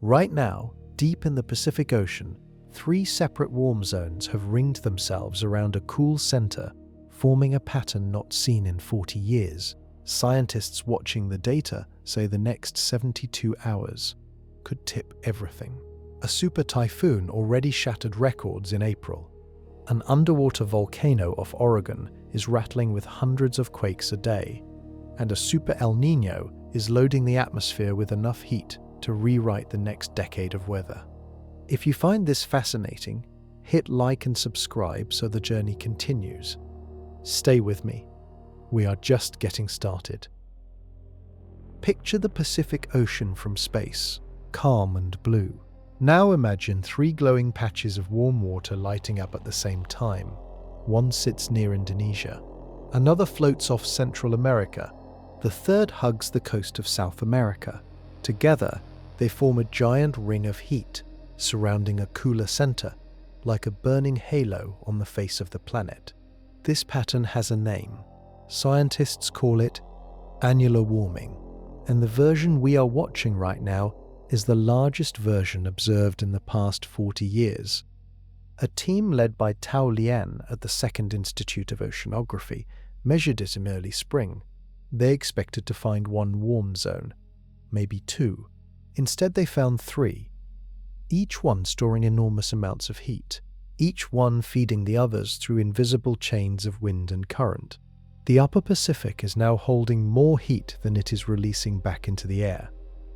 Right now, deep in the Pacific Ocean, 3 separate warm zones have ringed themselves around a cool center, forming a pattern not seen in 40 years. Scientists watching the data say the next 72 hours could tip everything. A super typhoon already shattered records in April. An underwater volcano off Oregon is rattling with hundreds of quakes a day, and a Super El Niño is loading the atmosphere with enough heat to rewrite the next decade of weather. If you find this fascinating, hit like and subscribe so the journey continues. Stay with me. We are just getting started. Picture the Pacific Ocean from space, calm and blue. Now imagine 3 glowing patches of warm water lighting up at the same time. One sits near Indonesia. Another floats off Central America. The third hugs the coast of South America. Together, they form a giant ring of heat, surrounding a cooler center, like a burning halo on the face of the planet. This pattern has a name. Scientists call it annular warming, and the version we are watching right now is the largest version observed in the past 40 years. A team led by Tao Lian at the Second Institute of Oceanography measured it in early spring. They expected to find 1 warm zone, maybe 2. Instead, they found 3, each one storing enormous amounts of heat, each one feeding the others through invisible chains of wind and current. The upper Pacific is now holding more heat than it is releasing back into the air.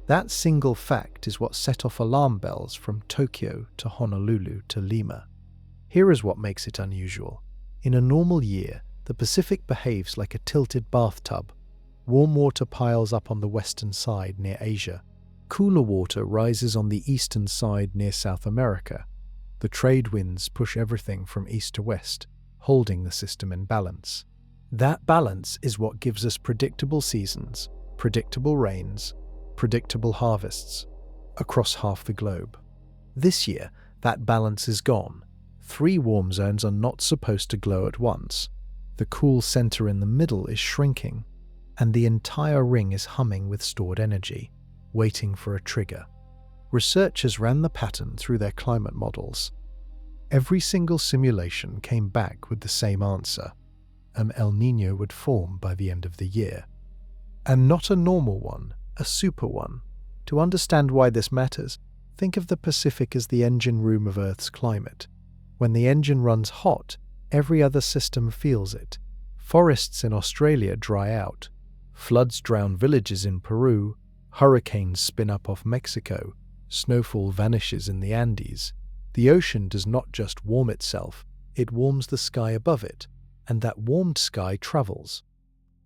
That single fact is what set off alarm bells from Tokyo to Honolulu to Lima. Here is what makes it unusual. In a normal year, the Pacific behaves like a tilted bathtub. Warm water piles up on the western side near Asia. Cooler water rises on the eastern side near South America. The trade winds push everything from east to west, holding the system in balance. That balance is what gives us predictable seasons, predictable rains, predictable harvests across half the globe. This year, that balance is gone. 3 warm zones are not supposed to glow at once. The cool center in the middle is shrinking, and the entire ring is humming with stored energy, waiting for a trigger. Researchers ran the pattern through their climate models. Every single simulation came back with the same answer. An El Niño would form by the end of the year. And not a normal one, a super one. To understand why this matters, think of the Pacific as the engine room of Earth's climate. When the engine runs hot, every other system feels it. Forests in Australia dry out. Floods drown villages in Peru. Hurricanes spin up off Mexico. Snowfall vanishes in the Andes. The ocean does not just warm itself, it warms the sky above it, and that warmed sky travels.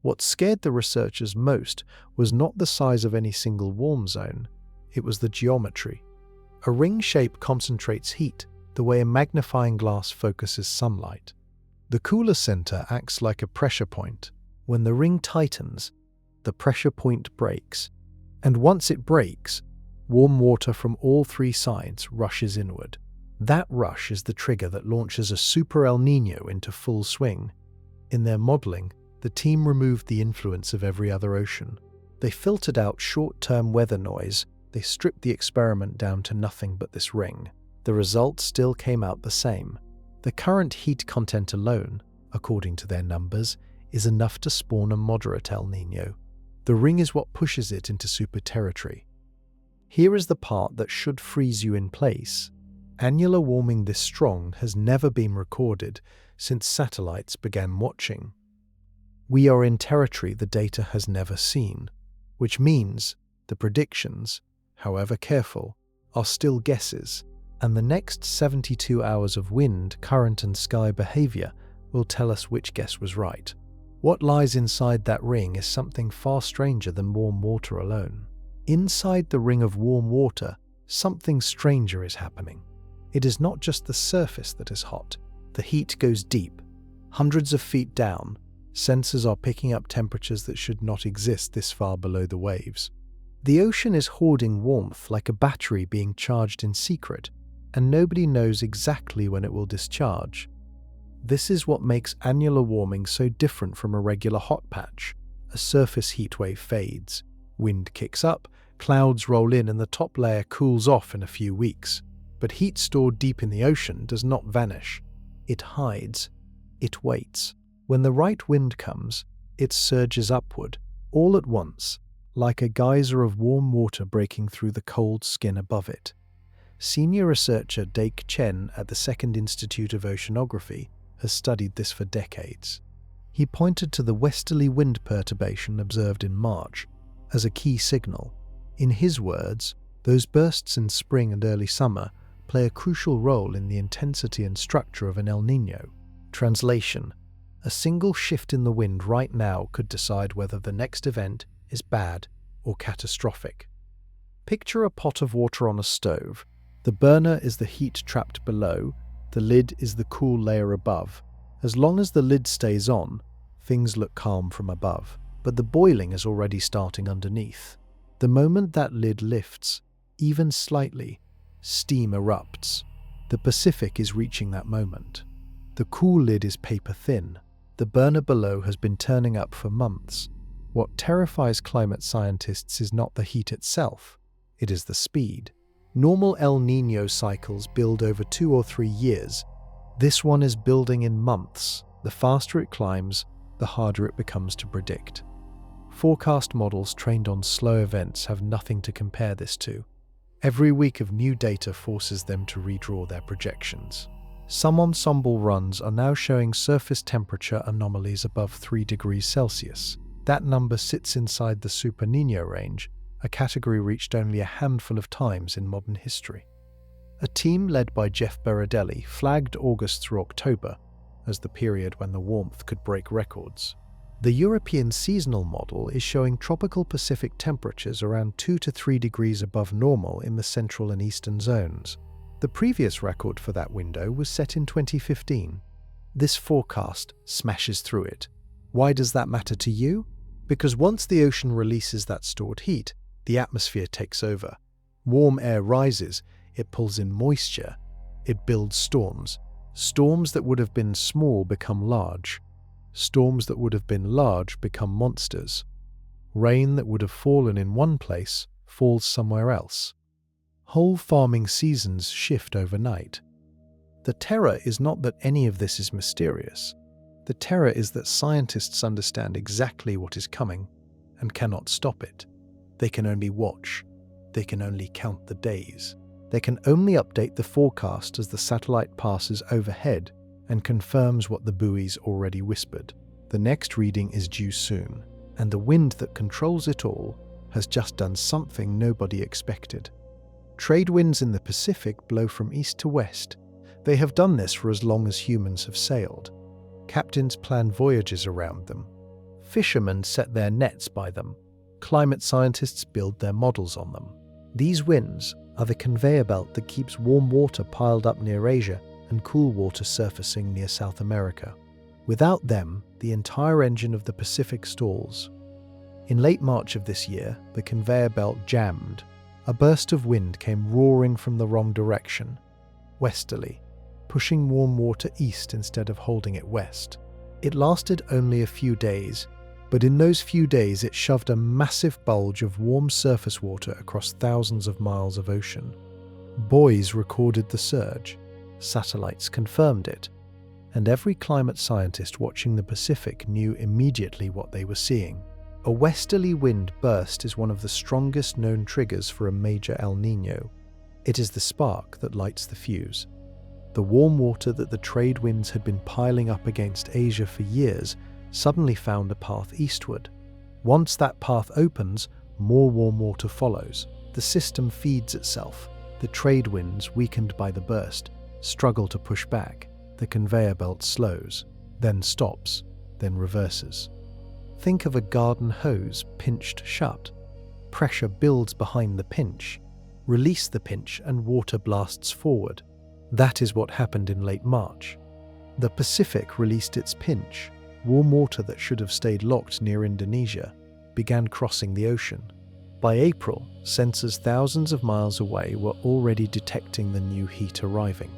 What scared the researchers most was not the size of any single warm zone, it was the geometry. A ring shape concentrates heat the way a magnifying glass focuses sunlight. The cooler center acts like a pressure point. When the ring tightens, the pressure point breaks, and once it breaks, warm water from all 3 sides rushes inward. That rush is the trigger that launches a Super El Niño into full swing. In their modeling, the team removed the influence of every other ocean. They filtered out short-term weather noise. They stripped the experiment down to nothing but this ring. The results still came out the same. The current heat content alone, according to their numbers, is enough to spawn a moderate El Niño. The ring is what pushes it into super territory. Here is the part that should freeze you in place. Annular warming this strong has never been recorded since satellites began watching. We are in territory the data has never seen, which means the predictions, however careful, are still guesses, and the next 72 hours of wind, current and sky behavior will tell us which guess was right. What lies inside that ring is something far stranger than warm water alone. Inside the ring of warm water, something stranger is happening. It is not just the surface that is hot. The heat goes deep, hundreds of feet down. Sensors are picking up temperatures that should not exist this far below the waves. The ocean is hoarding warmth like a battery being charged in secret, and nobody knows exactly when it will discharge. This is what makes annular warming so different from a regular hot patch. A surface heat wave fades, wind kicks up, Clouds roll in and the top layer cools off in a few weeks. But heat stored deep in the ocean does not vanish. It hides. It waits. When the right wind comes, it surges upward, all at once, like a geyser of warm water breaking through the cold skin above it. Senior researcher Dake Chen at the Second Institute of Oceanography has studied this for decades. He pointed to the westerly wind perturbation observed in March as a key signal. In his words, those bursts in spring and early summer play a crucial role in the intensity and structure of an El Niño. Translation: a single shift in the wind right now could decide whether the next event is bad or catastrophic. Picture a pot of water on a stove. The burner is the heat trapped below, the lid is the cool layer above. As long as the lid stays on, things look calm from above, but the boiling is already starting underneath. The moment that lid lifts, even slightly, steam erupts. The Pacific is reaching that moment. The cool lid is paper thin. The burner below has been turning up for months. What terrifies climate scientists is not the heat itself, it is the speed. Normal El Niño cycles build over 2 or 3 years. This one is building in months. The faster it climbs, the harder it becomes to predict. Forecast models trained on slow events have nothing to compare this to. Every week of new data forces them to redraw their projections. Some ensemble runs are now showing surface temperature anomalies above 3 degrees Celsius. That number sits inside the Super El Niño range, a category reached only a handful of times in modern history. A team led by Jeff Berardelli flagged August through October as the period when the warmth could break records. The European seasonal model is showing tropical Pacific temperatures around 2 to 3 degrees above normal in the central and eastern zones. The previous record for that window was set in 2015. This forecast smashes through it. Why does that matter to you? Because once the ocean releases that stored heat, the atmosphere takes over. Warm air rises, it pulls in moisture, it builds storms. Storms that would have been small become large. Storms that would have been large become monsters. Rain that would have fallen in one place falls somewhere else. Whole farming seasons shift overnight. The terror is not that any of this is mysterious. The terror is that scientists understand exactly what is coming and cannot stop it. They can only watch. They can only count the days. They can only update the forecast as the satellite passes overhead and confirms what the buoys already whispered. The next reading is due soon, and the wind that controls it all has just done something nobody expected. Trade winds in the Pacific blow from east to west. They have done this for as long as humans have sailed. Captains plan voyages around them. Fishermen set their nets by them. Climate scientists build their models on them. These winds are the conveyor belt that keeps warm water piled up near Asia and cool water surfacing near South America. Without them, the entire engine of the Pacific stalls. In late March of this year, the conveyor belt jammed. A burst of wind came roaring from the wrong direction, westerly, pushing warm water east instead of holding it west. It lasted only a few days, but in those few days it shoved a massive bulge of warm surface water across thousands of miles of ocean. Buoys recorded the surge, satellites confirmed it, and every climate scientist watching the Pacific knew immediately what they were seeing. A westerly wind burst is one of the strongest known triggers for a major El Niño. It is the spark that lights the fuse. The warm water that the trade winds had been piling up against Asia for years suddenly found a path eastward. Once that path opens, more warm water follows. The system feeds itself. The trade winds, weakened by the burst, struggle to push back. The conveyor belt slows, then stops, then reverses. Think of a garden hose pinched shut. Pressure builds behind the pinch. Release the pinch and water blasts forward. That is what happened in late March. The Pacific released its pinch. Warm water that should have stayed locked near Indonesia began crossing the ocean. By April, sensors thousands of miles away were already detecting the new heat arriving.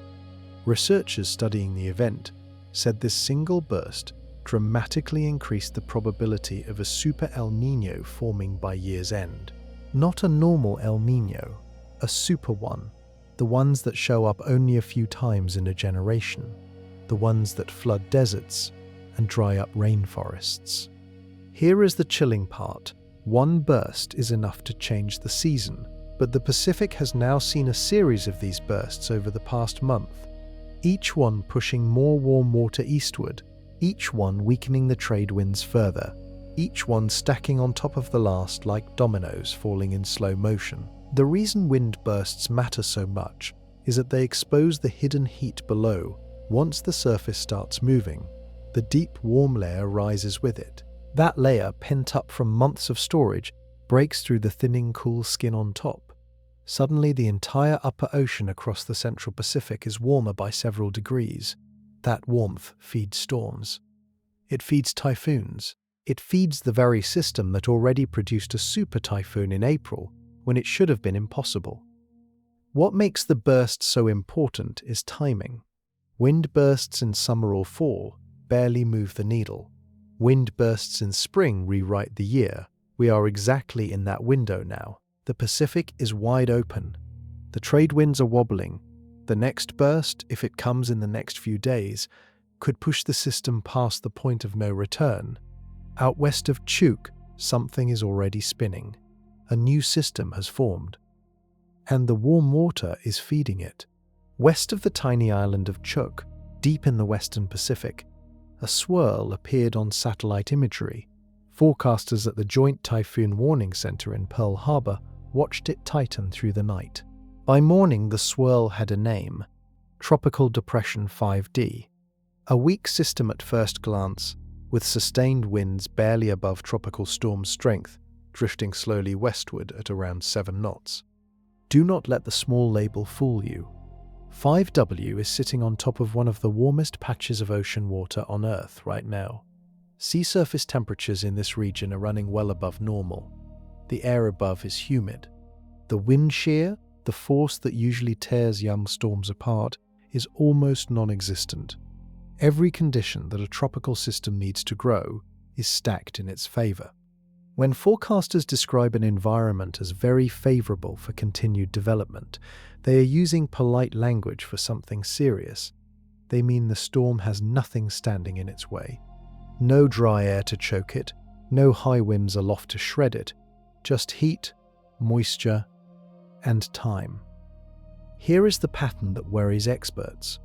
Researchers studying the event said this single burst dramatically increased the probability of a Super El Niño forming by year's end. Not a normal El Niño, a super one, the ones that show up only a few times in a generation, the ones that flood deserts and dry up rainforests. Here is the chilling part. One burst is enough to change the season, but the Pacific has now seen a series of these bursts over the past month, each one pushing more warm water eastward, each one weakening the trade winds further, each one stacking on top of the last like dominoes falling in slow motion. The reason wind bursts matter so much is that they expose the hidden heat below. Once the surface starts moving, the deep warm layer rises with it. That layer, pent up from months of storage, breaks through the thinning cool skin on top. Suddenly the entire upper ocean across the central Pacific is warmer by several degrees. That warmth feeds storms. It feeds typhoons. It feeds the very system that already produced a super typhoon in April when it should have been impossible. What makes the burst so important is timing. Wind bursts in summer or fall barely move the needle. Wind bursts in spring rewrite the year. We are exactly in that window now. The Pacific is wide open. The trade winds are wobbling. The next burst, if it comes in the next few days, could push the system past the point of no return. Out west of Chuuk, something is already spinning. A new system has formed. And the warm water is feeding it. West of the tiny island of Chuuk, deep in the western Pacific, a swirl appeared on satellite imagery. Forecasters at the Joint Typhoon Warning Center in Pearl Harbor watched it tighten through the night. By morning, the swirl had a name: Tropical Depression 5D. A weak system at first glance, with sustained winds barely above tropical storm strength, drifting slowly westward at around 7 knots. Do not let the small label fool you. 5W is sitting on top of one of the warmest patches of ocean water on Earth right now. Sea surface temperatures in this region are running well above normal. The air above is humid. The wind shear, the force that usually tears young storms apart, is almost non-existent. Every condition that a tropical system needs to grow is stacked in its favor. When forecasters describe an environment as very favorable for continued development, they are using polite language for something serious. They mean the storm has nothing standing in its way. No dry air to choke it, no high winds aloft to shred it, just heat, moisture, and time. Here is the pattern that worries experts.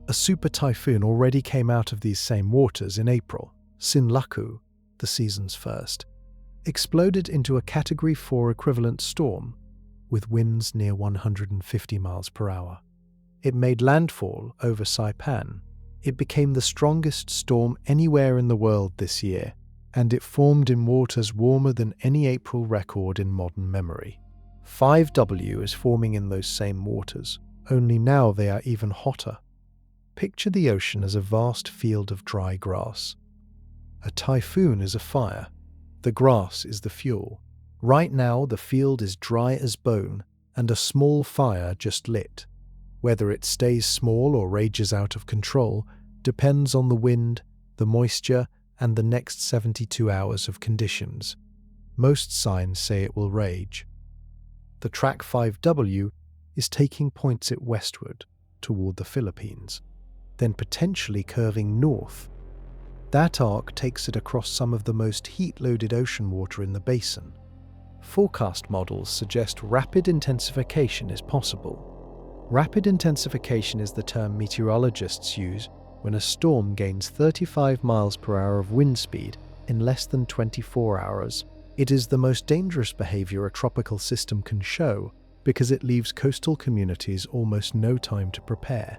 A super typhoon already came out of these same waters in April. Sinlaku, the season's first, exploded into a Category 4 equivalent storm with winds near 150 miles per hour. It made landfall over Saipan. It became the strongest storm anywhere in the world this year, and it formed in waters warmer than any April record in modern memory. 5W is forming in those same waters, only now they are even hotter. Picture the ocean as a vast field of dry grass. A typhoon is a fire. The grass is the fuel. Right now, the field is dry as bone, and a small fire just lit. Whether it stays small or rages out of control depends on the wind, the moisture, and the next 72 hours of conditions. Most signs say it will rage. The track 5W is taking points it westward toward the Philippines, then potentially curving north. That arc takes it across some of the most heat-loaded ocean water in the basin. Forecast models suggest rapid intensification is possible. Rapid intensification is the term meteorologists use when a storm gains 35 miles per hour of wind speed in less than 24 hours. It is the most dangerous behavior a tropical system can show because it leaves coastal communities almost no time to prepare.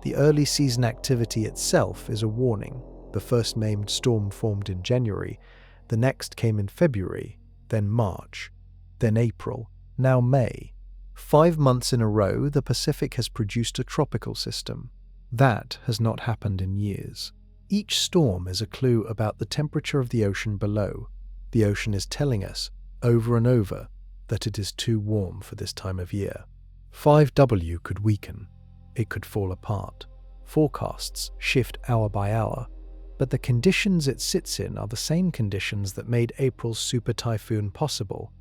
The early season activity itself is a warning. The first named storm formed in January, the next came in February, then March, then April, now May. 5 months in a row, the Pacific has produced a tropical system. That has not happened in years. Each storm is a clue about the temperature of the ocean below. The ocean is telling us, over and over, that it is too warm for this time of year. 5W could weaken. It could fall apart. Forecasts shift hour by hour, but the conditions it sits in are the same conditions that made April's super typhoon possible.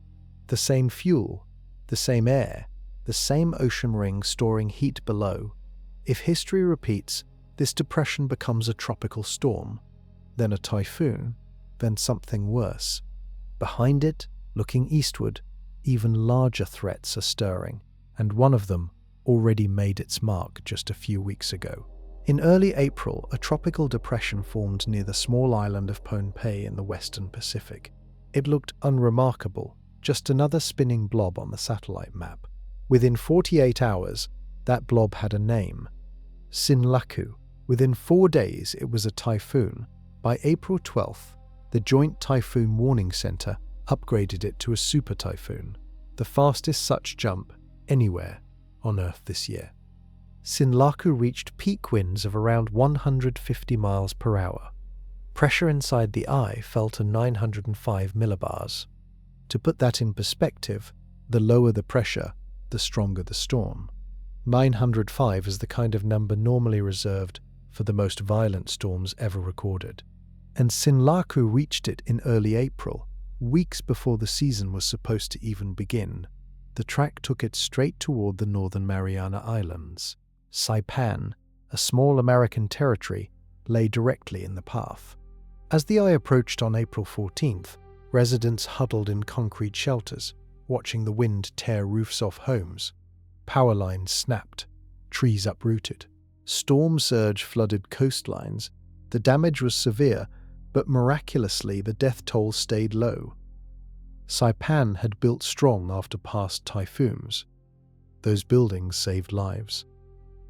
The same fuel, the same air, the same ocean ring storing heat below. If history repeats, this depression becomes a tropical storm, then a typhoon, then something worse. Behind it, looking eastward, even larger threats are stirring, and one of them already made its mark just a few weeks ago. In early April, a tropical depression formed near the small island of Pohnpei in the western Pacific. It looked unremarkable, just another spinning blob on the satellite map. Within 48 hours, that blob had a name: Sinlaku. Within 4 days, it was a typhoon. By April 12th, the Joint Typhoon Warning Center upgraded it to a super typhoon, the fastest such jump anywhere on Earth this year. Sinlaku reached peak winds of around 150 miles per hour. Pressure inside the eye fell to 905 millibars. To put that in perspective, the lower the pressure, the stronger the storm. 905 is the kind of number normally reserved for the most violent storms ever recorded. And Sinlaku reached it in early April, weeks before the season was supposed to even begin. The track took it straight toward the northern Mariana Islands. Saipan, a small American territory, lay directly in the path. As the eye approached on April 14th, residents huddled in concrete shelters, watching the wind tear roofs off homes. Power lines snapped, trees uprooted. Storm surge flooded coastlines. The damage was severe, but miraculously the death toll stayed low. Saipan had built strong after past typhoons. Those buildings saved lives.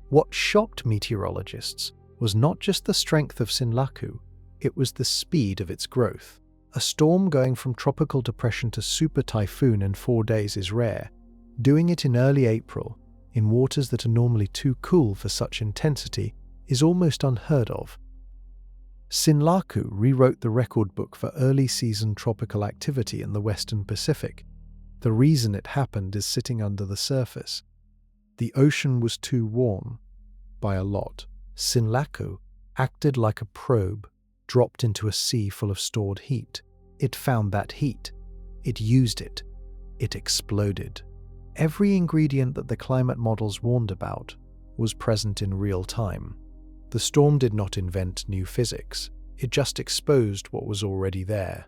What shocked meteorologists was not just the strength of Sinlaku, it was the speed of its growth. A storm going from tropical depression to super typhoon in 4 days is rare. Doing it in early April, in waters that are normally too cool for such intensity, is almost unheard of. Sinlaku rewrote the record book for early season tropical activity in the western Pacific. The reason it happened is sitting under the surface. The ocean was too warm, by a lot. Sinlaku acted like a probe, dropped into a sea full of stored heat. It found that heat. It used it. It exploded. Every ingredient that the climate models warned about was present in real time. The storm did not invent new physics. It just exposed what was already there.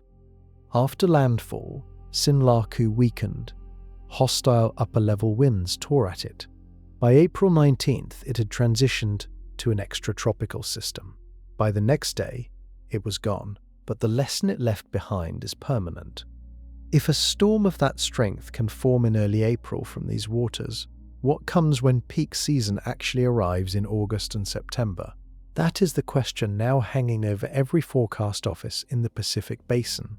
After landfall, Sinlaku weakened. Hostile upper-level winds tore at it. By April 19th, it had transitioned to an extratropical system. By the next day, it was gone, but the lesson it left behind is permanent. If a storm of that strength can form in early April from these waters, what comes when peak season actually arrives in August and September? That is the question now hanging over every forecast office in the Pacific Basin.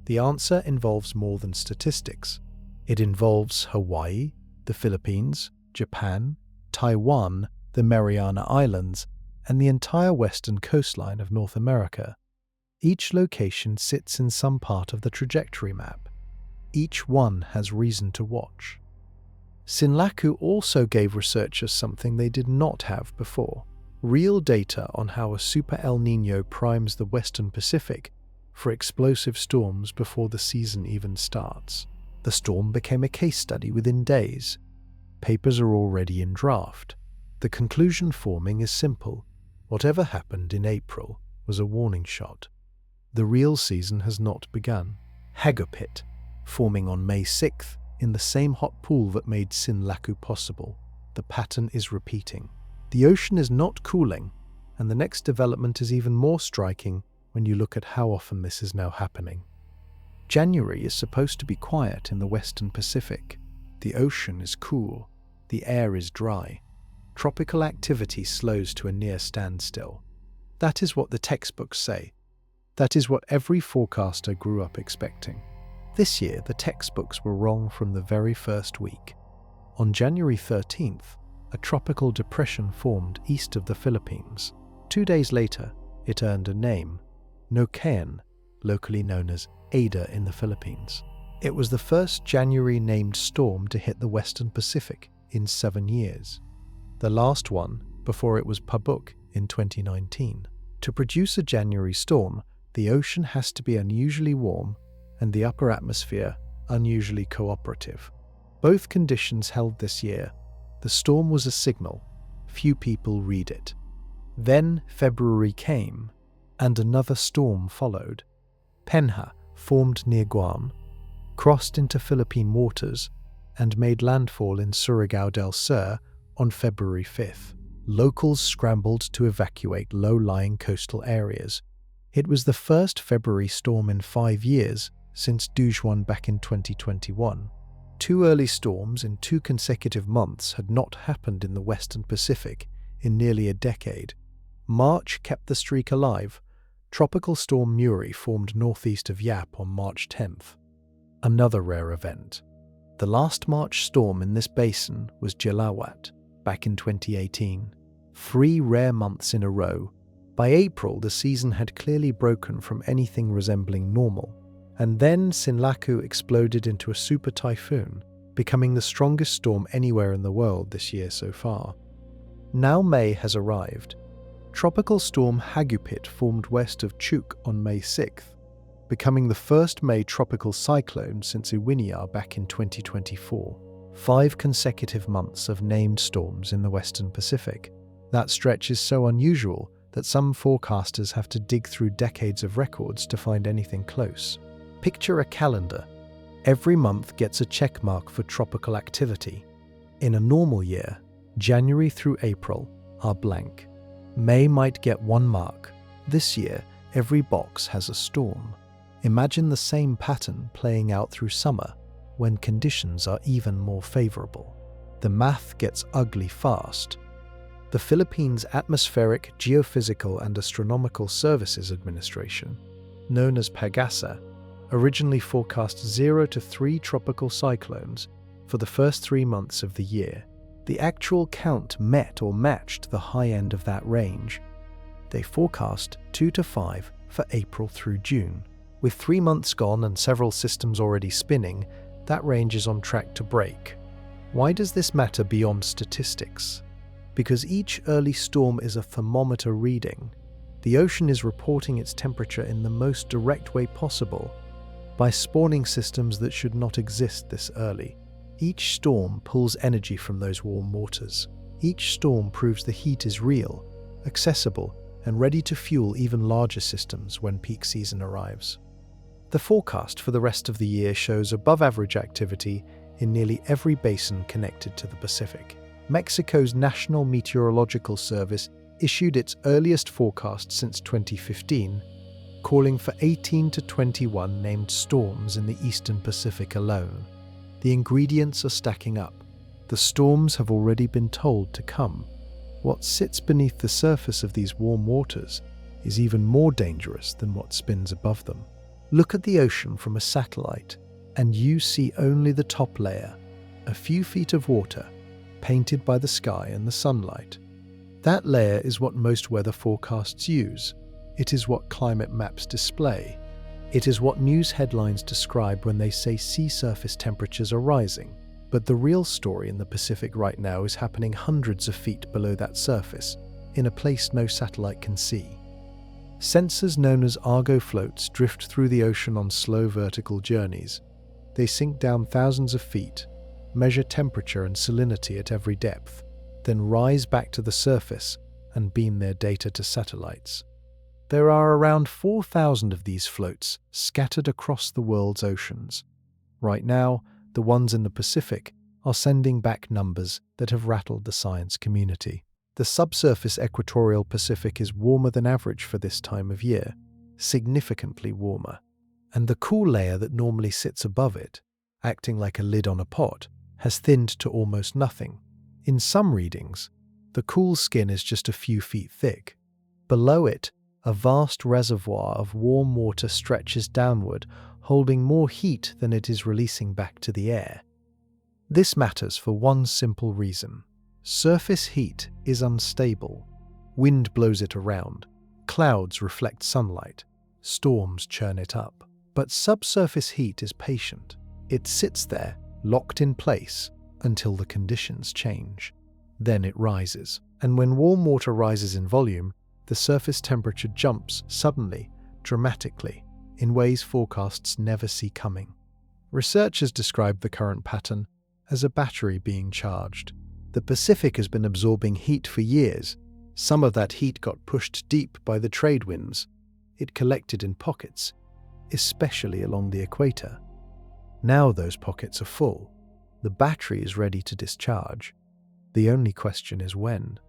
The answer involves more than statistics. It involves Hawaii, the Philippines, Japan, Taiwan, the Mariana Islands, and the entire western coastline of North America. Each location sits in some part of the trajectory map. Each one has reason to watch. Sinlaku also gave researchers something they did not have before: real data on how a Super El Niño primes the western Pacific for explosive storms before the season even starts. The storm became a case study within days. Papers are already in draft. The conclusion forming is simple. Whatever happened in April was a warning shot. The real season has not begun. Hagupit, forming on May 6th in the same hot pool that made Sinlaku possible. The pattern is repeating. The ocean is not cooling, and the next development is even more striking when you look at how often this is now happening. January is supposed to be quiet in the western Pacific. The ocean is cool. The air is dry. Tropical activity slows to a near standstill. That is what the textbooks say. That is what every forecaster grew up expecting. This year, the textbooks were wrong from the very first week. On January 13th, a tropical depression formed east of the Philippines. 2 days later, it earned a name, Nokayan, locally known as Ada in the Philippines. It was the first January-named storm to hit the western Pacific in 7 years. The last one before it was Pabuk in 2019. To produce a January storm, the ocean has to be unusually warm and the upper atmosphere unusually cooperative. Both conditions held this year. The storm was a signal. Few people read it. Then February came, and another storm followed. Penha formed near Guam, crossed into Philippine waters, and made landfall in Surigao del Sur on February 5th. Locals scrambled to evacuate low-lying coastal areas. It was the first February storm in 5 years since Dujuan back in 2021. 2 early storms in 2 consecutive months had not happened in the Western Pacific in nearly a decade. March kept the streak alive. Tropical storm Muri formed northeast of Yap on March 10th. Another rare event. The last March storm in this basin was Jelawat, back in 2018. 3 rare months in a row. By April, the season had clearly broken from anything resembling normal. And then Sinlaku exploded into a super typhoon, becoming the strongest storm anywhere in the world this year so far. Now May has arrived. Tropical storm Hagupit formed west of Chuuk on May 6th, becoming the first May tropical cyclone since Iwiniar back in 2024. 5 consecutive months of named storms in the Western Pacific. That stretch is so unusual that some forecasters have to dig through decades of records to find anything close. Picture a calendar. Every month gets a check mark for tropical activity. In a normal year, January through April are blank. May might get 1 mark. This year, every box has a storm. Imagine the same pattern playing out through summer, when conditions are even more favorable. The math gets ugly fast. The Philippines Atmospheric, Geophysical and Astronomical Services Administration, known as PAGASA, originally forecast 0 to 3 tropical cyclones for the first 3 months of the year. The actual count met or matched the high end of that range. They forecast 2 to 5 for April through June. With 3 months gone and several systems already spinning, that range is on track to break. Why does this matter beyond statistics? Because each early storm is a thermometer reading. The ocean is reporting its temperature in the most direct way possible, by spawning systems that should not exist this early. Each storm pulls energy from those warm waters. Each storm proves the heat is real, accessible, and ready to fuel even larger systems when peak season arrives. The forecast for the rest of the year shows above-average activity in nearly every basin connected to the Pacific. Mexico's National Meteorological Service issued its earliest forecast since 2015, calling for 18 to 21 named storms in the eastern Pacific alone. The ingredients are stacking up. The storms have already been told to come. What sits beneath the surface of these warm waters is even more dangerous than what spins above them. Look at the ocean from a satellite, and you see only the top layer, a few feet of water, painted by the sky and the sunlight. That layer is what most weather forecasts use. It is what climate maps display. It is what news headlines describe when they say sea surface temperatures are rising. But the real story in the Pacific right now is happening hundreds of feet below that surface, in a place no satellite can see. Sensors known as Argo floats drift through the ocean on slow vertical journeys. They sink down thousands of feet, measure temperature and salinity at every depth, then rise back to the surface and beam their data to satellites. There are around 4,000 of these floats scattered across the world's oceans. Right now, the ones in the Pacific are sending back numbers that have rattled the science community. The subsurface equatorial Pacific is warmer than average for this time of year, significantly warmer. And the cool layer that normally sits above it, acting like a lid on a pot, has thinned to almost nothing. In some readings, the cool skin is just a few feet thick. Below it, a vast reservoir of warm water stretches downward, holding more heat than it is releasing back to the air. This matters for one simple reason. Surface heat is unstable. Wind blows it around. Clouds reflect sunlight. Storms churn it up. But subsurface heat is patient. It sits there, locked in place, until the conditions change. Then it rises. And when warm water rises in volume, the surface temperature jumps suddenly, dramatically, in ways forecasts never see coming. Researchers describe the current pattern as a battery being charged. The Pacific has been absorbing heat for years. Some of that heat got pushed deep by the trade winds. It collected in pockets, especially along the equator. Now those pockets are full. The battery is ready to discharge. The only question is when.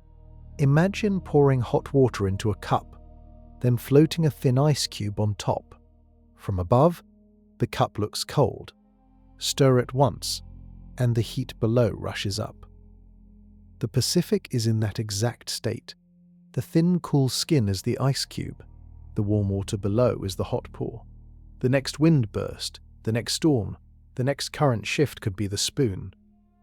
Imagine pouring hot water into a cup, then floating a thin ice cube on top. From above, the cup looks cold. Stir it once, and the heat below rushes up. The Pacific is in that exact state. The thin, cool skin is the ice cube. The warm water below is the hot pool. The next wind burst, the next storm, the next current shift could be the spoon.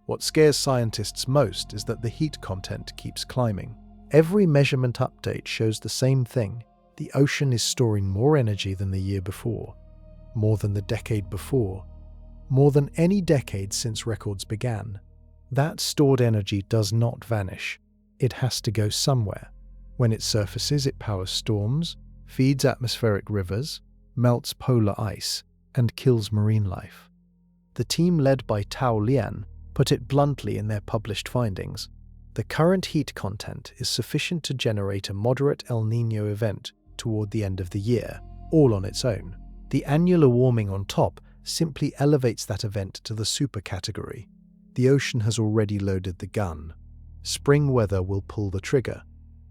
What scares scientists most is that the heat content keeps climbing. Every measurement update shows the same thing. The ocean is storing more energy than the year before, more than the decade before, more than any decade since records began. That stored energy does not vanish. It has to go somewhere. When it surfaces, it powers storms, feeds atmospheric rivers, melts polar ice, and kills marine life. The team led by Tao Lian put it bluntly in their published findings. The current heat content is sufficient to generate a moderate El Niño event toward the end of the year, all on its own. The annular warming on top simply elevates that event to the super category. The ocean has already loaded the gun. Spring weather will pull the trigger.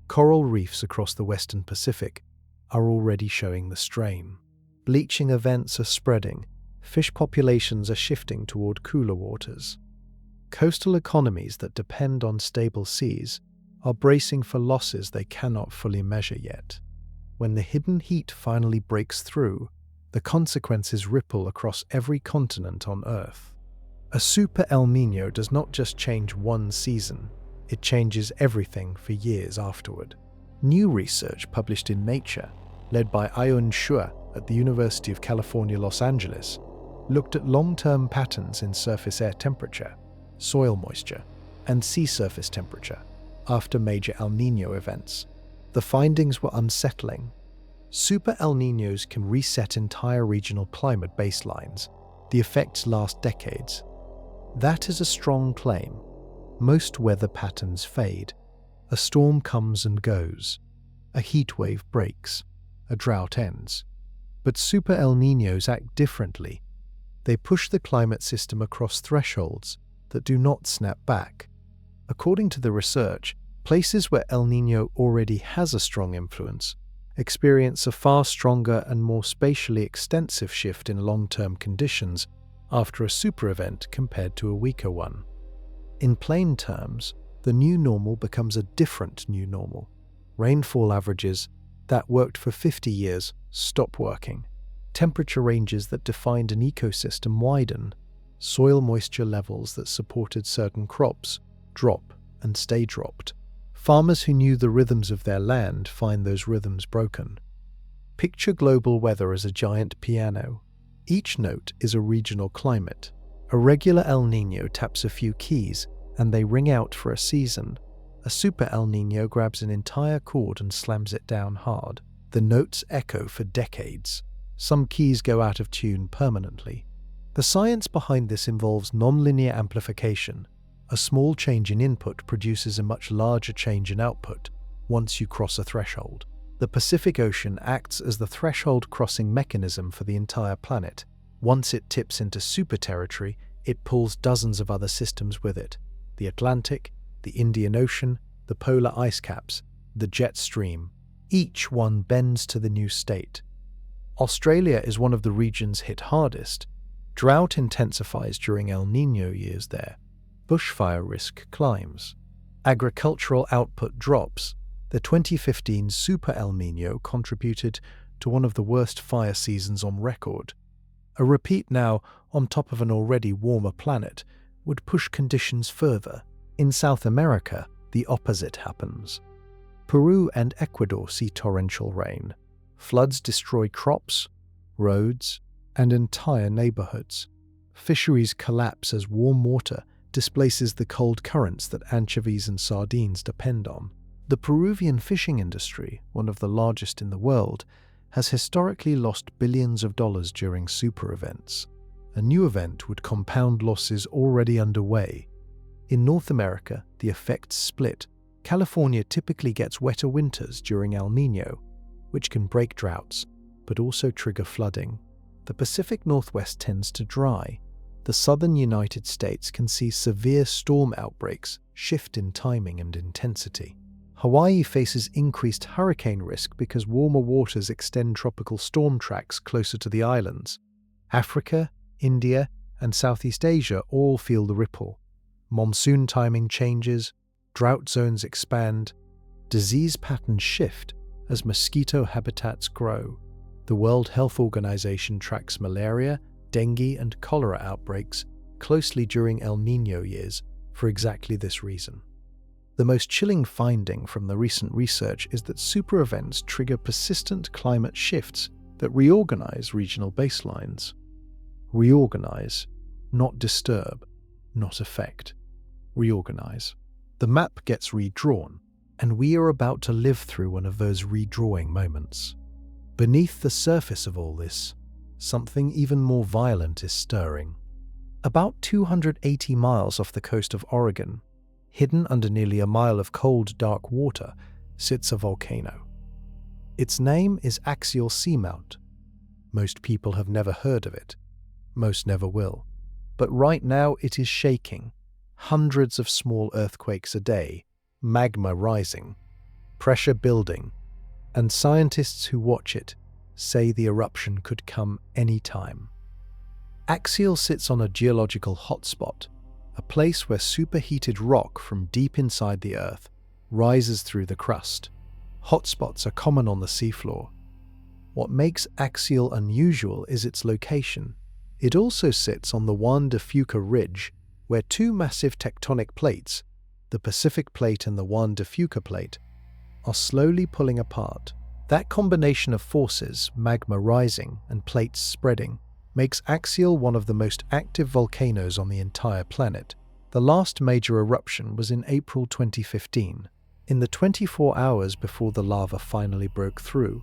Coral reefs across the western Pacific are already showing the strain. Bleaching events are spreading. Fish populations are shifting toward cooler waters. Coastal economies that depend on stable seas are bracing for losses they cannot fully measure yet. When the hidden heat finally breaks through, the consequences ripple across every continent on Earth. A Super El Niño does not just change one season, it changes everything for years afterward. New research published in Nature, led by Ayun Shua at the University of California, Los Angeles, looked at long-term patterns in surface air temperature, soil moisture, and sea surface temperature after major El Niño events. The findings were unsettling. Super El Niños can reset entire regional climate baselines. The effects last decades. That is a strong claim. Most weather patterns fade. A storm comes and goes. A heat wave breaks. A drought ends. But Super El Niños act differently. They push the climate system across thresholds that do not snap back. According to the research, places where El Niño already has a strong influence experience a far stronger and more spatially extensive shift in long-term conditions after a super event compared to a weaker one. In plain terms, the new normal becomes a different new normal. Rainfall averages that worked for 50 years stop working. Temperature ranges that defined an ecosystem widen. Soil moisture levels that supported certain crops drop and stay dropped. Farmers who knew the rhythms of their land find those rhythms broken. Picture global weather as a giant piano. Each note is a regional climate. A regular El Niño taps a few keys, and they ring out for a season. A Super El Niño grabs an entire chord and slams it down hard. The notes echo for decades. Some keys go out of tune permanently. The science behind this involves nonlinear amplification. A small change in input produces a much larger change in output once you cross a threshold. The Pacific Ocean acts as the threshold crossing mechanism for the entire planet. Once it tips into super territory, it pulls dozens of other systems with it. The Atlantic, the Indian Ocean, the polar ice caps, the jet stream. Each one bends to the new state. Australia is one of the regions hit hardest. Drought intensifies during El Niño years there. Bushfire risk climbs. Agricultural output drops. The 2015 Super El Niño contributed to one of the worst fire seasons on record. A repeat now, on top of an already warmer planet, would push conditions further. In South America, the opposite happens. Peru and Ecuador see torrential rain. Floods destroy crops, roads, and entire neighborhoods. Fisheries collapse as warm water displaces the cold currents that anchovies and sardines depend on. The Peruvian fishing industry, one of the largest in the world, has historically lost billions of dollars during super events. a new event would compound losses already underway. In North America, the effects split. California typically gets wetter winters during El Niño, which can break droughts, but also trigger flooding. The Pacific Northwest tends to dry. The southern United States can see severe storm outbreaks shift in timing and intensity. Hawaii faces increased hurricane risk because warmer waters extend tropical storm tracks closer to the islands. Africa, India, and Southeast Asia all feel the ripple. Monsoon timing changes, drought zones expand, disease patterns shift as mosquito habitats grow. The World Health Organization tracks malaria, dengue, and cholera outbreaks closely during El Niño years for exactly this reason. The most chilling finding from the recent research is that super events trigger persistent climate shifts that reorganize regional baselines. Reorganize, not disturb, not affect. Reorganize. The map gets redrawn, and we are about to live through one of those redrawing moments. Beneath the surface of all this, something even more violent is stirring. About 280 miles off the coast of Oregon, hidden under nearly a mile of cold, dark water, sits a volcano. Its name is Axial Seamount. Most people have never heard of it. Most never will. But right now it is shaking. Hundreds of small earthquakes a day, magma rising, pressure building, and scientists who watch it say the eruption could come any time. Axial sits on a geological hotspot, a place where superheated rock from deep inside the Earth rises through the crust. Hotspots are common on the seafloor. What makes Axial unusual is its location. It also sits on the Juan de Fuca Ridge, where two massive tectonic plates, the Pacific Plate and the Juan de Fuca Plate, are slowly pulling apart. That combination of forces, magma rising and plates spreading, makes Axial one of the most active volcanoes on the entire planet. The last major eruption was in April 2015. In the 24 hours before the lava finally broke through,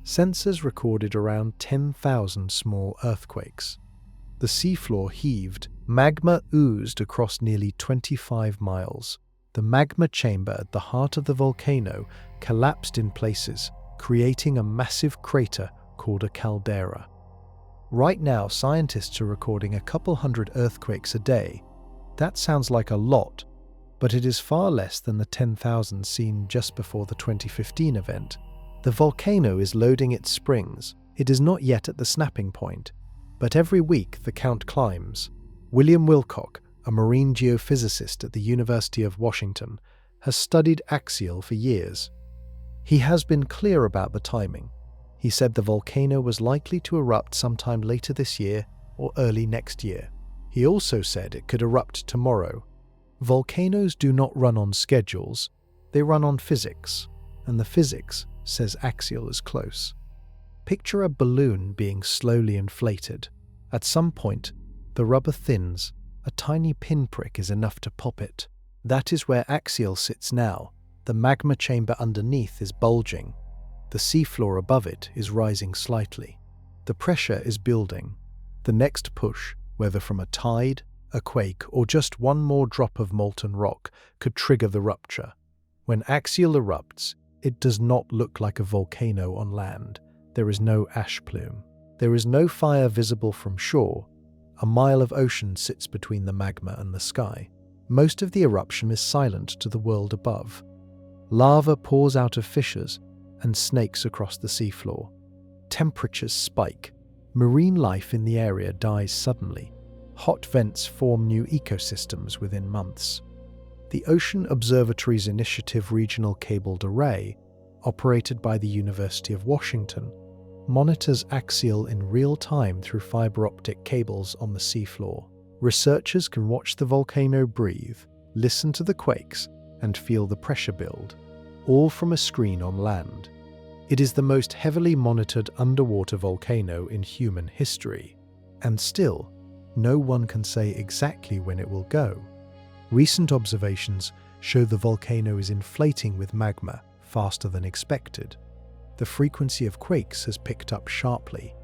sensors recorded around 10,000 small earthquakes. The seafloor heaved, magma oozed across nearly 25 miles. The magma chamber at the heart of the volcano collapsed in places, creating a massive crater called a caldera. Right now, scientists are recording a couple hundred earthquakes a day. That sounds like a lot, but it is far less than the 10,000 seen just before the 2015 event. The volcano is loading its springs. It is not yet at the snapping point, but every week the count climbs. William Wilcock, a marine geophysicist at the University of Washington, has studied Axial for years. He has been clear about the timing. He said the volcano was likely to erupt sometime later this year or early next year. He also said it could erupt tomorrow. Volcanoes do not run on schedules, they run on physics, and the physics says Axial is close. Picture a balloon being slowly inflated. At some point, the rubber thins. A tiny pinprick is enough to pop it. That is where Axial sits now. The magma chamber underneath is bulging. The seafloor above it is rising slightly. The pressure is building. The next push, whether from a tide, a quake, or just one more drop of molten rock, could trigger the rupture. When Axial erupts, it does not look like a volcano on land. There is no ash plume. There is no fire visible from shore. A mile of ocean sits between the magma and the sky. Most of the eruption is silent to the world above. Lava pours out of fissures and snakes across the seafloor. Temperatures spike. Marine life in the area dies suddenly. Hot vents form new ecosystems within months. The Ocean Observatory's Initiative Regional Cabled Array, operated by the University of Washington, monitors Axial in real time through fiber optic cables on the seafloor. Researchers can watch the volcano breathe, listen to the quakes, and feel the pressure build, all from a screen on land. It is the most heavily monitored underwater volcano in human history, and still, no one can say exactly when it will go. Recent observations show the volcano is inflating with magma faster than expected. The frequency of quakes has picked up sharply.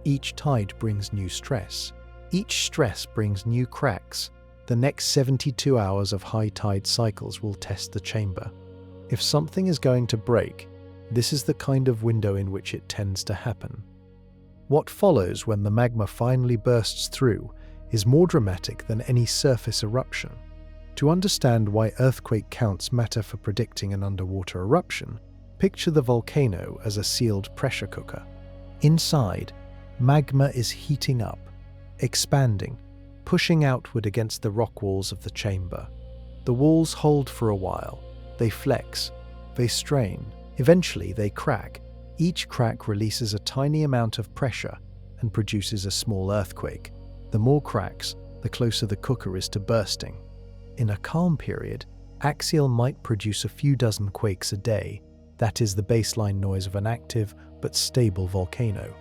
Each tide brings new stress. Each stress brings new cracks. The next 72 hours of high tide cycles will test the chamber. If something is going to break, this is the kind of window in which it tends to happen. What follows when the magma finally bursts through is more dramatic than any surface eruption. To understand why earthquake counts matter for predicting an underwater eruption, picture the volcano as a sealed pressure cooker. Inside, magma is heating up, expanding, pushing outward against the rock walls of the chamber. The walls hold for a while. They flex, they strain, eventually they crack. Each crack releases a tiny amount of pressure and produces a small earthquake. The more cracks, the closer the cooker is to bursting. In a calm period, Axial might produce a few dozen quakes a day. That is the baseline noise of an active but stable volcano.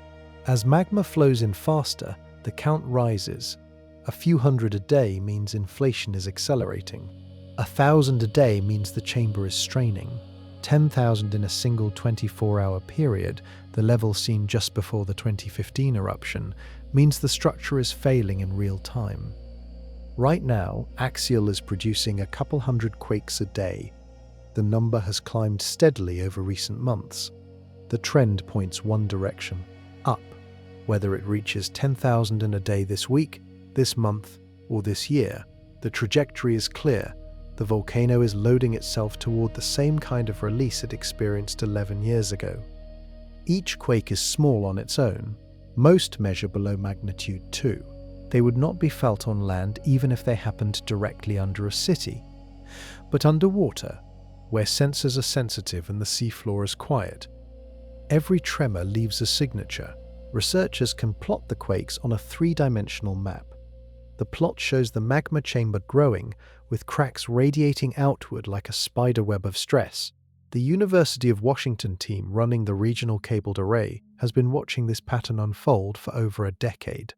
As magma flows in faster, the count rises. A few hundred a day means inflation is accelerating. 1,000 a day means the chamber is straining. 10,000 in a single 24-hour period, the level seen just before the 2015 eruption, means the structure is failing in real time. Right now, Axial is producing a couple hundred quakes a day. The number has climbed steadily over recent months. The trend points one direction, up. Whether it reaches 10,000 in a day this week, this month, or this year, the trajectory is clear. The volcano is loading itself toward the same kind of release it experienced 11 years ago. Each quake is small on its own. Most measure below magnitude 2. They would not be felt on land even if they happened directly under a city. But underwater, where sensors are sensitive and the seafloor is quiet, every tremor leaves a signature. Researchers can plot the quakes on a three-dimensional map. The plot shows the magma chamber growing, with cracks radiating outward like a spider web of stress. The University of Washington team running the regional cabled array has been watching this pattern unfold for over a decade.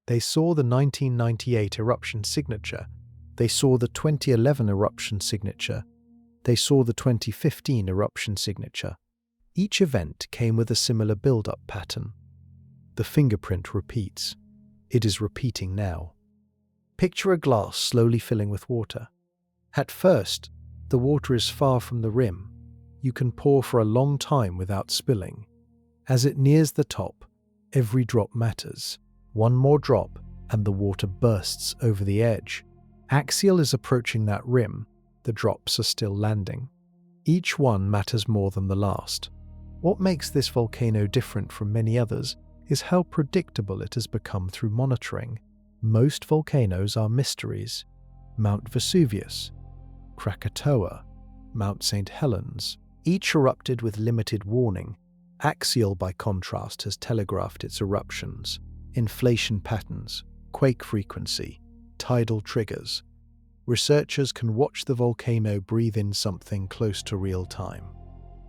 They saw the 1998 eruption signature. They saw the 2011 eruption signature. They saw the 2015 eruption signature. Each event came with a similar build-up pattern. The fingerprint repeats. It is repeating now. Picture a glass slowly filling with water. At first, the water is far from the rim. You can pour for a long time without spilling. As it nears the top, every drop matters. One more drop, and the water bursts over the edge. Axial is approaching that rim. The drops are still landing. Each one matters more than the last. What makes this volcano different from many others is how predictable it has become through monitoring. Most volcanoes are mysteries. Mount Vesuvius, Krakatoa, Mount St. Helens, each erupted with limited warning. Axial, by contrast, has telegraphed its eruptions, inflation patterns, quake frequency, tidal triggers. Researchers can watch the volcano breathe in something close to real time.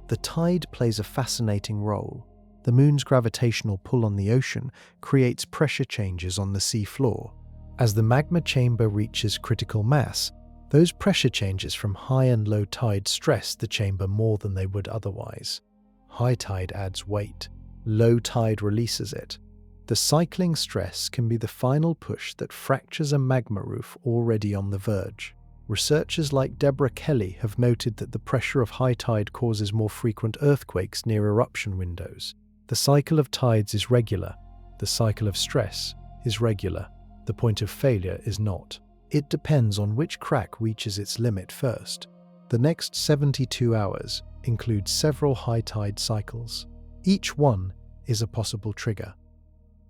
The tide plays a fascinating role. The moon's gravitational pull on the ocean creates pressure changes on the seafloor. As the magma chamber reaches critical mass, those pressure changes from high and low tide stress the chamber more than they would otherwise. High tide adds weight. Low tide releases it. The cycling stress can be the final push that fractures a magma roof already on the verge. Researchers like Deborah Kelly have noted that the pressure of high tide causes more frequent earthquakes near eruption windows. The cycle of tides is regular. The cycle of stress is regular. The point of failure is not. It depends on which crack reaches its limit first. The next 72 hours include several high tide cycles. Each one is a possible trigger.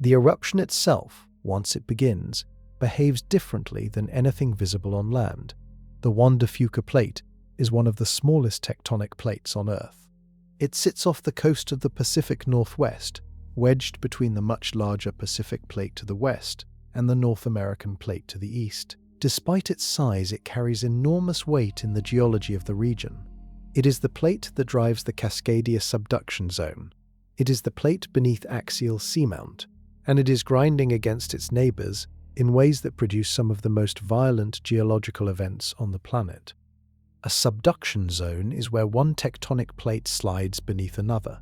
The eruption itself, once it begins, behaves differently than anything visible on land. The Juan de Fuca plate is one of the smallest tectonic plates on Earth. It sits off the coast of the Pacific Northwest, wedged between the much larger Pacific plate to the west and the North American plate to the east. Despite its size, it carries enormous weight in the geology of the region. It is the plate that drives the Cascadia subduction zone. It is the plate beneath Axial Seamount, and it is grinding against its neighbors in ways that produce some of the most violent geological events on the planet. A subduction zone is where one tectonic plate slides beneath another.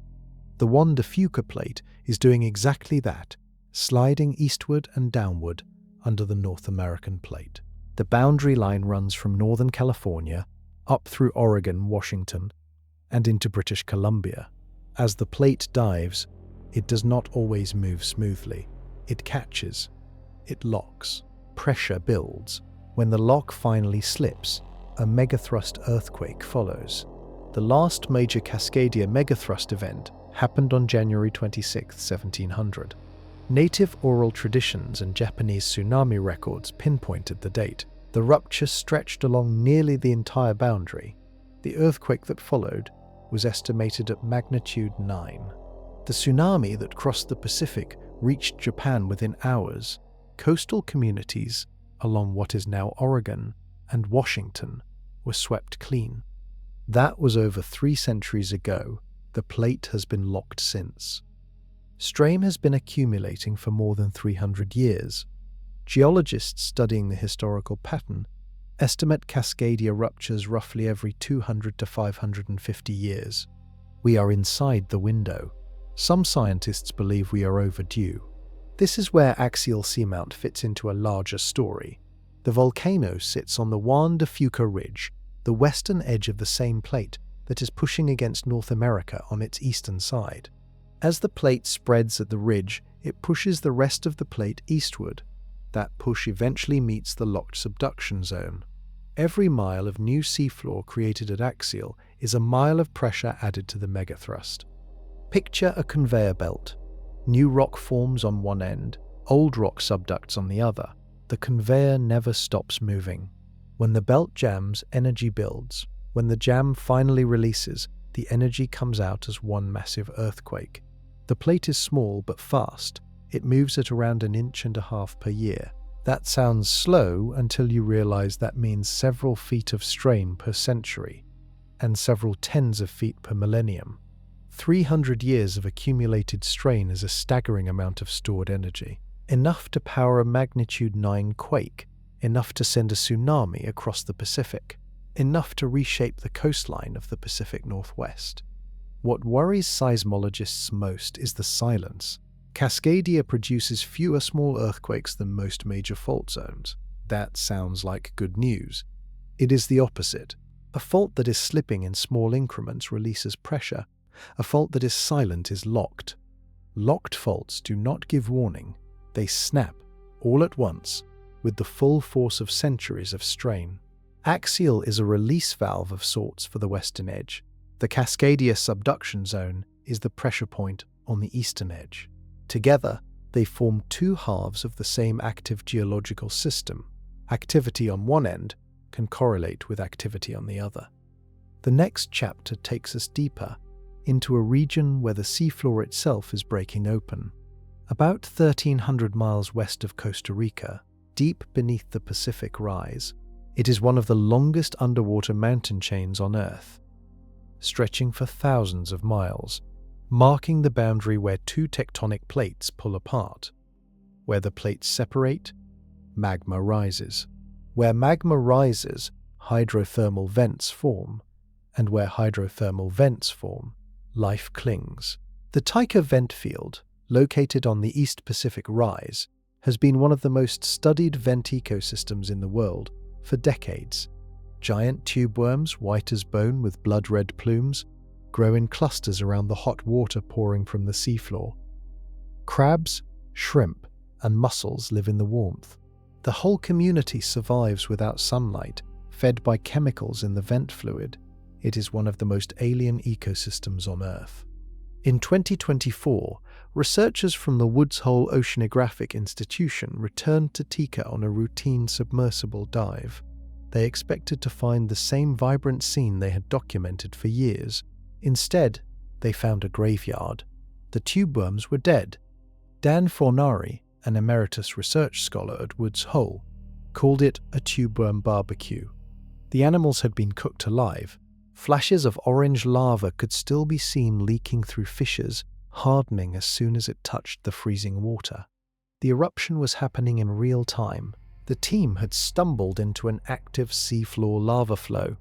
The Juan de Fuca plate is doing exactly that, sliding eastward and downward, under the North American plate. The boundary line runs from Northern California up through Oregon, Washington, and into British Columbia. As the plate dives, it does not always move smoothly. It catches. It locks. Pressure builds. When the lock finally slips, a megathrust earthquake follows. The last major Cascadia megathrust event happened on January 26, 1700. Native oral traditions and Japanese tsunami records pinpointed the date. The rupture stretched along nearly the entire boundary. The earthquake that followed was estimated at magnitude 9. The tsunami that crossed the Pacific reached Japan within hours. Coastal communities along what is now Oregon and Washington were swept clean. That was over 3 centuries ago. The plate has been locked since. Strain has been accumulating for more than 300 years. Geologists studying the historical pattern estimate Cascadia ruptures roughly every 200 to 550 years. We are inside the window. Some scientists believe we are overdue. This is where Axial Seamount fits into a larger story. The volcano sits on the Juan de Fuca Ridge, the western edge of the same plate that is pushing against North America on its eastern side. As the plate spreads at the ridge, it pushes the rest of the plate eastward. That push eventually meets the locked subduction zone. Every mile of new seafloor created at Axial is a mile of pressure added to the megathrust. Picture a conveyor belt. New rock forms on one end, old rock subducts on the other. The conveyor never stops moving. When the belt jams, energy builds. When the jam finally releases, the energy comes out as one massive earthquake. The plate is small but fast. It moves at around 1.5 inches per year. That sounds slow until you realize that means several feet of strain per century, and several tens of feet per millennium. 300 years of accumulated strain is a staggering amount of stored energy. Enough to power a magnitude 9 quake, enough to send a tsunami across the Pacific, enough to reshape the coastline of the Pacific Northwest. What worries seismologists most is the silence. Cascadia produces fewer small earthquakes than most major fault zones. That sounds like good news. It is the opposite. A fault that is slipping in small increments releases pressure. A fault that is silent is locked. Locked faults do not give warning. They snap, all at once, with the full force of centuries of strain. Axial is a release valve of sorts for the western edge. The Cascadia subduction zone is the pressure point on the eastern edge. Together, they form two halves of the same active geological system. Activity on one end can correlate with activity on the other. The next chapter takes us deeper into a region where the seafloor itself is breaking open. About 1,300 miles west of Costa Rica, deep beneath the Pacific Rise, it is one of the longest underwater mountain chains on Earth, stretching for thousands of miles, marking the boundary where two tectonic plates pull apart. Where the plates separate, magma rises. Where magma rises, hydrothermal vents form, and where hydrothermal vents form, life clings. The Tycho vent field, located on the East Pacific Rise, has been one of the most studied vent ecosystems in the world for decades. Giant tube worms, white as bone with blood-red plumes, grow in clusters around the hot water pouring from the seafloor. Crabs, shrimp, and mussels live in the warmth. The whole community survives without sunlight, fed by chemicals in the vent fluid. It is one of the most alien ecosystems on Earth. In 2024, researchers from the Woods Hole Oceanographic Institution returned to Tika on a routine submersible dive. They expected to find the same vibrant scene they had documented for years. Instead, they found a graveyard. The tube worms were dead. Dan Fornari, an emeritus research scholar at Woods Hole, called it a tube worm barbecue. The animals had been cooked alive. Flashes of orange lava could still be seen leaking through fissures, hardening as soon as it touched the freezing water. The eruption was happening in real time. The team had stumbled into an active seafloor lava flow.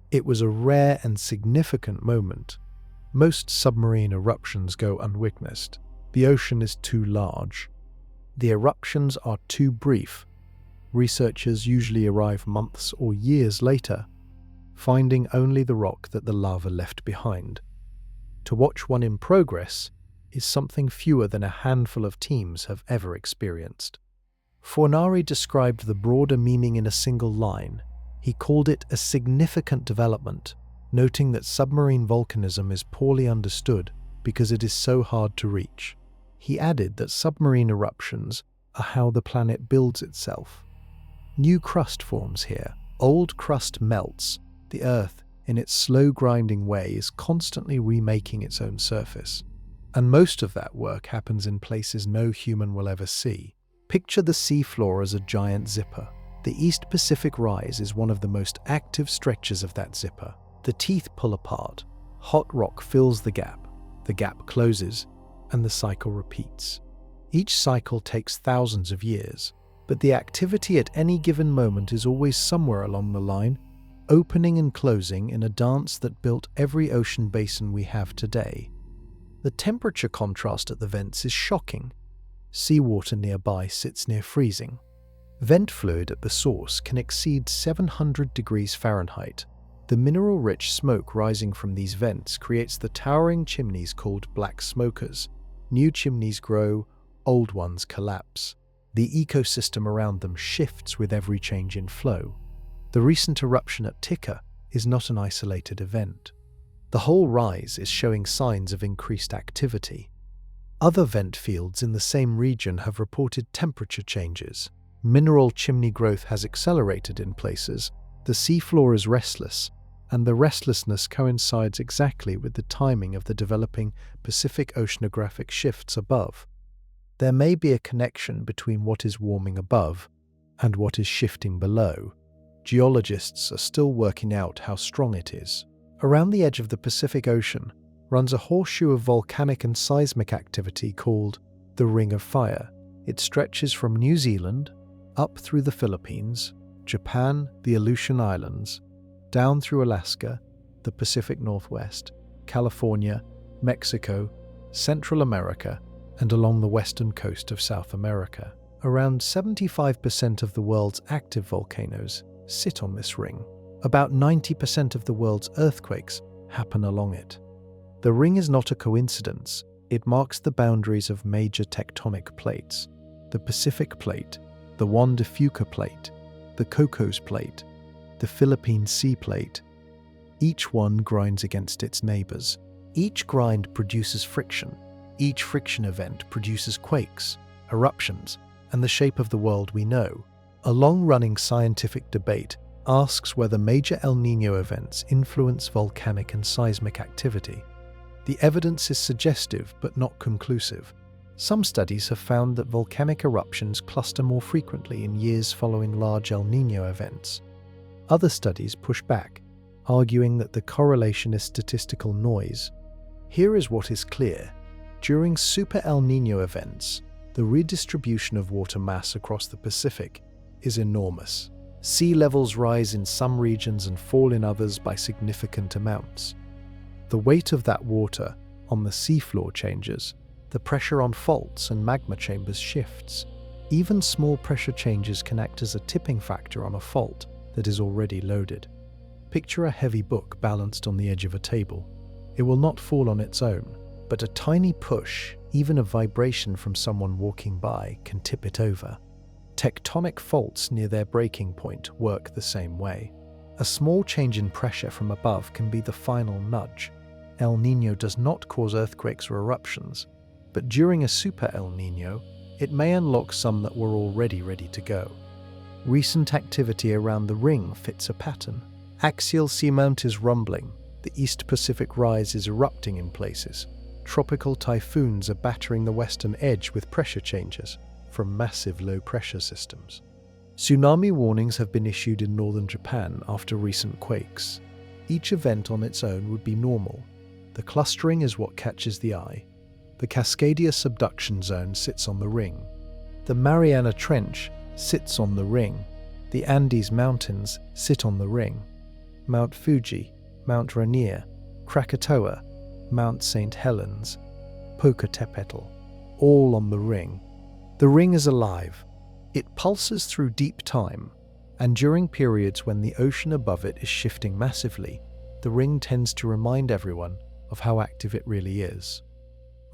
It was a rare and significant moment. Most submarine eruptions go unwitnessed. The ocean is too large. The eruptions are too brief. Researchers usually arrive months or years later, finding only the rock that the lava left behind. To watch one in progress is something fewer than a handful of teams have ever experienced. Fornari described the broader meaning in a single line. He called it a significant development, noting that submarine volcanism is poorly understood because it is so hard to reach. He added that submarine eruptions are how the planet builds itself. New crust forms here. Old crust melts. The Earth, in its slow grinding way, is constantly remaking its own surface. And most of that work happens in places no human will ever see. Picture the seafloor as a giant zipper. The East Pacific Rise is one of the most active stretches of that zipper. The teeth pull apart. Hot rock fills the gap closes, and the cycle repeats. Each cycle takes thousands of years, but the activity at any given moment is always somewhere along the line, opening and closing in a dance that built every ocean basin we have today. The temperature contrast at the vents is shocking. Seawater nearby sits near freezing. Vent fluid at the source can exceed 700 degrees Fahrenheit. The mineral-rich smoke rising from these vents creates the towering chimneys called black smokers. New chimneys grow, old ones collapse. The ecosystem around them shifts with every change in flow. The recent eruption at Tikka is not an isolated event. The whole rise is showing signs of increased activity. Other vent fields in the same region have reported temperature changes. Mineral chimney growth has accelerated in places. The seafloor is restless, and the restlessness coincides exactly with the timing of the developing Pacific oceanographic shifts above. There may be a connection between what is warming above and what is shifting below. Geologists are still working out how strong it is. Around the edge of the Pacific Ocean runs a horseshoe of volcanic and seismic activity called the Ring of Fire. It stretches from New Zealand up through the Philippines, Japan, the Aleutian Islands, down through Alaska, the Pacific Northwest, California, Mexico, Central America, and along the western coast of South America. Around 75% of the world's active volcanoes sit on this ring. About 90% of the world's earthquakes happen along it. The ring is not a coincidence. It marks the boundaries of major tectonic plates: the Pacific Plate, the Juan de Fuca Plate, the Cocos Plate, the Philippine Sea Plate. Each one grinds against its neighbors. Each grind produces friction. Each friction event produces quakes, eruptions, and the shape of the world we know. A long-running scientific debate asks whether major El Niño events influence volcanic and seismic activity. The evidence is suggestive but not conclusive. Some studies have found that volcanic eruptions cluster more frequently in years following large El Niño events. Other studies push back, arguing that the correlation is statistical noise. Here is what is clear. During Super El Niño events, the redistribution of water mass across the Pacific is enormous. Sea levels rise in some regions and fall in others by significant amounts. The weight of that water on the seafloor changes. The pressure on faults and magma chambers shifts. Even small pressure changes can act as a tipping factor on a fault that is already loaded. Picture a heavy book balanced on the edge of a table. It will not fall on its own, but a tiny push, even a vibration from someone walking by, can tip it over. Tectonic faults near their breaking point work the same way. A small change in pressure from above can be the final nudge. El Niño does not cause earthquakes or eruptions, but during a Super El Niño, it may unlock some that were already ready to go. Recent activity around the ring fits a pattern. Axial Seamount is rumbling. The East Pacific Rise is erupting in places. Tropical typhoons are battering the western edge with pressure changes from massive low-pressure systems. Tsunami warnings have been issued in northern Japan after recent quakes. Each event on its own would be normal. The clustering is what catches the eye. The Cascadia subduction zone sits on the ring. The Mariana Trench sits on the ring. The Andes Mountains sit on the ring. Mount Fuji, Mount Rainier, Krakatoa, Mount St. Helens, Popocatépetl, all on the ring. The ring is alive. It pulses through deep time, and during periods when the ocean above it is shifting massively, the ring tends to remind everyone of how active it really is.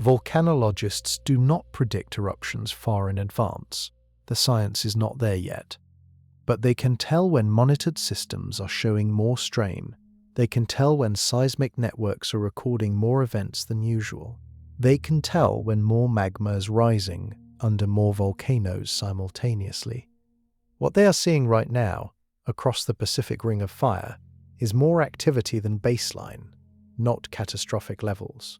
Volcanologists do not predict eruptions far in advance. The science is not there yet. But they can tell when monitored systems are showing more strain. They can tell when seismic networks are recording more events than usual. They can tell when more magma is rising under more volcanoes simultaneously. What they are seeing right now, across the Pacific Ring of Fire, is more activity than baseline, not catastrophic levels.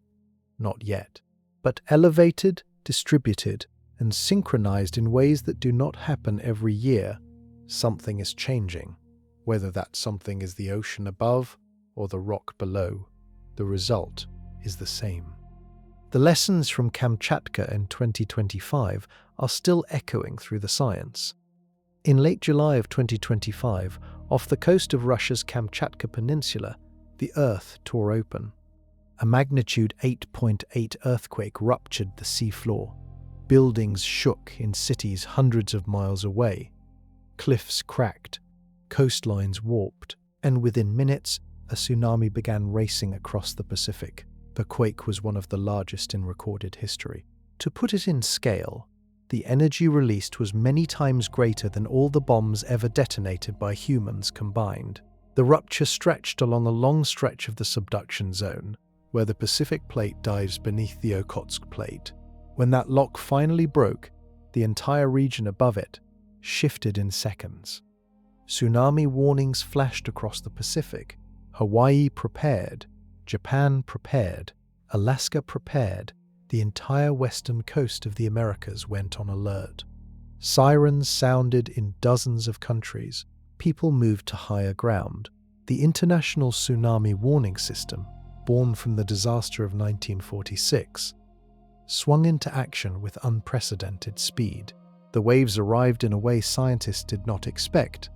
Not yet. But elevated, distributed, and synchronized in ways that do not happen every year. Something is changing. Whether that something is the ocean above or the rock below, the result is the same. The lessons from Kamchatka in 2025 are still echoing through the science. In late July of 2025, off the coast of Russia's Kamchatka Peninsula, the Earth tore open. A magnitude 8.8 earthquake ruptured the seafloor. Buildings shook in cities hundreds of miles away. Cliffs cracked, coastlines warped, and within minutes, a tsunami began racing across the Pacific. The quake was one of the largest in recorded history. To put it in scale, the energy released was many times greater than all the bombs ever detonated by humans combined. The rupture stretched along a long stretch of the subduction zone, where the Pacific plate dives beneath the Okhotsk plate. When that lock finally broke, the entire region above it shifted in seconds. Tsunami warnings flashed across the Pacific. Hawaii prepared, Japan prepared, Alaska prepared. The entire western coast of the Americas went on alert. Sirens sounded in dozens of countries. People moved to higher ground. The International Tsunami Warning System, born from the disaster of 1946, swung into action with unprecedented speed. The waves arrived in a way scientists did not expect.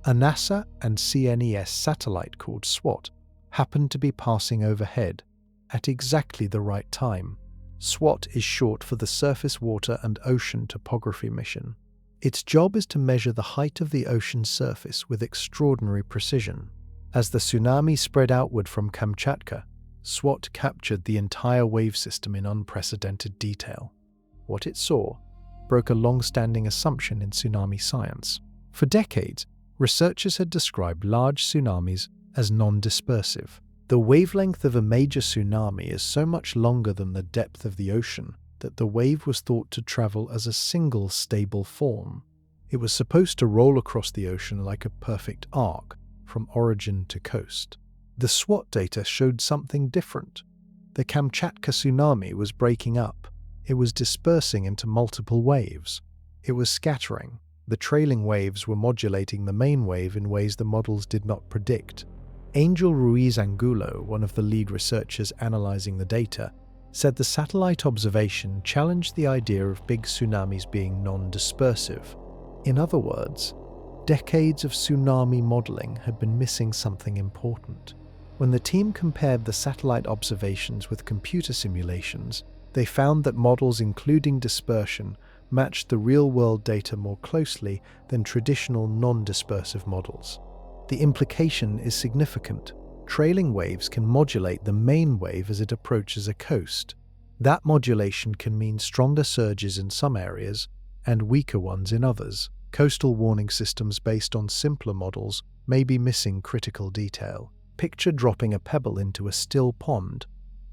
A NASA and CNES satellite called SWAT happened to be passing overhead at exactly the right time. SWAT is short for the Surface Water and Ocean Topography Mission. Its job is to measure the height of the ocean's surface with extraordinary precision. As the tsunami spread outward from Kamchatka, SWAT captured the entire wave system in unprecedented detail. What it saw broke a long-standing assumption in tsunami science. For decades, researchers had described large tsunamis as non-dispersive. The wavelength of a major tsunami is so much longer than the depth of the ocean that the wave was thought to travel as a single stable form. It was supposed to roll across the ocean like a perfect arc, from origin to coast. The SWAT data showed something different. The Kamchatka tsunami was breaking up. It was dispersing into multiple waves. It was scattering. The trailing waves were modulating the main wave in ways the models did not predict. Angel Ruiz Angulo, one of the lead researchers analyzing the data, said the satellite observation challenged the idea of big tsunamis being non-dispersive. In other words, decades of tsunami modeling had been missing something important. When the team compared the satellite observations with computer simulations, they found that models including dispersion matched the real-world data more closely than traditional non-dispersive models. The implication is significant. Trailing waves can modulate the main wave as it approaches a coast. That modulation can mean stronger surges in some areas and weaker ones in others. Coastal warning systems based on simpler models may be missing critical detail. Picture dropping a pebble into a still pond.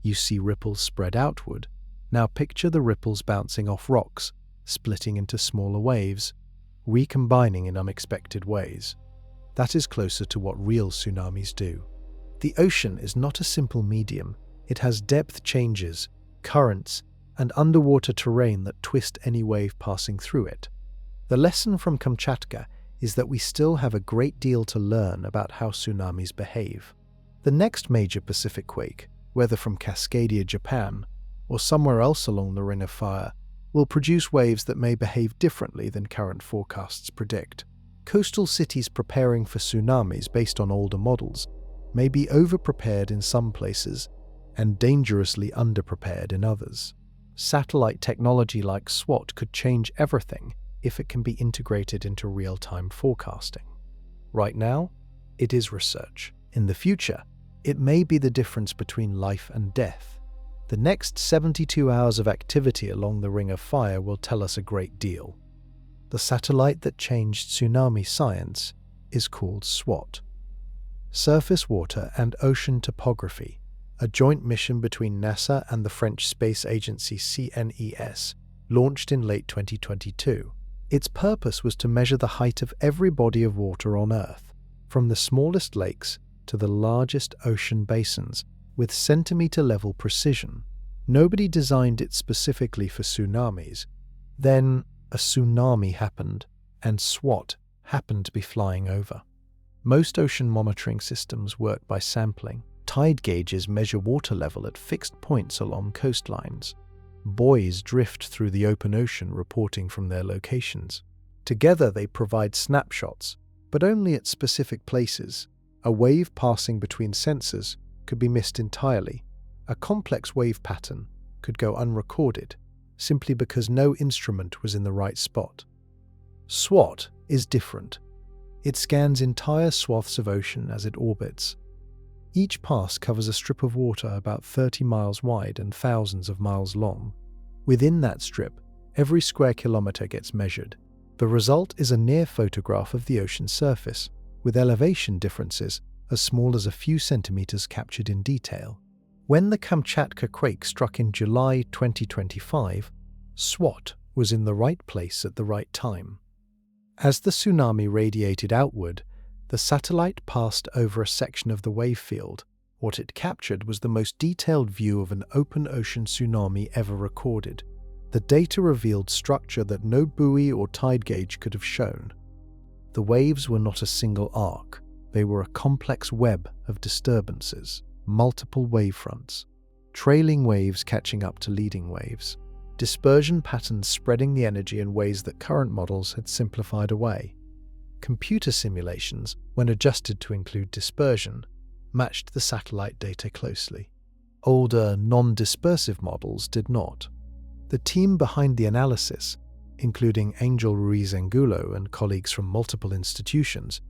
You see ripples spread outward. Now picture the ripples bouncing off rocks, splitting into smaller waves, recombining in unexpected ways. That is closer to what real tsunamis do. The ocean is not a simple medium. It has depth changes, currents, and underwater terrain that twist any wave passing through it. The lesson from Kamchatka is that we still have a great deal to learn about how tsunamis behave. The next major Pacific quake, whether from Cascadia, Japan, or somewhere else along the Ring of Fire, will produce waves that may behave differently than current forecasts predict. Coastal cities preparing for tsunamis based on older models may be over-prepared in some places and dangerously under-prepared in others. Satellite technology like SWAT could change everything. if it can be integrated into real-time forecasting. Right now, it is research. In the future, it may be the difference between life and death. The next 72 hours of activity along the Ring of Fire will tell us a great deal. The satellite that changed tsunami science is called SWAT. Surface Water and Ocean Topography, a joint mission between NASA and the French space agency CNES, launched in late 2022. Its purpose was to measure the height of every body of water on Earth, from the smallest lakes to the largest ocean basins, with centimeter-level precision. Nobody designed it specifically for tsunamis. Then a tsunami happened, and SWAT happened to be flying over. Most ocean monitoring systems work by sampling. Tide gauges measure water level at fixed points along coastlines. Buoys drift through the open ocean reporting from their locations. Together they provide snapshots, but only at specific places. A wave passing between sensors could be missed entirely. A complex wave pattern could go unrecorded, simply because no instrument was in the right spot. SWAT is different. It scans entire swaths of ocean as it orbits. Each pass covers a strip of water about 30 miles wide and thousands of miles long. Within that strip, every square kilometer gets measured. The result is a near photograph of the ocean surface, with elevation differences as small as a few centimeters captured in detail. When the Kamchatka quake struck in July 2025, SWAT was in the right place at the right time. As the tsunami radiated outward, the satellite passed over a section of the wave field. What it captured was the most detailed view of an open ocean tsunami ever recorded. The data revealed structure that no buoy or tide gauge could have shown. The waves were not a single arc. They were a complex web of disturbances, multiple wavefronts, trailing waves catching up to leading waves, dispersion patterns spreading the energy in ways that current models had simplified away. Computer simulations, when adjusted to include dispersion, matched the satellite data closely. Older, non-dispersive models did not. The team behind the analysis, including Angel Ruiz Angulo and colleagues from multiple institutions,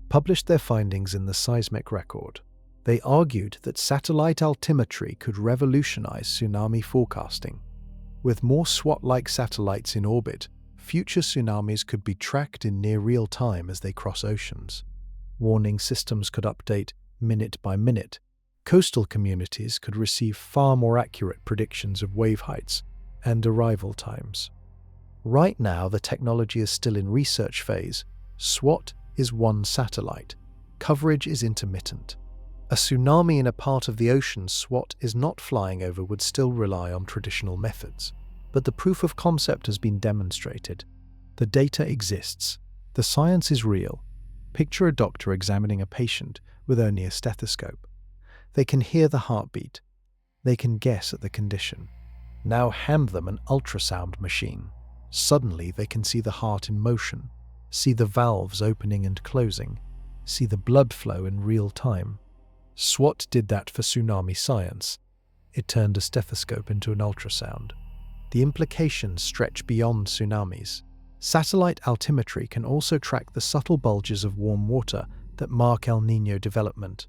published their findings in the Seismic Record. They argued that satellite altimetry could revolutionize tsunami forecasting. With more SWAT-like satellites in orbit, future tsunamis could be tracked in near real time as they cross oceans. Warning systems could update minute by minute. Coastal communities could receive far more accurate predictions of wave heights and arrival times. Right now, the technology is still in research phase. SWAT is one satellite. Coverage is intermittent. A tsunami in a part of the ocean SWAT is not flying over would still rely on traditional methods. But the proof of concept has been demonstrated. The data exists. The science is real. Picture a doctor examining a patient with only a stethoscope. They can hear the heartbeat. They can guess at the condition. Now hand them an ultrasound machine. Suddenly they can see the heart in motion, see the valves opening and closing, see the blood flow in real time. SWAT did that for tsunami science. It turned a stethoscope into an ultrasound. The implications stretch beyond tsunamis. Satellite altimetry can also track the subtle bulges of warm water that mark El Niño development.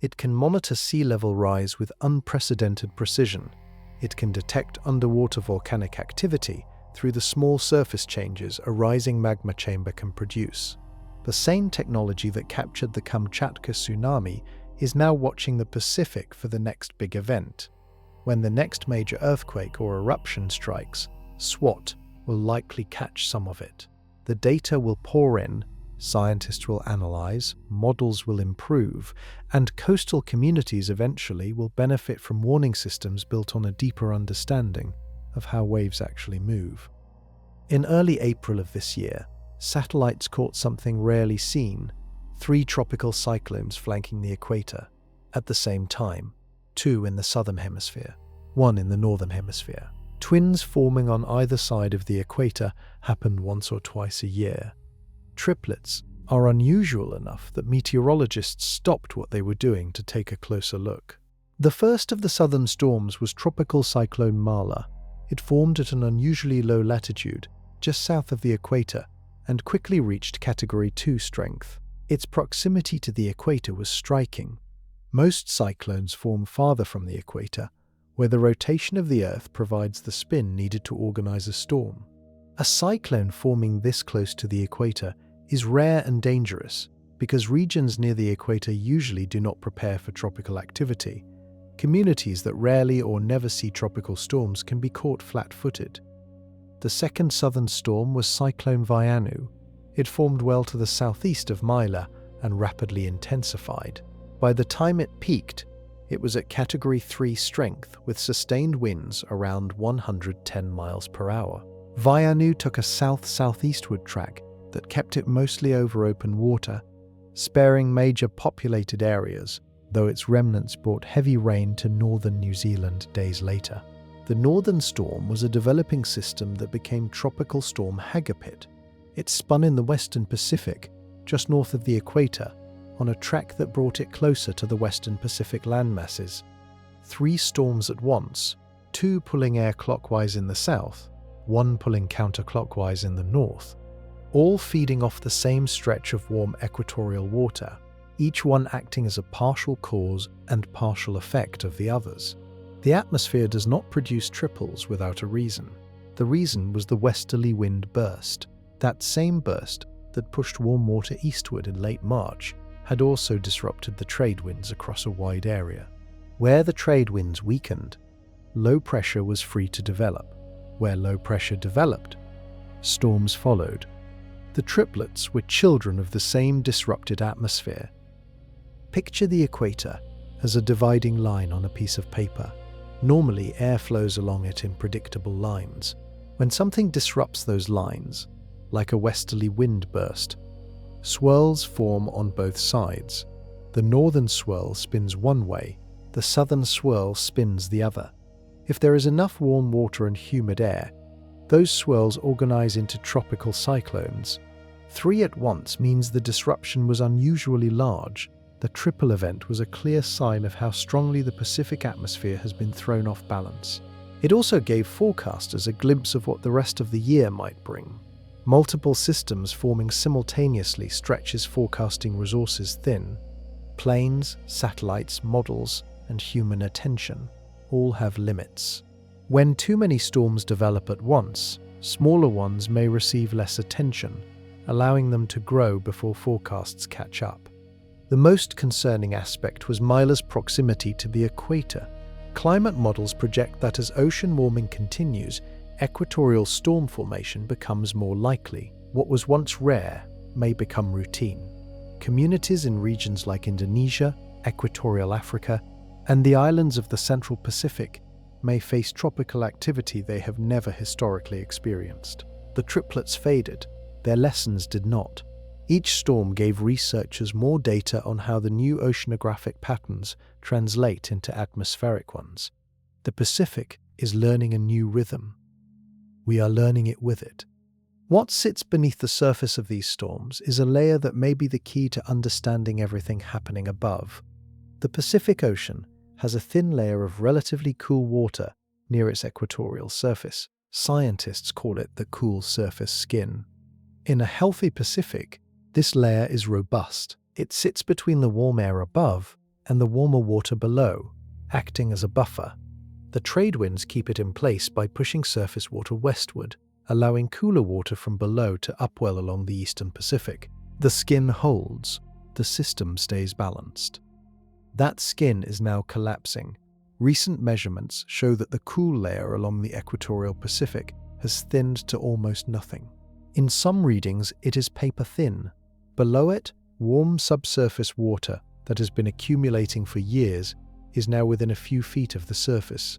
It can monitor sea level rise with unprecedented precision. It can detect underwater volcanic activity through the small surface changes a rising magma chamber can produce. The same technology that captured the Kamchatka tsunami is now watching the Pacific for the next big event. When the next major earthquake or eruption strikes, SWAT will likely catch some of it. The data will pour in, scientists will analyze, models will improve, and coastal communities eventually will benefit from warning systems built on a deeper understanding of how waves actually move. In early April of this year, satellites caught something rarely seen: 3 tropical cyclones flanking the equator. At the same time, 2 in the southern hemisphere, 1 in the northern hemisphere. Twins forming on either side of the equator happened once or twice a year. Triplets are unusual enough that meteorologists stopped what they were doing to take a closer look. The first of the southern storms was Tropical Cyclone Mala. It formed at an unusually low latitude, just south of the equator, and quickly reached Category 2 strength. Its proximity to the equator was striking. Most cyclones form farther from the equator, where the rotation of the Earth provides the spin needed to organize a storm. A cyclone forming this close to the equator is rare and dangerous because regions near the equator usually do not prepare for tropical activity. Communities that rarely or never see tropical storms can be caught flat-footed. The second southern storm was Cyclone Vaianu. It formed well to the southeast of Mila and rapidly intensified. By the time it peaked, it was at Category 3 strength with sustained winds around 110 miles per hour. Vaianu took a south-southeastward track that kept it mostly over open water, sparing major populated areas, though its remnants brought heavy rain to northern New Zealand days later. The northern storm was a developing system that became Tropical Storm Hagapit. It spun in the western Pacific, just north of the equator, on a track that brought it closer to the western Pacific landmasses. 3 storms at once, 2 pulling air clockwise in the south, 1 pulling counterclockwise in the north, all feeding off the same stretch of warm equatorial water, each one acting as a partial cause and partial effect of the others. The atmosphere does not produce triples without a reason. The reason was the westerly wind burst. That same burst that pushed warm water eastward in late March had also disrupted the trade winds across a wide area. Where the trade winds weakened, low pressure was free to develop. Where low pressure developed, storms followed. The triplets were children of the same disrupted atmosphere. Picture the equator as a dividing line on a piece of paper. Normally, air flows along it in predictable lines. When something disrupts those lines, like a westerly wind burst, swirls form on both sides. The northern swirl spins one way, the southern swirl spins the other. If there is enough warm water and humid air, those swirls organize into tropical cyclones. 3 at once means the disruption was unusually large. The triple event was a clear sign of how strongly the Pacific atmosphere has been thrown off balance. It also gave forecasters a glimpse of what the rest of the year might bring. Multiple systems forming simultaneously stretches forecasting resources thin. Planes, satellites, models, and human attention all have limits. When too many storms develop at once, smaller ones may receive less attention, allowing them to grow before forecasts catch up. The most concerning aspect was Mila's proximity to the equator. Climate models project that as ocean warming continues, equatorial storm formation becomes more likely. What was once rare may become routine. Communities in regions like Indonesia, Equatorial Africa, and the islands of the Central Pacific may face tropical activity they have never historically experienced. The triplets faded, their lessons did not. Each storm gave researchers more data on how the new oceanographic patterns translate into atmospheric ones. The Pacific is learning a new rhythm. We are learning it with it. What sits beneath the surface of these storms is a layer that may be the key to understanding everything happening above. The Pacific Ocean has a thin layer of relatively cool water near its equatorial surface. Scientists call it the cool surface skin. In a healthy Pacific, this layer is robust. It sits between the warm air above and the warmer water below, acting as a buffer. The trade winds keep it in place by pushing surface water westward, allowing cooler water from below to upwell along the eastern Pacific. The skin holds. The system stays balanced. That skin is now collapsing. Recent measurements show that the cool layer along the equatorial Pacific has thinned to almost nothing. In some readings, it is paper-thin. Below it, warm subsurface water that has been accumulating for years is now within a few feet of the surface.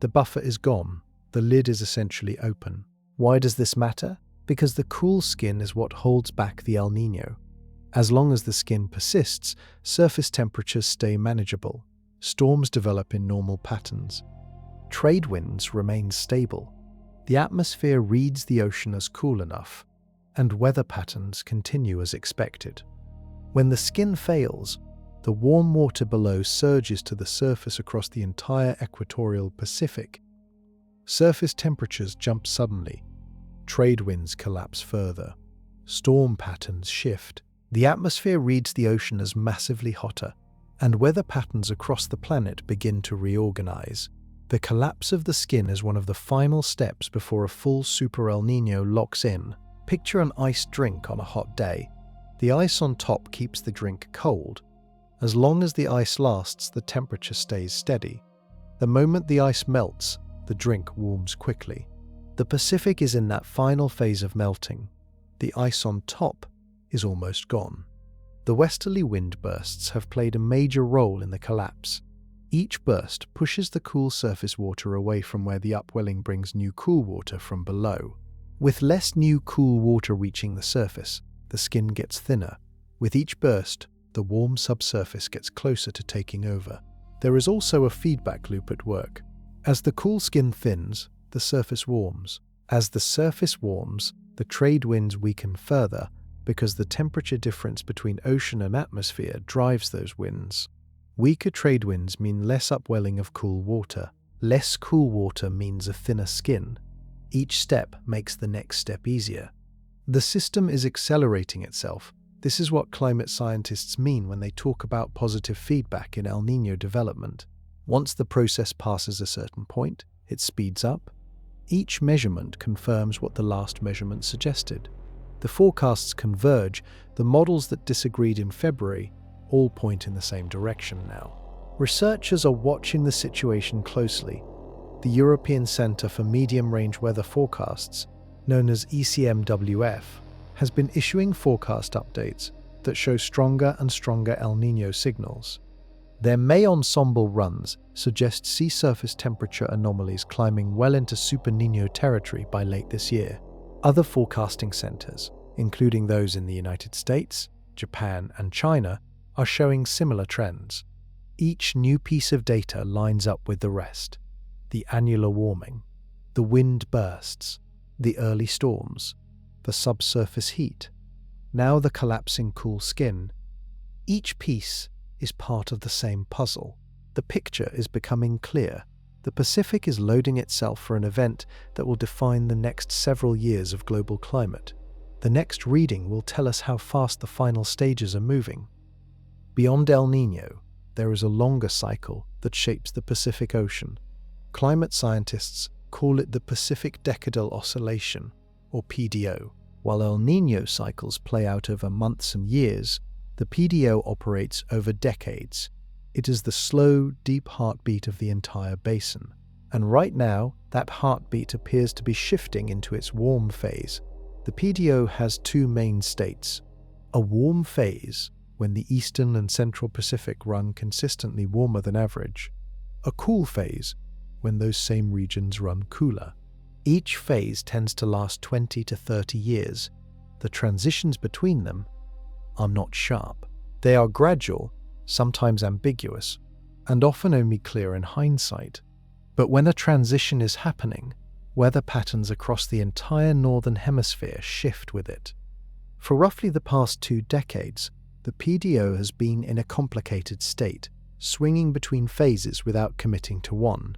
The buffer is gone. The lid is essentially open. Why does this matter? Because the cool skin is what holds back the El Niño. As long as the skin persists, surface temperatures stay manageable. Storms develop in normal patterns. Trade winds remain stable. The atmosphere reads the ocean as cool enough, and weather patterns continue as expected. When the skin fails, the warm water below surges to the surface across the entire equatorial Pacific. Surface temperatures jump suddenly. Trade winds collapse further. Storm patterns shift. The atmosphere reads the ocean as massively hotter, and weather patterns across the planet begin to reorganize. The collapse of the skin is one of the final steps before a full Super El Niño locks in. Picture an iced drink on a hot day. The ice on top keeps the drink cold. As long as the ice lasts, the temperature stays steady. The moment the ice melts, the drink warms quickly. The Pacific is in that final phase of melting. The ice on top is almost gone. The westerly wind bursts have played a major role in the collapse. Each burst pushes the cool surface water away from where the upwelling brings new cool water from below. With less new cool water reaching the surface, the skin gets thinner. With each burst, the warm subsurface gets closer to taking over. There is also a feedback loop at work. As the cool skin thins, the surface warms. As the surface warms, the trade winds weaken further because the temperature difference between ocean and atmosphere drives those winds. Weaker trade winds mean less upwelling of cool water. Less cool water means a thinner skin. Each step makes the next step easier. The system is accelerating itself. This is what climate scientists mean when they talk about positive feedback in El Niño development. Once the process passes a certain point, it speeds up. Each measurement confirms what the last measurement suggested. The forecasts converge. The models that disagreed in February all point in the same direction now. Researchers are watching the situation closely. The European Centre for Medium-Range Weather Forecasts, known as ECMWF, has been issuing forecast updates that show stronger and stronger El Niño signals. Their May ensemble runs suggest sea surface temperature anomalies climbing well into Super Niño territory by late this year. Other forecasting centers, including those in the United States, Japan, and China, are showing similar trends. Each new piece of data lines up with the rest. The annular warming, the wind bursts, the early storms, the subsurface heat, now the collapsing cool skin. Each piece is part of the same puzzle. The picture is becoming clear. The Pacific is loading itself for an event that will define the next several years of global climate. The next reading will tell us how fast the final stages are moving. Beyond El Niño, there is a longer cycle that shapes the Pacific Ocean. Climate scientists call it the Pacific Decadal Oscillation, or PDO. While El Niño cycles play out over months and years, the PDO operates over decades. It is the slow, deep heartbeat of the entire basin. And right now, that heartbeat appears to be shifting into its warm phase. The PDO has two main states. A warm phase, when the eastern and central Pacific run consistently warmer than average. A cool phase, when those same regions run cooler. Each phase tends to last 20 to 30 years. The transitions between them are not sharp. They are gradual, sometimes ambiguous, and often only clear in hindsight. But when a transition is happening, weather patterns across the entire northern hemisphere shift with it. For roughly the past 2 decades, the PDO has been in a complicated state, swinging between phases without committing to one.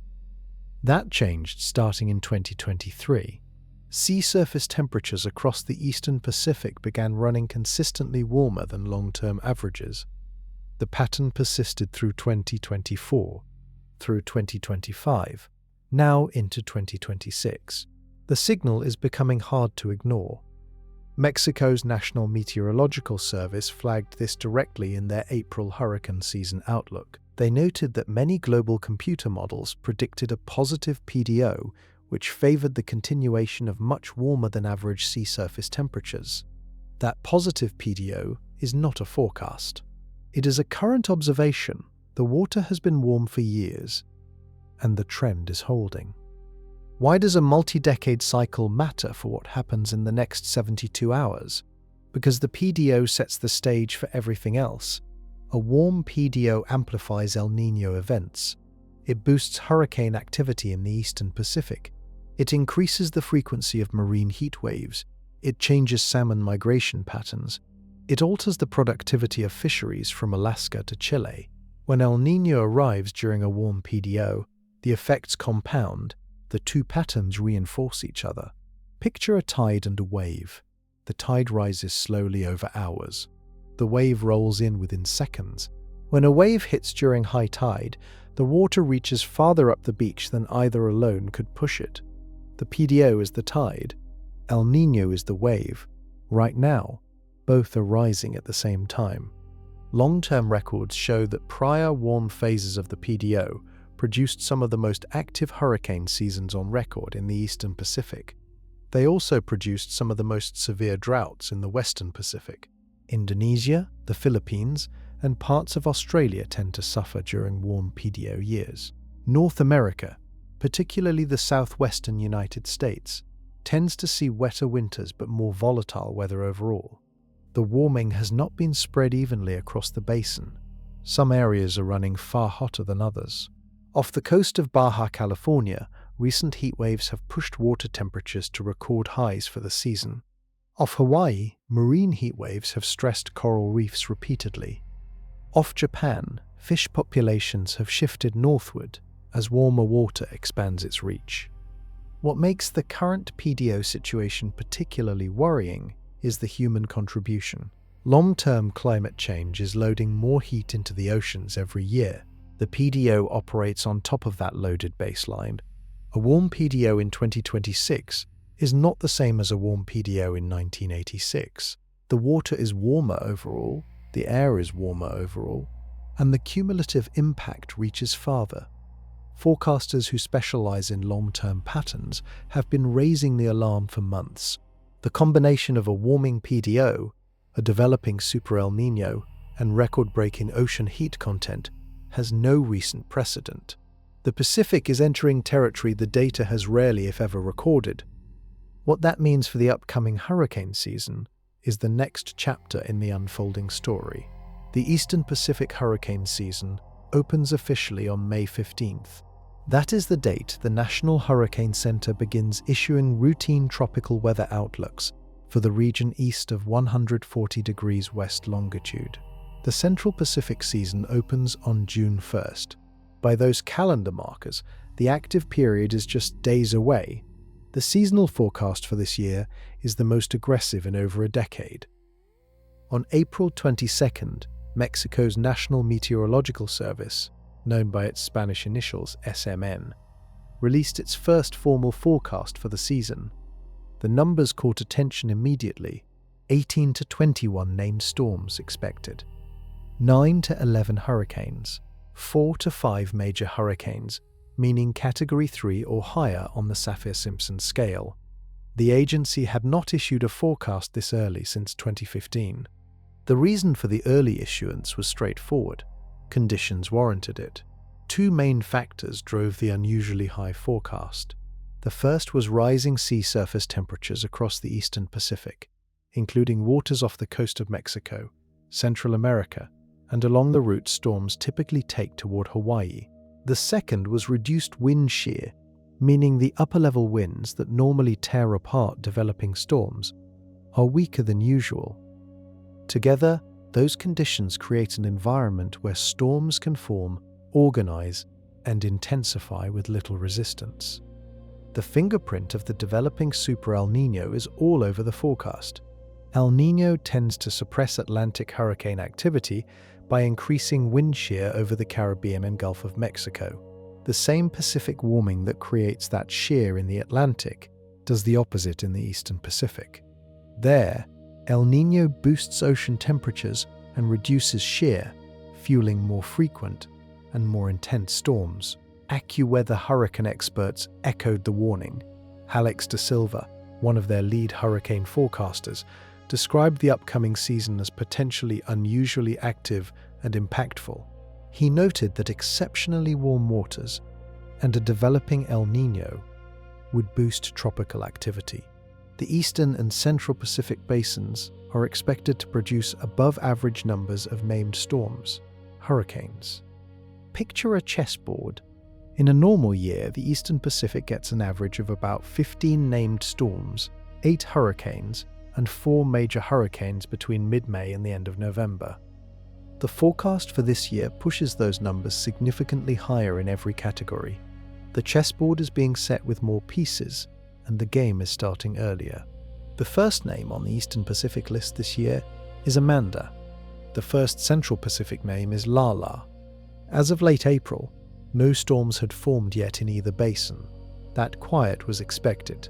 That changed starting in 2023. Sea surface temperatures across the eastern Pacific began running consistently warmer than long-term averages. The pattern persisted through 2024, through 2025, now into 2026. The signal is becoming hard to ignore. Mexico's National Meteorological Service flagged this directly in their April hurricane season outlook. They noted that many global computer models predicted a positive PDO, which favored the continuation of much warmer than average sea surface temperatures. That positive PDO is not a forecast. It is a current observation. The water has been warm for years, and the trend is holding. Why does a multi-decade cycle matter for what happens in the next 72 hours? Because the PDO sets the stage for everything else. A warm PDO amplifies El Niño events. It boosts hurricane activity in the eastern Pacific. It increases the frequency of marine heat waves. It changes salmon migration patterns. It alters the productivity of fisheries from Alaska to Chile. When El Niño arrives during a warm PDO, the effects compound. The two patterns reinforce each other. Picture a tide and a wave. The tide rises slowly over hours. The wave rolls in within seconds. When a wave hits during high tide, the water reaches farther up the beach than either alone could push it. The PDO is the tide. El Niño is the wave. Right now, both are rising at the same time. Long-term records show that prior warm phases of the PDO produced some of the most active hurricane seasons on record in the Eastern Pacific. They also produced some of the most severe droughts in the Western Pacific. Indonesia, the Philippines, and parts of Australia tend to suffer during warm PDO years. North America, particularly the southwestern United States, tends to see wetter winters but more volatile weather overall. The warming has not been spread evenly across the basin. Some areas are running far hotter than others. Off the coast of Baja California, recent heat waves have pushed water temperatures to record highs for the season. Off Hawaii, marine heat waves have stressed coral reefs repeatedly. Off Japan, fish populations have shifted northward as warmer water expands its reach. What makes the current PDO situation particularly worrying is the human contribution. Long-term climate change is loading more heat into the oceans every year. The PDO operates on top of that loaded baseline. A warm PDO in 2026 is not the same as a warm PDO in 1986. The water is warmer overall, the air is warmer overall, and the cumulative impact reaches farther. Forecasters who specialize in long-term patterns have been raising the alarm for months. The combination of a warming PDO, a developing Super El Niño, and record-breaking ocean heat content has no recent precedent. The Pacific is entering territory the data has rarely, if ever, recorded. What that means for the upcoming hurricane season is the next chapter in the unfolding story. The Eastern Pacific hurricane season opens officially on May 15th. That is the date the National Hurricane Center begins issuing routine tropical weather outlooks for the region east of 140 degrees west longitude. The Central Pacific season opens on June 1st. By those calendar markers, the active period is just days away. The seasonal forecast for this year is the most aggressive in over a decade. On April 22nd, Mexico's National Meteorological Service, known by its Spanish initials SMN, released its first formal forecast for the season. The numbers caught attention immediately. 18 to 21 named storms expected, 9 to 11 hurricanes, 4 to 5 major hurricanes, meaning Category 3 or higher on the Saffir-Simpson scale. The agency had not issued a forecast this early since 2015. The reason for the early issuance was straightforward. Conditions warranted it. Two main factors drove the unusually high forecast. The first was rising sea surface temperatures across the Eastern Pacific, including waters off the coast of Mexico, Central America, and along the route storms typically take toward Hawaii. The second was reduced wind shear, meaning the upper-level winds that normally tear apart developing storms are weaker than usual. Together, those conditions create an environment where storms can form, organize, and intensify with little resistance. The fingerprint of the developing Super El Niño is all over the forecast. El Niño tends to suppress Atlantic hurricane activity by increasing wind shear over the Caribbean and Gulf of Mexico. The same Pacific warming that creates that shear in the Atlantic does the opposite in the Eastern Pacific. There, El Niño boosts ocean temperatures and reduces shear, fueling more frequent and more intense storms. AccuWeather hurricane experts echoed the warning. Alex de Silva, one of their lead hurricane forecasters, described the upcoming season as potentially unusually active and impactful. He noted that exceptionally warm waters and a developing El Niño would boost tropical activity. The Eastern and Central Pacific basins are expected to produce above-average numbers of named storms, hurricanes. Picture a chessboard. In a normal year, the Eastern Pacific gets an average of about 15 named storms, 8 hurricanes, and 4 major hurricanes between mid-May and the end of November. The forecast for this year pushes those numbers significantly higher in every category. The chessboard is being set with more pieces, and the game is starting earlier. The first name on the Eastern Pacific list this year is Amanda. The first Central Pacific name is Lala. As of late April, no storms had formed yet in either basin. That quiet was expected.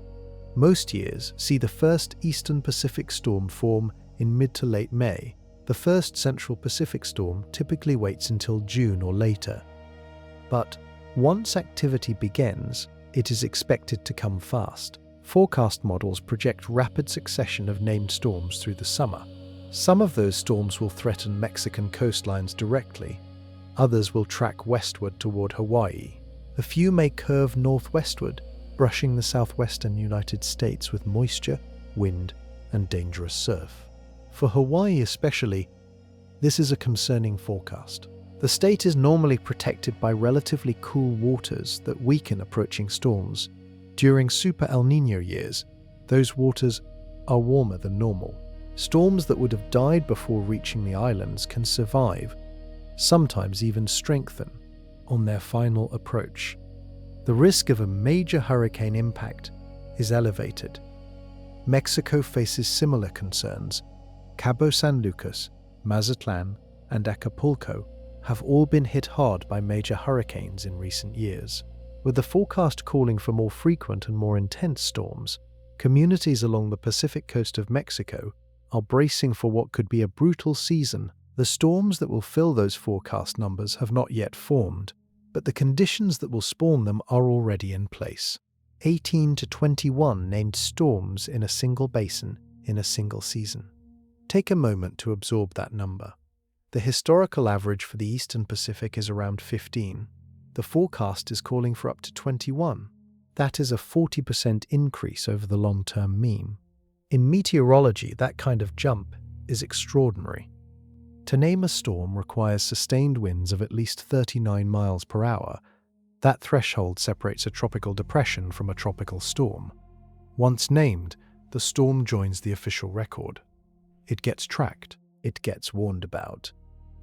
Most years see the first Eastern Pacific storm form in mid to late May. The first Central Pacific storm typically waits until June or later. But once activity begins, it is expected to come fast. Forecast models project rapid succession of named storms through the summer. Some of those storms will threaten Mexican coastlines directly. Others will track westward toward Hawaii. A few may curve northwestward, brushing the southwestern United States with moisture, wind, and dangerous surf. For Hawaii especially, this is a concerning forecast. The state is normally protected by relatively cool waters that weaken approaching storms. During Super El Niño years, those waters are warmer than normal. Storms that would have died before reaching the islands can survive, sometimes even strengthen, on their final approach. The risk of a major hurricane impact is elevated. Mexico faces similar concerns. Cabo San Lucas, Mazatlan, and Acapulco have all been hit hard by major hurricanes in recent years. With the forecast calling for more frequent and more intense storms, communities along the Pacific coast of Mexico are bracing for what could be a brutal season. The storms that will fill those forecast numbers have not yet formed, but the conditions that will spawn them are already in place. 18 to 21 named storms in a single basin in a single season. Take a moment to absorb that number. The historical average for the Eastern Pacific is around 15. The forecast is calling for up to 21. That is a 40% increase over the long-term mean. In meteorology, that kind of jump is extraordinary. To name a storm requires sustained winds of at least 39 miles per hour. That threshold separates a tropical depression from a tropical storm. Once named, the storm joins the official record. It gets tracked. It gets warned about.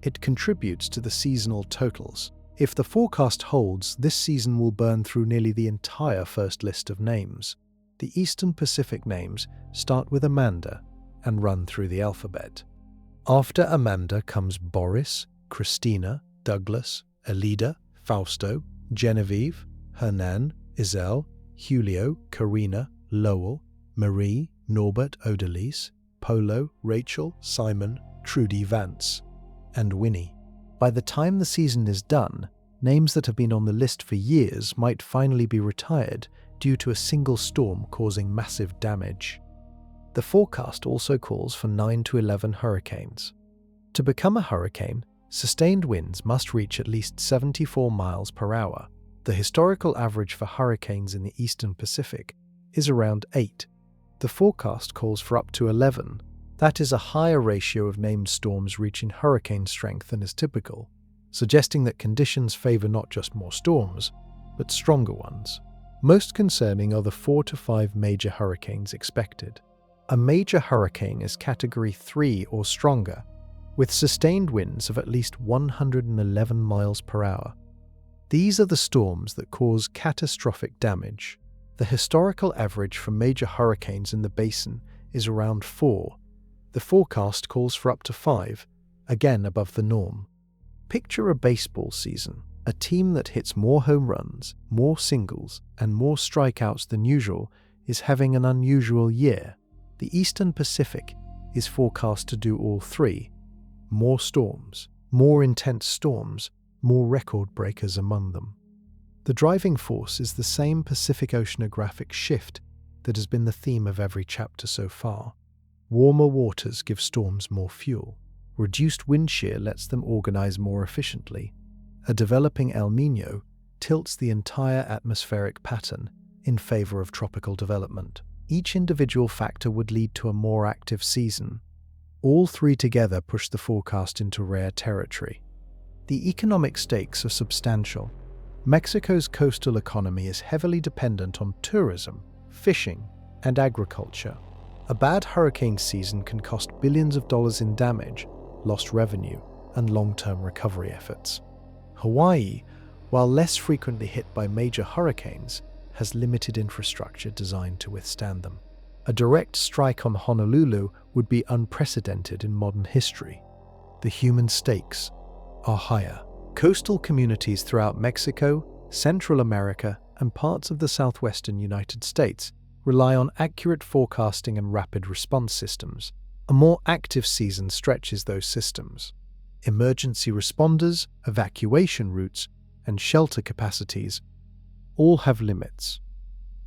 It contributes to the seasonal totals. If the forecast holds, this season will burn through nearly the entire first list of names. The Eastern Pacific names start with Amanda and run through the alphabet. After Amanda comes Boris, Christina, Douglas, Elida, Fausto, Genevieve, Hernan, Isel, Julio, Karina, Lowell, Marie, Norbert, Odalise, Polo, Rachel, Simon, Trudy Vance, and Winnie. By the time the season is done, names that have been on the list for years might finally be retired due to a single storm causing massive damage. The forecast also calls for 9 to 11 hurricanes. To become a hurricane, sustained winds must reach at least 74 miles per hour. The historical average for hurricanes in the Eastern Pacific is around 8. The forecast calls for up to 11. That is a higher ratio of named storms reaching hurricane strength than is typical, suggesting that conditions favor not just more storms, but stronger ones. Most concerning are the 4 to 5 major hurricanes expected. A major hurricane is Category 3 or stronger, with sustained winds of at least 111 miles per hour. These are the storms that cause catastrophic damage. The historical average for major hurricanes in the basin is around 4. The forecast calls for up to 5, again above the norm. Picture a baseball season, a team that hits more home runs, more singles, and more strikeouts than usual is having an unusual year. The Eastern Pacific is forecast to do all three. More storms, more intense storms, more record breakers among them. The driving force is the same Pacific oceanographic shift that has been the theme of every chapter so far. Warmer waters give storms more fuel. Reduced wind shear lets them organize more efficiently. A developing El Niño tilts the entire atmospheric pattern in favor of tropical development. Each individual factor would lead to a more active season. All three together push the forecast into rare territory. The economic stakes are substantial. Mexico's coastal economy is heavily dependent on tourism, fishing, and agriculture. A bad hurricane season can cost billions of dollars in damage, lost revenue, and long-term recovery efforts. Hawaii, while less frequently hit by major hurricanes, has limited infrastructure designed to withstand them. A direct strike on Honolulu would be unprecedented in modern history. The human stakes are higher. Coastal communities throughout Mexico, Central America, and parts of the southwestern United States rely on accurate forecasting and rapid response systems. A more active season stretches those systems. Emergency responders, evacuation routes, and shelter capacities all have limits.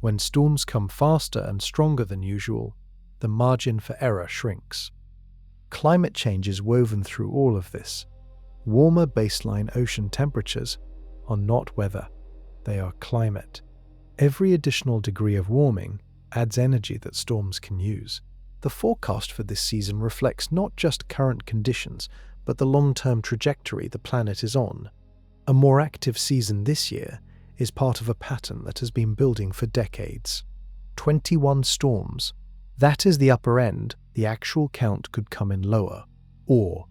When storms come faster and stronger than usual, the margin for error shrinks. Climate change is woven through all of this. Warmer baseline ocean temperatures are not weather, they are climate. Every additional degree of warming adds energy that storms can use. The forecast for this season reflects not just current conditions, but the long-term trajectory the planet is on. A more active season this year is part of a pattern that has been building for decades. 21 storms. That is the upper end. The actual count could come in lower, or,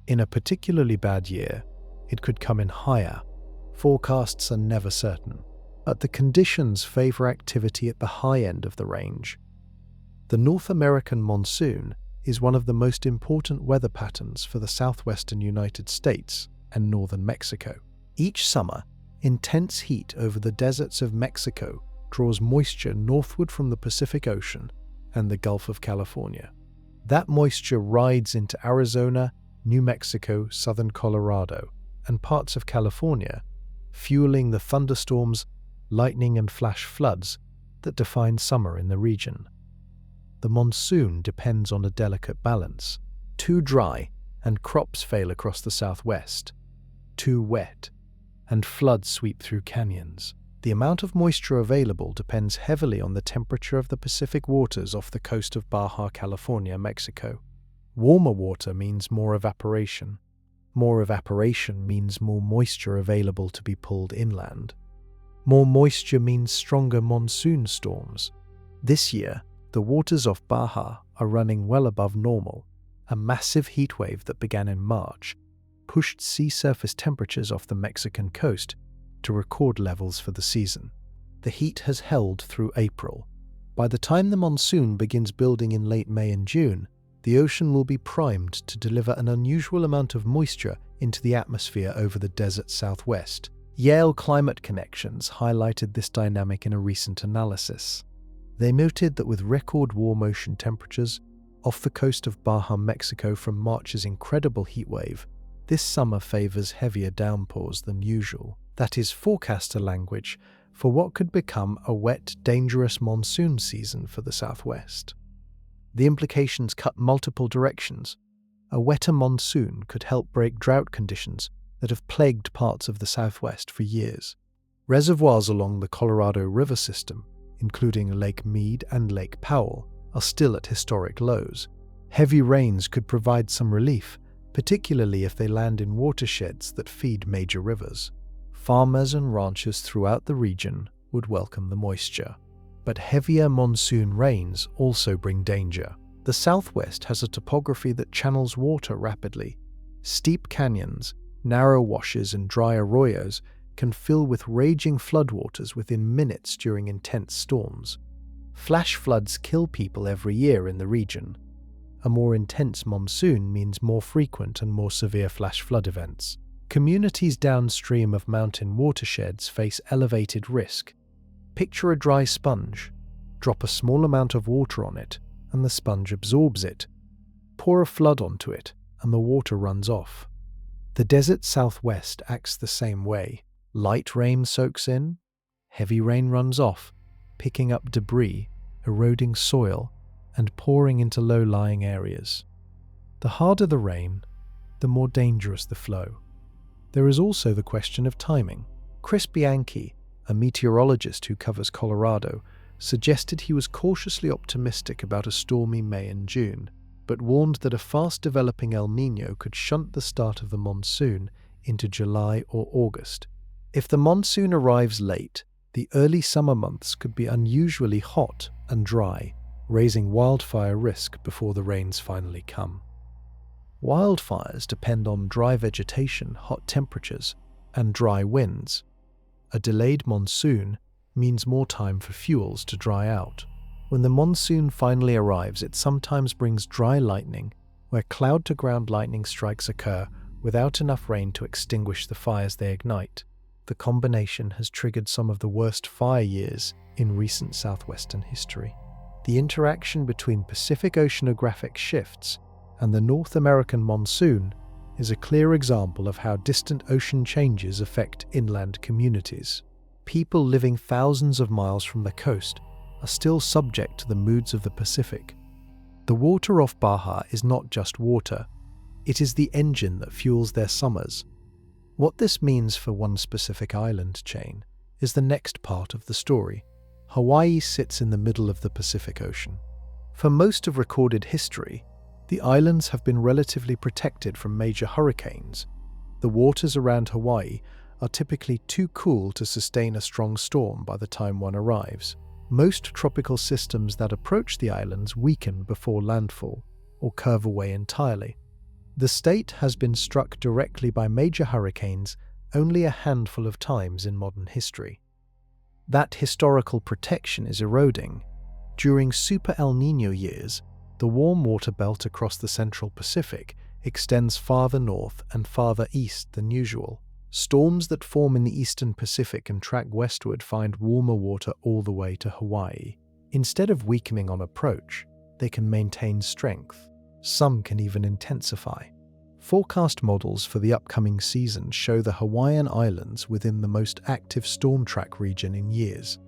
in a particularly bad year, it could come in higher. Forecasts are never certain, but the conditions favor activity at the high end of the range. The North American monsoon is one of the most important weather patterns for the southwestern United States and northern Mexico. Each summer, intense heat over the deserts of Mexico draws moisture northward from the Pacific Ocean and the Gulf of California. That moisture rides into Arizona, New Mexico, southern Colorado, and parts of California, fueling the thunderstorms, lightning, and flash floods that define summer in the region. The monsoon depends on a delicate balance. Too dry, and crops fail across the southwest. Too wet, and floods sweep through canyons. The amount of moisture available depends heavily on the temperature of the Pacific waters off the coast of Baja California, Mexico. Warmer water means more evaporation. More evaporation means more moisture available to be pulled inland. More moisture means stronger monsoon storms. This year, the waters off Baja are running well above normal. A massive heatwave that began in March pushed sea surface temperatures off the Mexican coast to record levels for the season. The heat has held through April. By the time the monsoon begins building in late May and June, the ocean will be primed to deliver an unusual amount of moisture into the atmosphere over the desert southwest. Yale Climate Connections highlighted this dynamic in a recent analysis. They noted that with record warm ocean temperatures off the coast of Baja, Mexico from March's incredible heatwave, this summer favors heavier downpours than usual. That is forecaster language for what could become a wet, dangerous monsoon season for the southwest. The implications cut multiple directions. A wetter monsoon could help break drought conditions that have plagued parts of the southwest for years. Reservoirs along the Colorado River system, including Lake Mead and Lake Powell, are still at historic lows. Heavy rains could provide some relief, particularly if they land in watersheds that feed major rivers. Farmers and ranchers throughout the region would welcome the moisture. But heavier monsoon rains also bring danger. The southwest has a topography that channels water rapidly. Steep canyons, narrow washes, and dry arroyos can fill with raging floodwaters within minutes during intense storms. Flash floods kill people every year in the region. A more intense monsoon means more frequent and more severe flash flood events. Communities downstream of mountain watersheds face elevated risk. Picture a dry sponge. Drop a small amount of water on it, and the sponge absorbs it. Pour a flood onto it, and the water runs off. The desert southwest acts the same way. Light rain soaks in, heavy rain runs off, picking up debris, eroding soil, and pouring into low-lying areas. The harder the rain, the more dangerous the flow. There is also the question of timing. Chris Bianchi, a meteorologist who covers Colorado, suggested he was cautiously optimistic about a stormy May and June, but warned that a fast-developing El Niño could shunt the start of the monsoon into July or August. If the monsoon arrives late, the early summer months could be unusually hot and dry, raising wildfire risk before the rains finally come. Wildfires depend on dry vegetation, hot temperatures, and dry winds. A delayed monsoon means more time for fuels to dry out. When the monsoon finally arrives, it sometimes brings dry lightning, where cloud-to-ground lightning strikes occur without enough rain to extinguish the fires they ignite. The combination has triggered some of the worst fire years in recent southwestern history. The interaction between Pacific oceanographic shifts and the North American monsoon is a clear example of how distant ocean changes affect inland communities. People living thousands of miles from the coast are still subject to the moods of the Pacific. The water off Baja is not just water, it is the engine that fuels their summers. What this means for one specific island chain is the next part of the story. Hawaii sits in the middle of the Pacific Ocean. For most of recorded history, the islands have been relatively protected from major hurricanes. The waters around Hawaii are typically too cool to sustain a strong storm by the time one arrives. Most tropical systems that approach the islands weaken before landfall or curve away entirely. The state has been struck directly by major hurricanes only a handful of times in modern history. That historical protection is eroding. During Super El Niño years, the warm water belt across the central Pacific extends farther north and farther east than usual. Storms that form in the eastern Pacific and track westward find warmer water all the way to Hawaii. Instead of weakening on approach, they can maintain strength. Some can even intensify. Forecast models for the upcoming season show the Hawaiian Islands within the most active storm track region in years.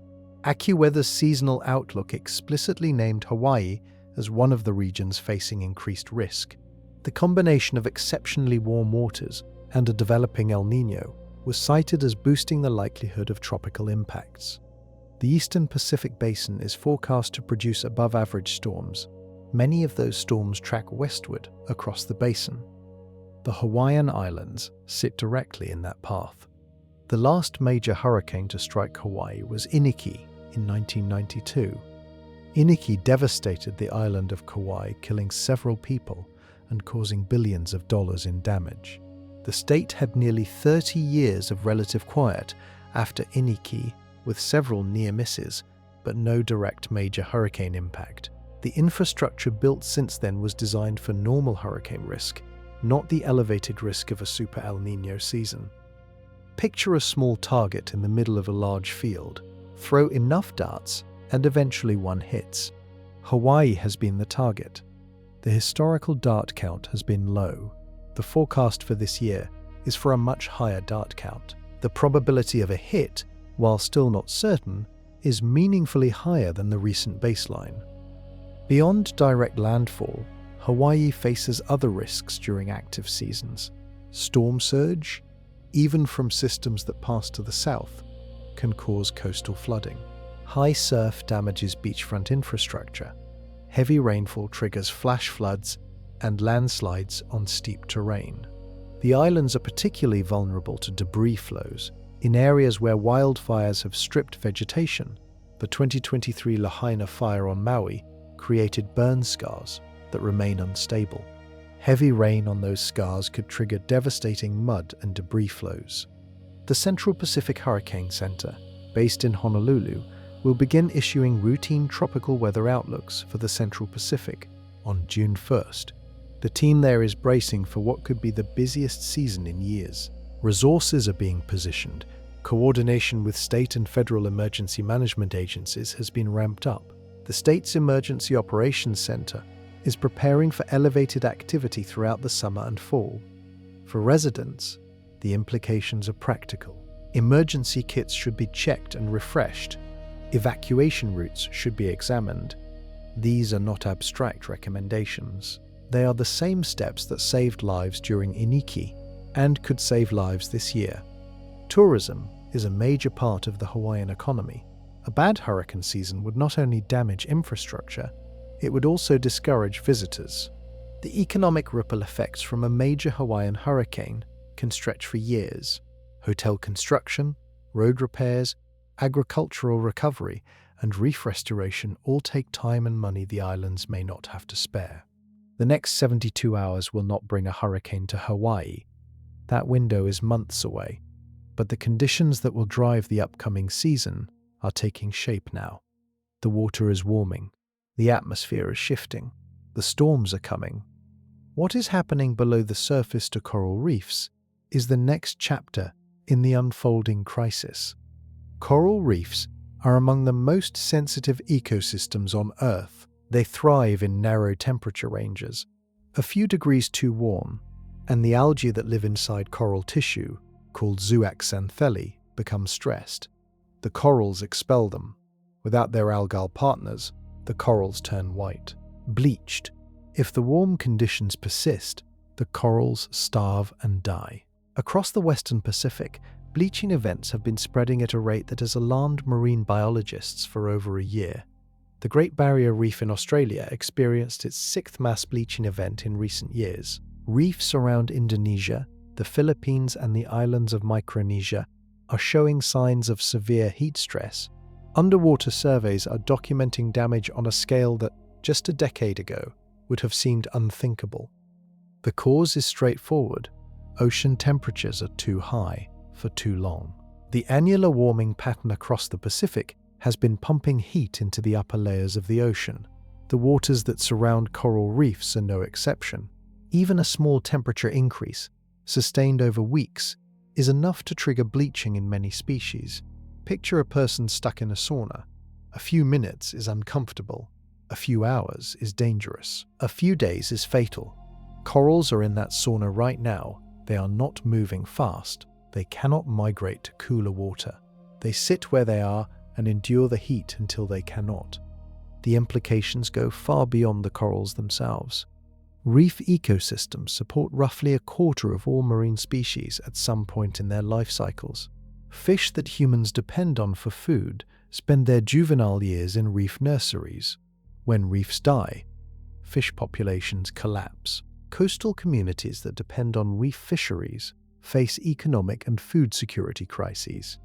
AccuWeather's seasonal outlook explicitly named Hawaii as one of the regions facing increased risk. The combination of exceptionally warm waters and a developing El Niño was cited as boosting the likelihood of tropical impacts. The eastern Pacific Basin is forecast to produce above-average storms. Many of those storms track westward across the basin. The Hawaiian Islands sit directly in that path. The last major hurricane to strike Hawaii was Iniki in 1992. Iniki devastated the island of Kauai, killing several people and causing billions of dollars in damage. The state had nearly 30 years of relative quiet after Iniki, with several near misses, but no direct major hurricane impact. The infrastructure built since then was designed for normal hurricane risk, not the elevated risk of a Super El Niño season. Picture a small target in the middle of a large field. Throw enough darts, and eventually one hits. Hawaii has been the target. The historical dart count has been low. The forecast for this year is for a much higher dart count. The probability of a hit, while still not certain, is meaningfully higher than the recent baseline. Beyond direct landfall, Hawaii faces other risks during active seasons. Storm surge, even from systems that pass to the south, can cause coastal flooding. High surf damages beachfront infrastructure. Heavy rainfall triggers flash floods and landslides on steep terrain. The islands are particularly vulnerable to debris flows in areas where wildfires have stripped vegetation. The 2023 Lahaina fire on Maui created burn scars that remain unstable. Heavy rain on those scars could trigger devastating mud and debris flows. The Central Pacific Hurricane Center, based in Honolulu, will begin issuing routine tropical weather outlooks for the Central Pacific on June 1st. The team there is bracing for what could be the busiest season in years. Resources are being positioned. Coordination with state and federal emergency management agencies has been ramped up. The state's Emergency Operations Center is preparing for elevated activity throughout the summer and fall. For residents, the implications are practical. Emergency kits should be checked and refreshed. Evacuation routes should be examined. These are not abstract recommendations. They are the same steps that saved lives during Iniki and could save lives this year. Tourism is a major part of the Hawaiian economy. A bad hurricane season would not only damage infrastructure, it would also discourage visitors. The economic ripple effects from a major Hawaiian hurricane can stretch for years. Hotel construction, road repairs, agricultural recovery, and reef restoration all take time and money the islands may not have to spare. The next 72 hours will not bring a hurricane to Hawaii. That window is months away. But the conditions that will drive the upcoming season are taking shape now. The water is warming. The atmosphere is shifting. The storms are coming. What is happening below the surface to coral reefs is the next chapter in the unfolding crisis. Coral reefs are among the most sensitive ecosystems on Earth. They thrive in narrow temperature ranges, a few degrees too warm, and the algae that live inside coral tissue, called zooxanthellae, become stressed. The corals expel them. Without their algal partners, the corals turn white, bleached. If the warm conditions persist, the corals starve and die. Across the Western Pacific, bleaching events have been spreading at a rate that has alarmed marine biologists for over a year. The Great Barrier Reef in Australia experienced its sixth mass bleaching event in recent years. Reefs around Indonesia, the Philippines, and the islands of Micronesia are showing signs of severe heat stress. Underwater surveys are documenting damage on a scale that, just a decade ago, would have seemed unthinkable. The cause is straightforward. Ocean temperatures are too high for too long. The annular warming pattern across the Pacific has been pumping heat into the upper layers of the ocean. The waters that surround coral reefs are no exception. Even a small temperature increase, sustained over weeks, is enough to trigger bleaching in many species. Picture a person stuck in a sauna. A few minutes is uncomfortable. A few hours is dangerous. A few days is fatal. Corals are in that sauna right now. They are not moving fast. They cannot migrate to cooler water. They sit where they are and endure the heat until they cannot. The implications go far beyond the corals themselves. Reef ecosystems support roughly a quarter of all marine species at some point in their life cycles. Fish that humans depend on for food spend their juvenile years in reef nurseries. When reefs die, fish populations collapse. Coastal communities that depend on reef fisheries face economic and food security crises.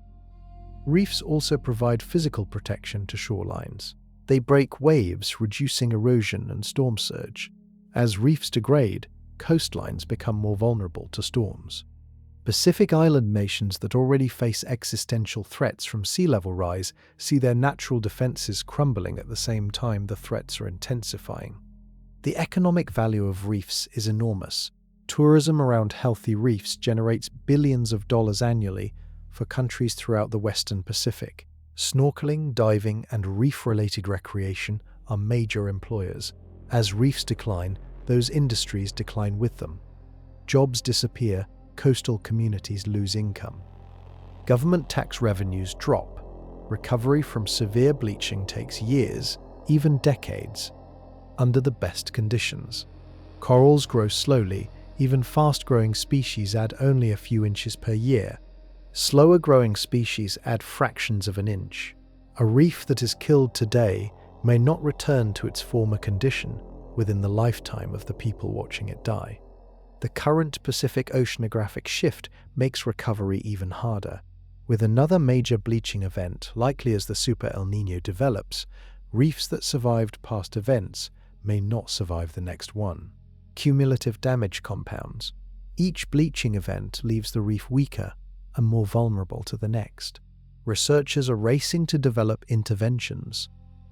Reefs also provide physical protection to shorelines. They break waves, reducing erosion and storm surge. As reefs degrade, coastlines become more vulnerable to storms. Pacific island nations that already face existential threats from sea level rise see their natural defenses crumbling at the same time the threats are intensifying. The economic value of reefs is enormous. Tourism around healthy reefs generates billions of dollars annually for countries throughout the Western Pacific. Snorkeling, diving, and reef-related recreation are major employers. As reefs decline, those industries decline with them. Jobs disappear, coastal communities lose income. Government tax revenues drop. Recovery from severe bleaching takes years, even decades, under the best conditions. Corals grow slowly. Even fast-growing species add only a few inches per year. Slower-growing species add fractions of an inch. A reef that is killed today may not return to its former condition within the lifetime of the people watching it die. The current Pacific oceanographic shift makes recovery even harder. With another major bleaching event, likely as the Super El Niño develops, reefs that survived past events may not survive the next one. Cumulative damage compounds. Each bleaching event leaves the reef weaker and more vulnerable to the next. Researchers are racing to develop interventions.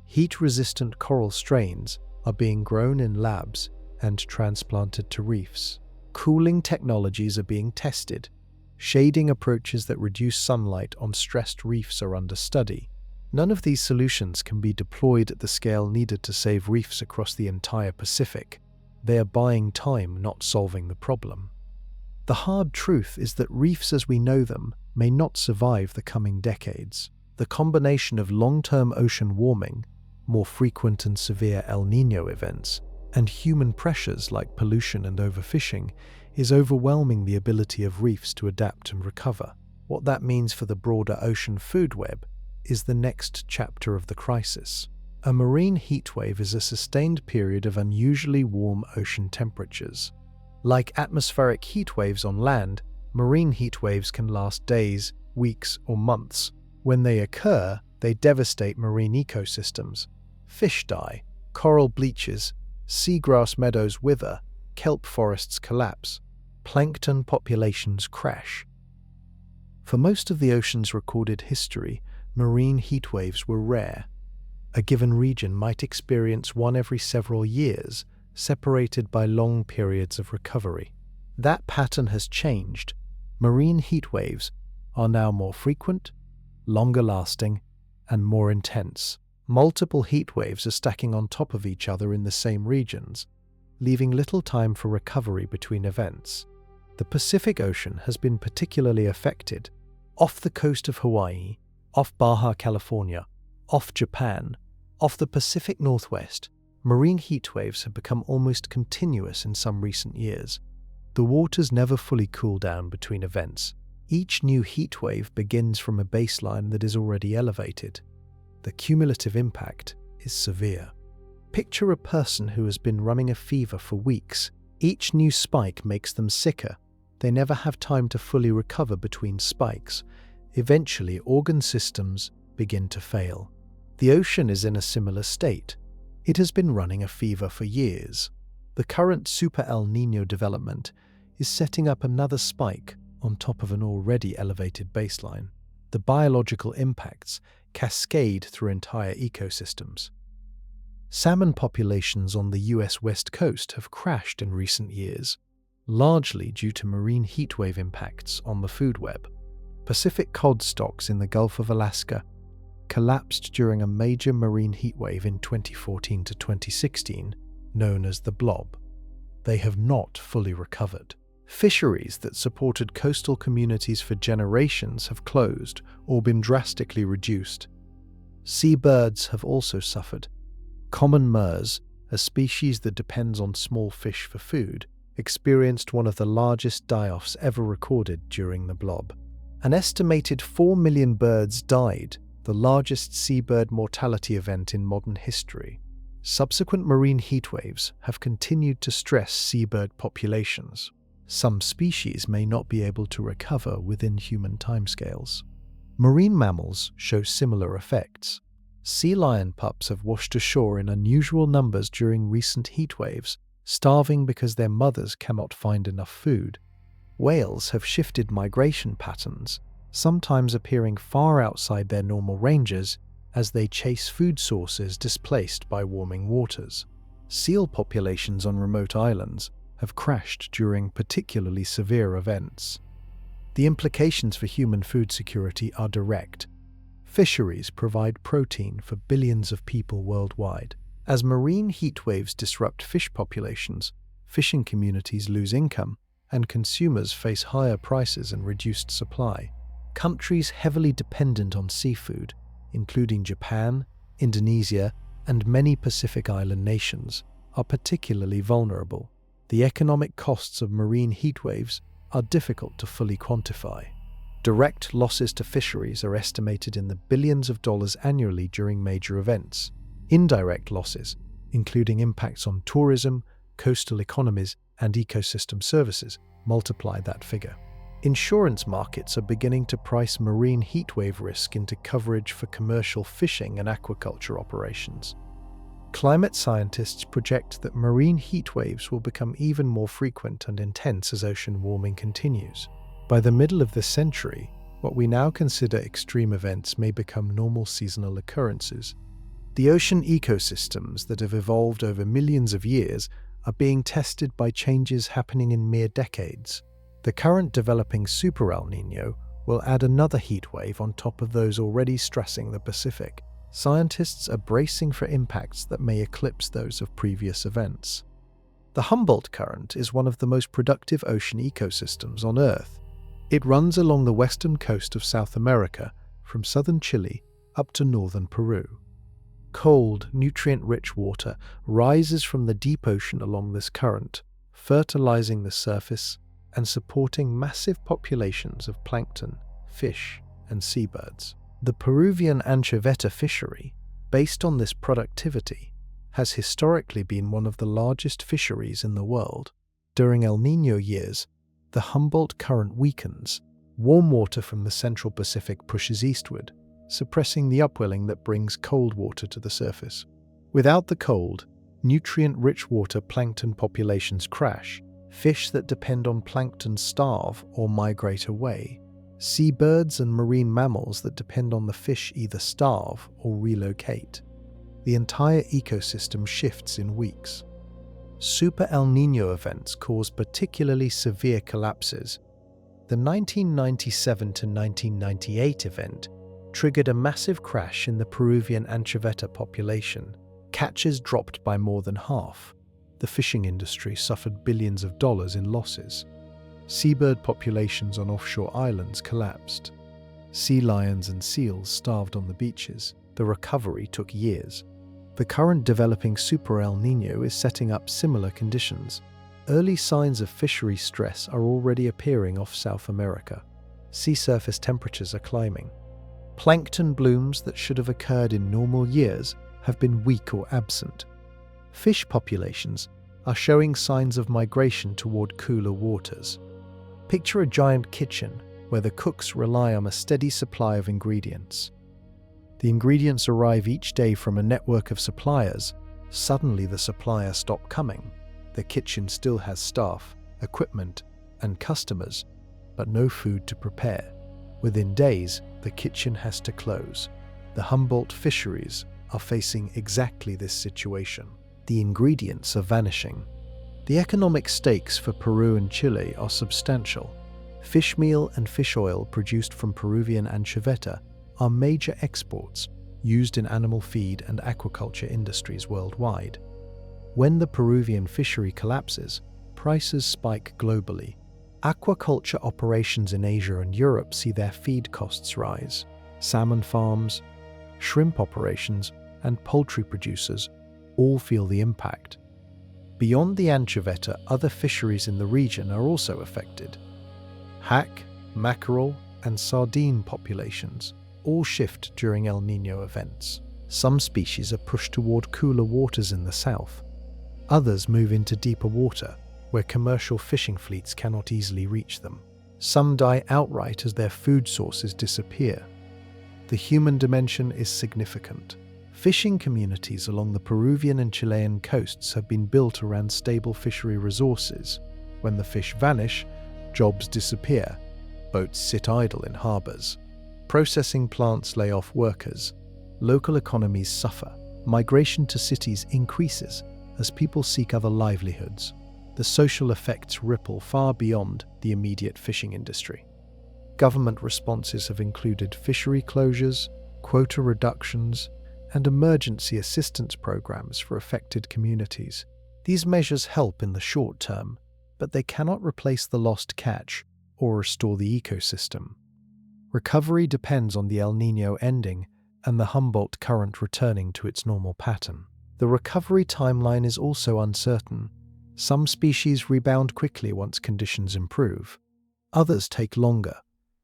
Heat-resistant coral strains are being grown in labs and transplanted to reefs. Cooling technologies are being tested. Shading approaches that reduce sunlight on stressed reefs are under study. None of these solutions can be deployed at the scale needed to save reefs across the entire Pacific. They are buying time, not solving the problem. The hard truth is that reefs as we know them may not survive the coming decades. The combination of long-term ocean warming, more frequent and severe El Niño events, and human pressures like pollution and overfishing is overwhelming the ability of reefs to adapt and recover. What that means for the broader ocean food web is the next chapter of the crisis. A marine heatwave is a sustained period of unusually warm ocean temperatures. Like atmospheric heatwaves on land, marine heatwaves can last days, weeks, or months. When they occur, they devastate marine ecosystems. Fish die, coral bleaches, seagrass meadows wither, kelp forests collapse, plankton populations crash. For most of the ocean's recorded history, marine heatwaves were rare. A given region might experience one every several years, separated by long periods of recovery. That pattern has changed. Marine heatwaves are now more frequent, longer lasting, and more intense. Multiple heatwaves are stacking on top of each other in the same regions, leaving little time for recovery between events. The Pacific Ocean has been particularly affected. Off the coast of Hawaii, off Baja California, off Japan, off the Pacific Northwest, marine heatwaves have become almost continuous in some recent years. The waters never fully cool down between events. Each new heatwave begins from a baseline that is already elevated. The cumulative impact is severe. Picture a person who has been running a fever for weeks. Each new spike makes them sicker. They never have time to fully recover between spikes. Eventually, organ systems begin to fail. The ocean is in a similar state. It has been running a fever for years. The current Super El Niño development is setting up another spike on top of an already elevated baseline. The biological impacts cascade through entire ecosystems. Salmon populations on the US West Coast have crashed in recent years, largely due to marine heatwave impacts on the food web. Pacific cod stocks in the Gulf of Alaska collapsed during a major marine heatwave in 2014 to 2016, known as the blob. They have not fully recovered. Fisheries that supported coastal communities for generations have closed or been drastically reduced. Seabirds have also suffered. Common murres, a species that depends on small fish for food, experienced one of the largest die-offs ever recorded during the blob. An estimated 4 million birds died, the largest seabird mortality event in modern history. Subsequent marine heatwaves have continued to stress seabird populations. Some species may not be able to recover within human timescales. Marine mammals show similar effects. Sea lion pups have washed ashore in unusual numbers during recent heatwaves, starving because their mothers cannot find enough food. Whales have shifted migration patterns, sometimes appearing far outside their normal ranges as they chase food sources displaced by warming waters. Seal populations on remote islands have crashed during particularly severe events. The implications for human food security are direct. Fisheries provide protein for billions of people worldwide. As marine heatwaves disrupt fish populations, fishing communities lose income, and consumers face higher prices and reduced supply. Countries heavily dependent on seafood, including Japan, Indonesia, and many Pacific Island nations, are particularly vulnerable. The economic costs of marine heatwaves are difficult to fully quantify. Direct losses to fisheries are estimated in the billions of dollars annually during major events. Indirect losses, including impacts on tourism, coastal economies, and ecosystem services, multiply that figure. Insurance markets are beginning to price marine heatwave risk into coverage for commercial fishing and aquaculture operations. Climate scientists project that marine heatwaves will become even more frequent and intense as ocean warming continues. By the middle of this century, what we now consider extreme events may become normal seasonal occurrences. The ocean ecosystems that have evolved over millions of years are being tested by changes happening in mere decades. The current developing Super El Niño will add another heat wave on top of those already stressing the Pacific. Scientists are bracing for impacts that may eclipse those of previous events. The Humboldt Current is one of the most productive ocean ecosystems on Earth. It runs along the western coast of South America, from southern Chile up to northern Peru. Cold, nutrient-rich water rises from the deep ocean along this current, fertilizing the surface and supporting massive populations of plankton, fish, and seabirds. The Peruvian anchoveta fishery, based on this productivity, has historically been one of the largest fisheries in the world. During El Niño years, the Humboldt Current weakens. Warm water from the central Pacific pushes eastward, suppressing the upwelling that brings cold water to the surface. Without the cold, nutrient-rich water plankton populations crash. Fish that depend on plankton starve or migrate away. Seabirds and marine mammals that depend on the fish either starve or relocate. The entire ecosystem shifts in weeks. Super El Niño events cause particularly severe collapses. The 1997 to 1998 event triggered a massive crash in the Peruvian anchoveta population. Catches dropped by more than half. The fishing industry suffered billions of dollars in losses. Seabird populations on offshore islands collapsed. Sea lions and seals starved on the beaches. The recovery took years. The current developing Super El Niño is setting up similar conditions. Early signs of fishery stress are already appearing off South America. Sea surface temperatures are climbing. Plankton blooms that should have occurred in normal years have been weak or absent. Fish populations are showing signs of migration toward cooler waters. Picture a giant kitchen where the cooks rely on a steady supply of ingredients. The ingredients arrive each day from a network of suppliers. Suddenly the suppliers stop coming. The kitchen still has staff, equipment, and customers, but no food to prepare. Within days, the kitchen has to close. The Humboldt fisheries are facing exactly this situation. The ingredients are vanishing. The economic stakes for Peru and Chile are substantial. Fish meal and fish oil produced from Peruvian anchoveta are major exports used in animal feed and aquaculture industries worldwide. When the Peruvian fishery collapses, prices spike globally. Aquaculture operations in Asia and Europe see their feed costs rise. Salmon farms, shrimp operations, and poultry producers all feel the impact. Beyond the anchoveta, other fisheries in the region are also affected. Hack, mackerel, and sardine populations all shift during El Niño events. Some species are pushed toward cooler waters in the south. Others move into deeper water, where commercial fishing fleets cannot easily reach them. Some die outright as their food sources disappear. The human dimension is significant. Fishing communities along the Peruvian and Chilean coasts have been built around stable fishery resources. When the fish vanish, jobs disappear. Boats sit idle in harbors. Processing plants lay off workers. Local economies suffer. Migration to cities increases as people seek other livelihoods. The social effects ripple far beyond the immediate fishing industry. Government responses have included fishery closures, quota reductions, and emergency assistance programs for affected communities. These measures help in the short term, but they cannot replace the lost catch or restore the ecosystem. Recovery depends on the El Niño ending and the Humboldt current returning to its normal pattern. The recovery timeline is also uncertain. Some species rebound quickly once conditions improve. Others take longer.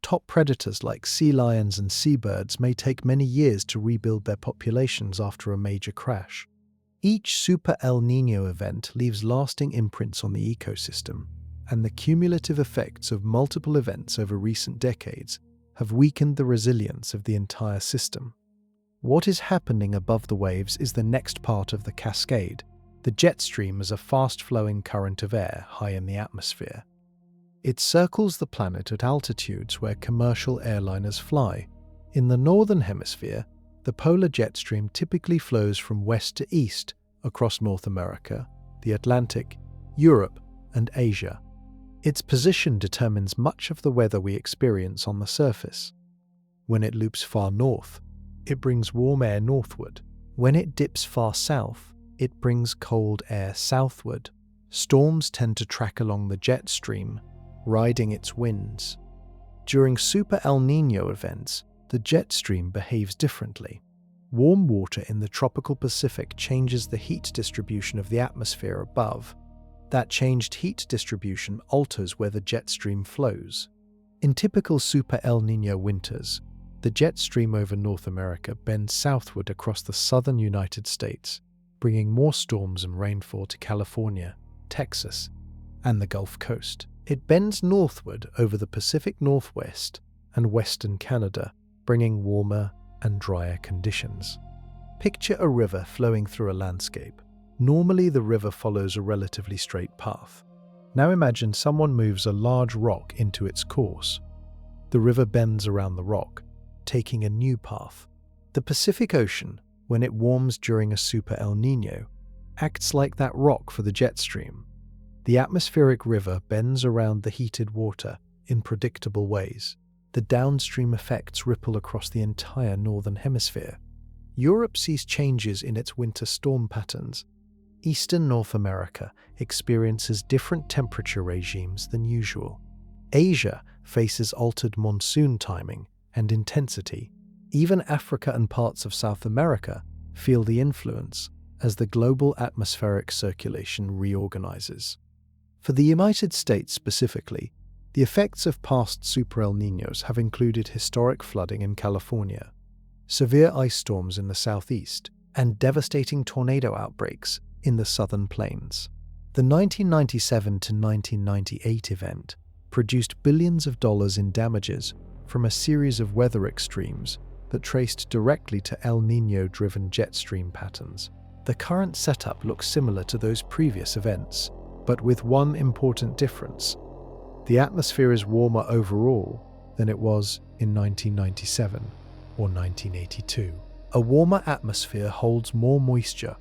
Top predators like sea lions and seabirds may take many years to rebuild their populations after a major crash. Each Super El Niño event leaves lasting imprints on the ecosystem, and the cumulative effects of multiple events over recent decades have weakened the resilience of the entire system. What is happening above the waves is the next part of the cascade. The jet stream is a fast-flowing current of air high in the atmosphere. It circles the planet at altitudes where commercial airliners fly. In the northern hemisphere, the polar jet stream typically flows from west to east across North America, the Atlantic, Europe, and Asia. Its position determines much of the weather we experience on the surface. When it loops far north, it brings warm air northward. When it dips far south, it brings cold air southward. Storms tend to track along the jet stream, riding its winds. During Super El Niño events, the jet stream behaves differently. Warm water in the tropical Pacific changes the heat distribution of the atmosphere above. That changed heat distribution alters where the jet stream flows. In typical Super El Niño winters, the jet stream over North America bends southward across the southern United States, bringing more storms and rainfall to California, Texas, and the Gulf Coast. It bends northward over the Pacific Northwest and western Canada, bringing warmer and drier conditions. Picture a river flowing through a landscape. Normally, the river follows a relatively straight path. Now imagine someone moves a large rock into its course. the river bends around the rock, taking a new path. The Pacific Ocean, when it warms during a Super El Niño, acts like that rock for the jet stream. The atmospheric river bends around the heated water in predictable ways. The downstream effects ripple across the entire northern hemisphere. Europe sees changes in its winter storm patterns. Eastern North America experiences different temperature regimes than usual. Asia faces altered monsoon timing and intensity. Even Africa and parts of South America feel the influence as the global atmospheric circulation reorganizes. For the United States specifically, the effects of past Super El Niños have included historic flooding in California, severe ice storms in the southeast, and devastating tornado outbreaks in the southern plains. The 1997 to 1998 event produced billions of dollars in damages from a series of weather extremes that traced directly to El Niño-driven jet stream patterns. The current setup looks similar to those previous events, but with one important difference. The atmosphere is warmer overall than it was in 1997 or 1982. A warmer atmosphere holds more moisture.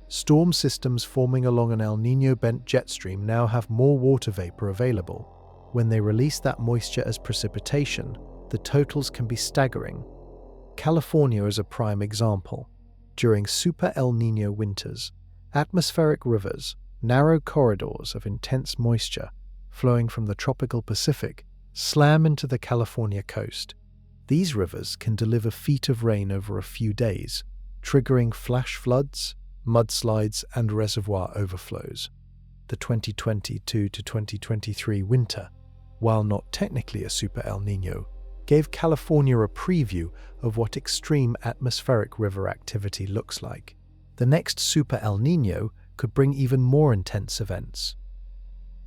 Storm systems forming along an El Niño-bent jet stream now have more water vapor available. When they release that moisture as precipitation, the totals can be staggering. California is a prime example. During Super El Niño winters, atmospheric rivers, narrow corridors of intense moisture flowing from the tropical Pacific, slam into the California coast. These rivers can deliver feet of rain over a few days, triggering flash floods, mudslides, and reservoir overflows. The 2022 to 2023 winter, while not technically a Super El Niño, gave California a preview of what extreme atmospheric river activity looks like. The next Super El Niño could bring even more intense events.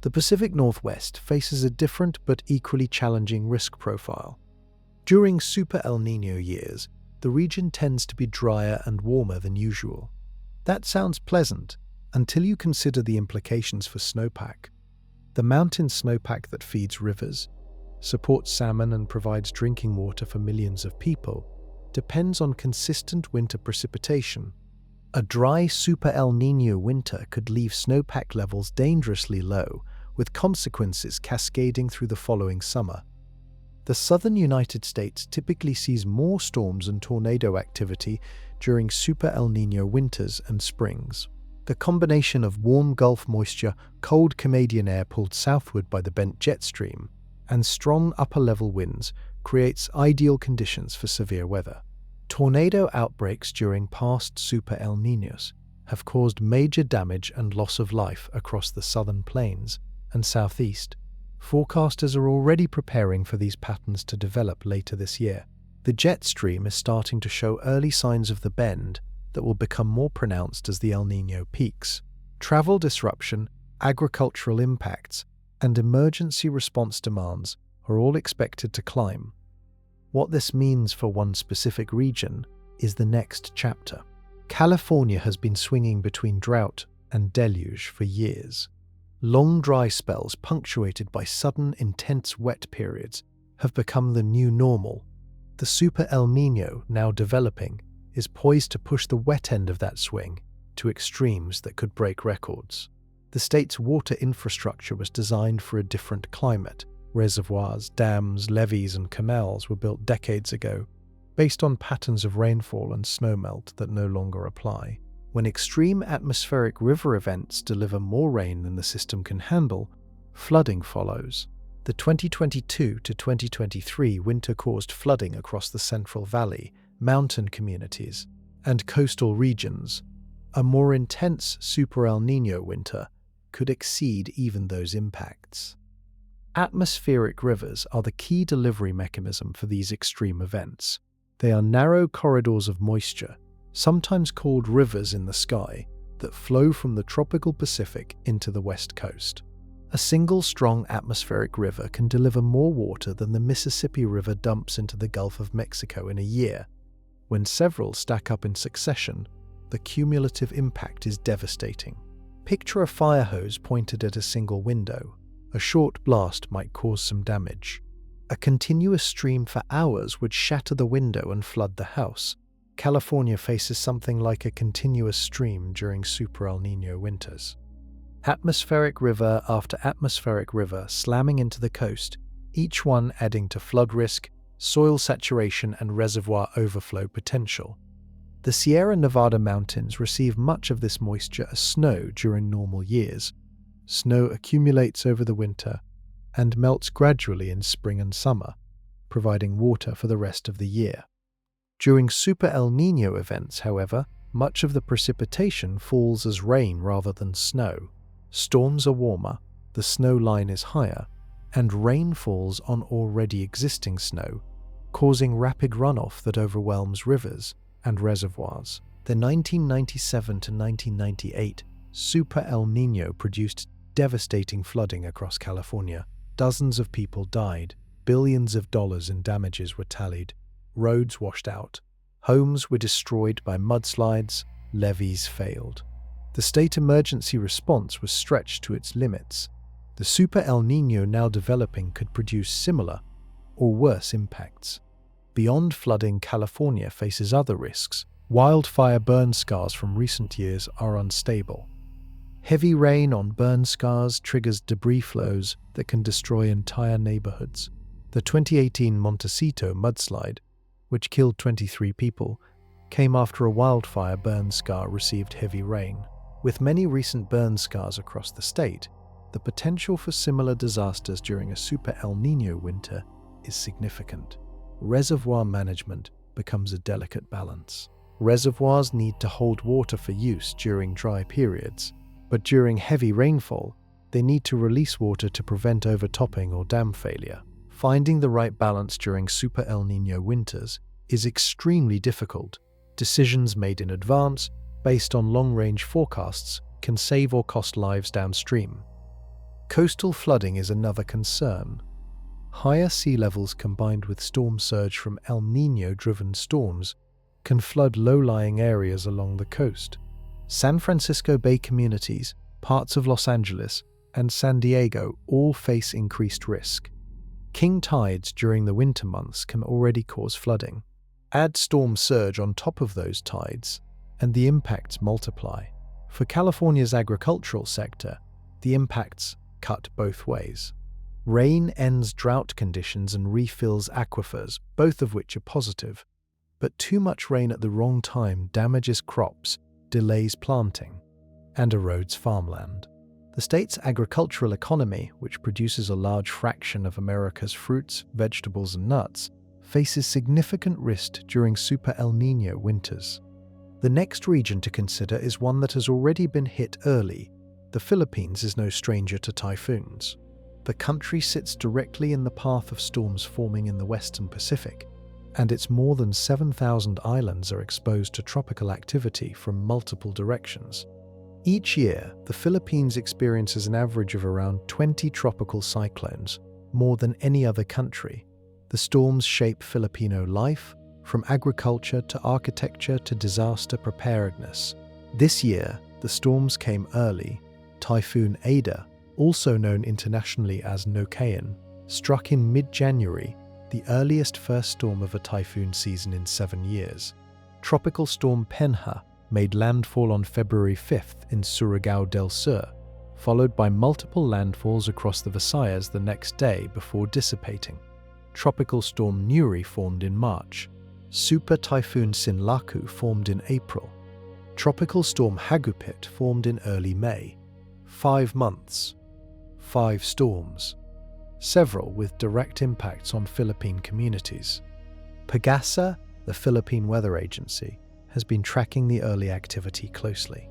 The Pacific Northwest faces a different but equally challenging risk profile. During Super El Niño years, the region tends to be drier and warmer than usual. That sounds pleasant until you consider the implications for snowpack. The mountain snowpack that feeds rivers, supports salmon, and provides drinking water for millions of people depends on consistent winter precipitation. A dry Super El Niño winter could leave snowpack levels dangerously low, with consequences cascading through the following summer. The southern United States typically sees more storms and tornado activity during Super El Niño winters and springs. The combination of warm Gulf moisture, cold Canadian air pulled southward by the bent jet stream, and strong upper-level winds creates ideal conditions for severe weather. Tornado outbreaks during past Super El Niños have caused major damage and loss of life across the southern plains and southeast. Forecasters are already preparing for these patterns to develop later this year. The jet stream is starting to show early signs of the bend that will become more pronounced as the El Niño peaks. Travel disruption, agricultural impacts, and emergency response demands are all expected to climb. What this means for one specific region is the next chapter. California has been swinging between drought and deluge for years. Long dry spells punctuated by sudden, intense wet periods have become the new normal. The Super El Niño, now developing, is poised to push the wet end of that swing to extremes that could break records. The state's water infrastructure was designed for a different climate. Reservoirs, dams, levees, and canals were built decades ago, based on patterns of rainfall and snowmelt that no longer apply. When extreme atmospheric river events deliver more rain than the system can handle, flooding follows. The 2022 to 2023 winter caused flooding across the Central Valley, mountain communities, and coastal regions. A more intense Super El Niño winter could exceed even those impacts. Atmospheric rivers are the key delivery mechanism for these extreme events. They are narrow corridors of moisture, sometimes called rivers in the sky, that flow from the tropical Pacific into the west coast. A single strong atmospheric river can deliver more water than the Mississippi River dumps into the Gulf of Mexico in a year. When several stack up in succession, the cumulative impact is devastating. Picture a fire hose pointed at a single window. A short blast might cause some damage. A continuous stream for hours would shatter the window and flood the house. California faces something like a continuous stream during Super El Niño winters. Atmospheric river after atmospheric river slamming into the coast, each one adding to flood risk, soil saturation and reservoir overflow potential. The Sierra Nevada mountains receive much of this moisture as snow during normal years. Snow accumulates over the winter and melts gradually in spring and summer, providing water for the rest of the year. During Super El Niño events, however, much of the precipitation falls as rain rather than snow. Storms are warmer, the snow line is higher, and rain falls on already existing snow, causing rapid runoff that overwhelms rivers and reservoirs. The 1997 to 1998 Super El Niño produced devastating flooding across California. Dozens of people died, billions of dollars in damages were tallied, roads washed out, homes were destroyed by mudslides, levees failed. The state emergency response was stretched to its limits. The Super El Niño now developing could produce similar or worse impacts. Beyond flooding, California faces other risks. Wildfire burn scars from recent years are unstable. Heavy rain on burn scars triggers debris flows that can destroy entire neighborhoods. The 2018 Montecito mudslide, which killed 23 people, came after a wildfire burn scar received heavy rain. With many recent burn scars across the state, the potential for similar disasters during a Super El Niño winter is significant. Reservoir management becomes a delicate balance. Reservoirs need to hold water for use during dry periods, but during heavy rainfall, they need to release water to prevent overtopping or dam failure. Finding the right balance during Super El Niño winters is extremely difficult. Decisions made in advance, based on long-range forecasts, can save or cost lives downstream. Coastal flooding is another concern. Higher sea levels combined with storm surge from El Niño-driven storms can flood low-lying areas along the coast. San Francisco Bay communities, parts of Los Angeles, and San Diego all face increased risk. King tides during the winter months can already cause flooding. Add storm surge on top of those tides, and the impacts multiply. For California's agricultural sector, the impacts cut both ways. Rain ends drought conditions and refills aquifers, both of which are positive. But too much rain at the wrong time damages crops, delays planting, and erodes farmland. The state's agricultural economy, which produces a large fraction of America's fruits, vegetables, and nuts, faces significant risk during Super El Niño winters. The next region to consider is one that has already been hit early. The Philippines is no stranger to typhoons. The country sits directly in the path of storms forming in the Western Pacific, and its more than 7,000 islands are exposed to tropical activity from multiple directions. Each year, the Philippines experiences an average of around 20 tropical cyclones, more than any other country. The storms shape Filipino life, from agriculture to architecture to disaster preparedness. This year, the storms came early. Typhoon Ada, also known internationally as Nokayan, struck in mid-January, the earliest first storm of a typhoon season in 7 years. Tropical storm Penha made landfall on February 5th in Surigao del Sur, followed by multiple landfalls across the Visayas the next day before dissipating. Tropical storm Nuri formed in March. Super Typhoon Sinlaku formed in April. Tropical storm Hagupit formed in early May. 5 months. 5 storms. Several with direct impacts on Philippine communities. PAGASA, the Philippine Weather Agency, has been tracking the early activity closely.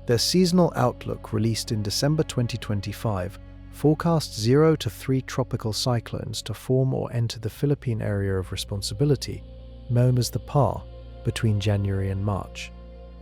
Their seasonal outlook, released in December 2025, forecasts 0 to 3 tropical cyclones to form or enter the Philippine area of responsibility, known as the PAR, between January and March.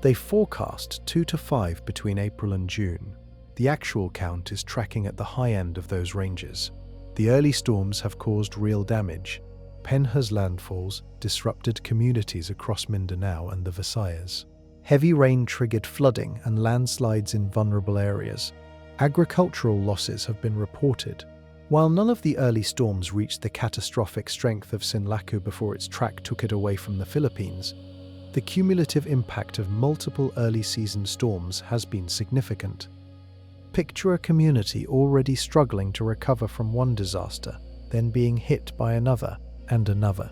They forecast 2 to 5 between April and June. The actual count is tracking at the high end of those ranges. The early storms have caused real damage. Penha's landfalls disrupted communities across Mindanao and the Visayas. Heavy rain triggered flooding and landslides in vulnerable areas. Agricultural losses have been reported. While none of the early storms reached the catastrophic strength of Sinlaku before its track took it away from the Philippines, the cumulative impact of multiple early season storms has been significant. Picture a community already struggling to recover from one disaster, then being hit by another and another.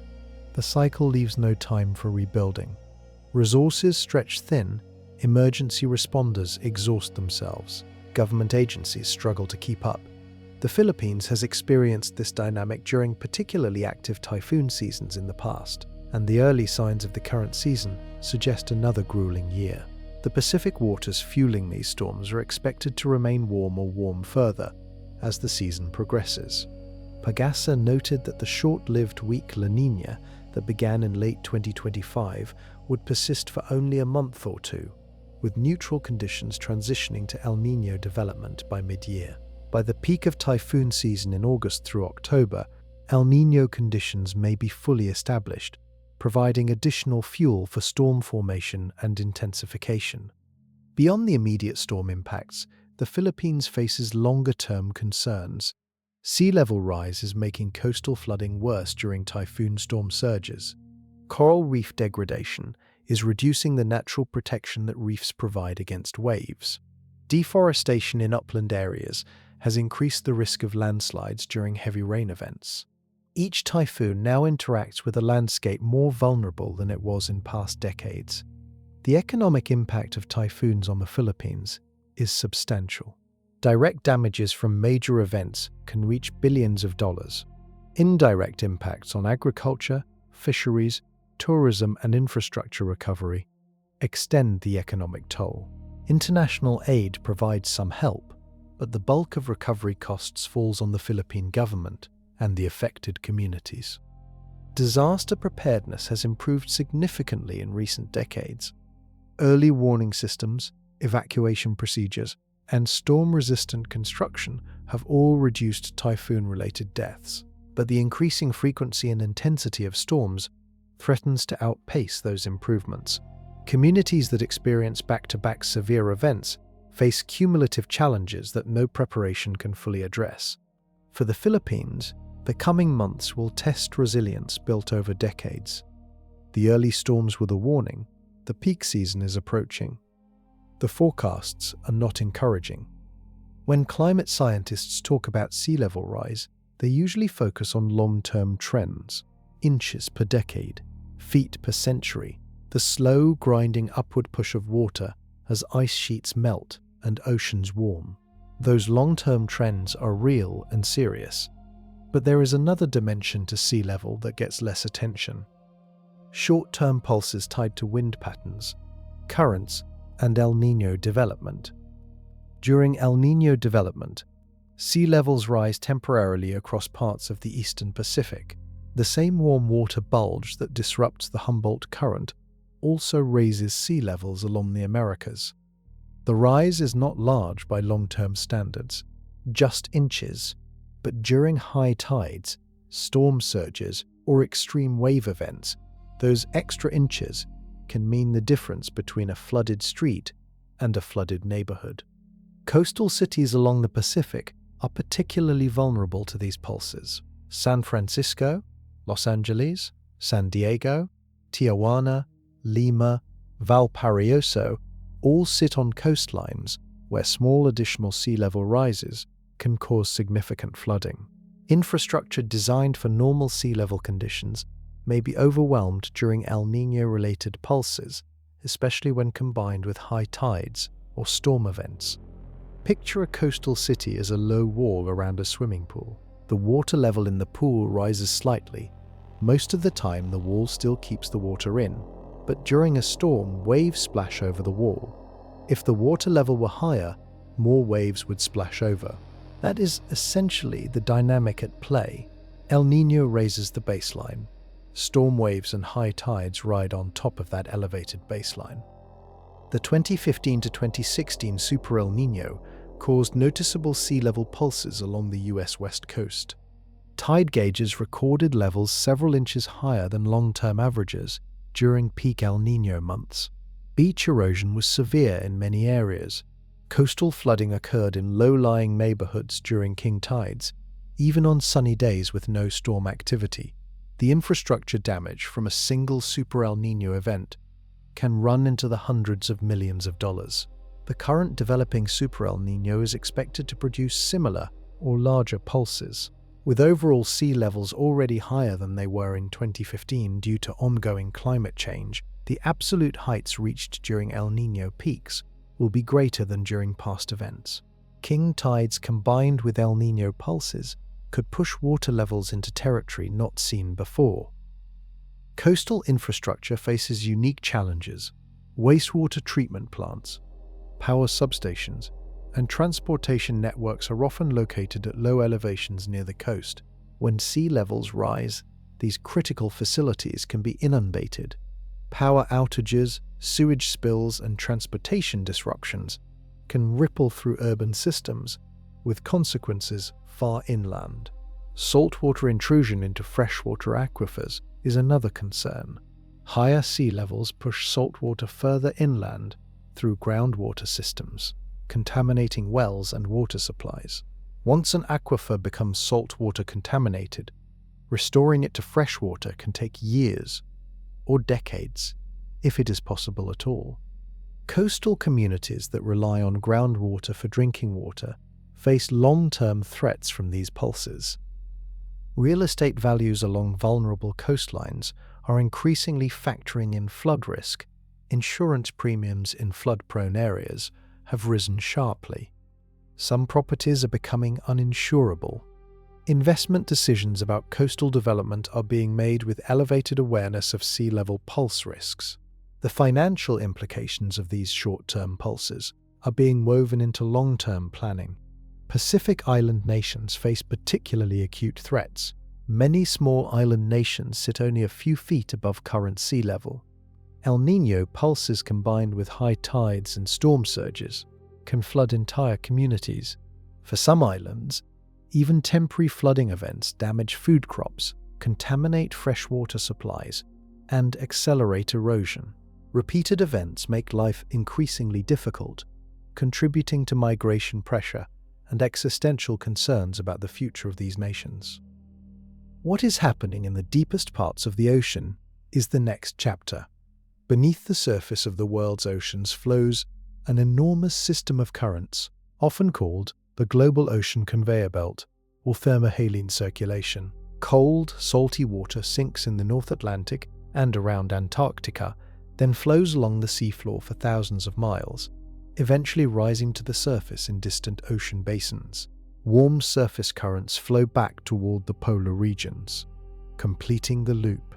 The cycle leaves no time for rebuilding. Resources stretch thin, emergency responders exhaust themselves, government agencies struggle to keep up. The Philippines has experienced this dynamic during particularly active typhoon seasons in the past, and the early signs of the current season suggest another grueling year. The Pacific waters fueling these storms are expected to remain warm or warm further as the season progresses. Pagasa noted that the short-lived weak La Niña that began in late 2025 would persist for only a month or two, with neutral conditions transitioning to El Niño development by mid-year. By the peak of typhoon season in August through October, El Niño conditions may be fully established, providing additional fuel for storm formation and intensification. Beyond the immediate storm impacts, the Philippines faces longer-term concerns. Sea level rise is making coastal flooding worse during typhoon storm surges. Coral reef degradation is reducing the natural protection that reefs provide against waves. Deforestation in upland areas has increased the risk of landslides during heavy rain events. Each typhoon now interacts with a landscape more vulnerable than it was in past decades. The economic impact of typhoons on the Philippines is substantial. Direct damages from major events can reach billions of dollars. Indirect impacts on agriculture, fisheries, tourism, and infrastructure recovery extend the economic toll. International aid provides some help, but the bulk of recovery costs falls on the Philippine government and the affected communities. Disaster preparedness has improved significantly in recent decades. Early warning systems, evacuation procedures, and storm-resistant construction have all reduced typhoon-related deaths, but the increasing frequency and intensity of storms threatens to outpace those improvements. Communities that experience back-to-back severe events face cumulative challenges that no preparation can fully address. For the Philippines, the coming months will test resilience built over decades. The early storms were the warning. The peak season is approaching. The forecasts are not encouraging. When climate scientists talk about sea level rise, they usually focus on long-term trends, inches per decade, feet per century, the slow, grinding upward push of water as ice sheets melt and oceans warm. Those long-term trends are real and serious. But there is another dimension to sea level that gets less attention. Short-term pulses tied to wind patterns, currents, and El Niño development. During El Niño development, sea levels rise temporarily across parts of the eastern Pacific. The same warm water bulge that disrupts the Humboldt current also raises sea levels along the Americas. The rise is not large by long-term standards, just inches, but during high tides, storm surges, or extreme wave events, those extra inches can mean the difference between a flooded street and a flooded neighborhood. Coastal cities along the Pacific are particularly vulnerable to these pulses. San Francisco, Los Angeles, San Diego, Tijuana, Lima, Valparaiso all sit on coastlines where small additional sea level rises can cause significant flooding. Infrastructure designed for normal sea level conditions may be overwhelmed during El Niño-related pulses, especially when combined with high tides or storm events. Picture a coastal city as a low wall around a swimming pool. The water level in the pool rises slightly. Most of the time, the wall still keeps the water in, but during a storm, waves splash over the wall. If the water level were higher, more waves would splash over. That is essentially the dynamic at play. El Niño raises the baseline. Storm waves and high tides ride on top of that elevated baseline. The 2015 to 2016 Super El Niño caused noticeable sea level pulses along the US West Coast. Tide gauges recorded levels several inches higher than long-term averages during peak El Niño months. Beach erosion was severe in many areas. Coastal flooding occurred in low-lying neighborhoods during king tides, Even on sunny days with no storm activity, the infrastructure damage from a single Super El Niño event can run into the hundreds of millions of dollars. The current developing Super El Niño is expected to produce similar or larger pulses, with overall sea levels already higher than they were in 2015 due to ongoing climate change. The absolute heights reached during El Niño peaks will be greater than during past events. King tides combined with El Niño pulses could push water levels into territory not seen before. Coastal infrastructure faces unique challenges. Wastewater treatment plants, power substations, and transportation networks are often located at low elevations near the coast. When sea levels rise, these critical facilities can be inundated. Power outages, sewage spills, and transportation disruptions can ripple through urban systems, with consequences far inland. Saltwater intrusion into freshwater aquifers is another concern. Higher sea levels push saltwater further inland through groundwater systems, contaminating wells and water supplies. Once an aquifer becomes saltwater contaminated, restoring it to freshwater can take years or decades, if it is possible at all. Coastal communities that rely on groundwater for drinking water face long-term threats from these pulses. Real estate values along vulnerable coastlines are increasingly factoring in flood risk. Insurance premiums in flood-prone areas have risen sharply. Some properties are becoming uninsurable. Investment decisions about coastal development are being made with elevated awareness of sea level pulse risks. The financial implications of these short-term pulses are being woven into long-term planning. Pacific island nations face particularly acute threats. Many small island nations sit only a few feet above current sea level. El Niño pulses combined with high tides and storm surges can flood entire communities. For some islands, even temporary flooding events damage food crops, contaminate freshwater supplies, and accelerate erosion. Repeated events make life increasingly difficult, contributing to migration pressure and existential concerns about the future of these nations. What is happening in the deepest parts of the ocean is the next chapter. Beneath the surface of the world's oceans flows an enormous system of currents, often called the global ocean conveyor belt or thermohaline circulation. Cold, salty water sinks in the North Atlantic and around Antarctica, then flows along the seafloor for thousands of miles, eventually rising to the surface in distant ocean basins. Warm surface currents flow back toward the polar regions, completing the loop.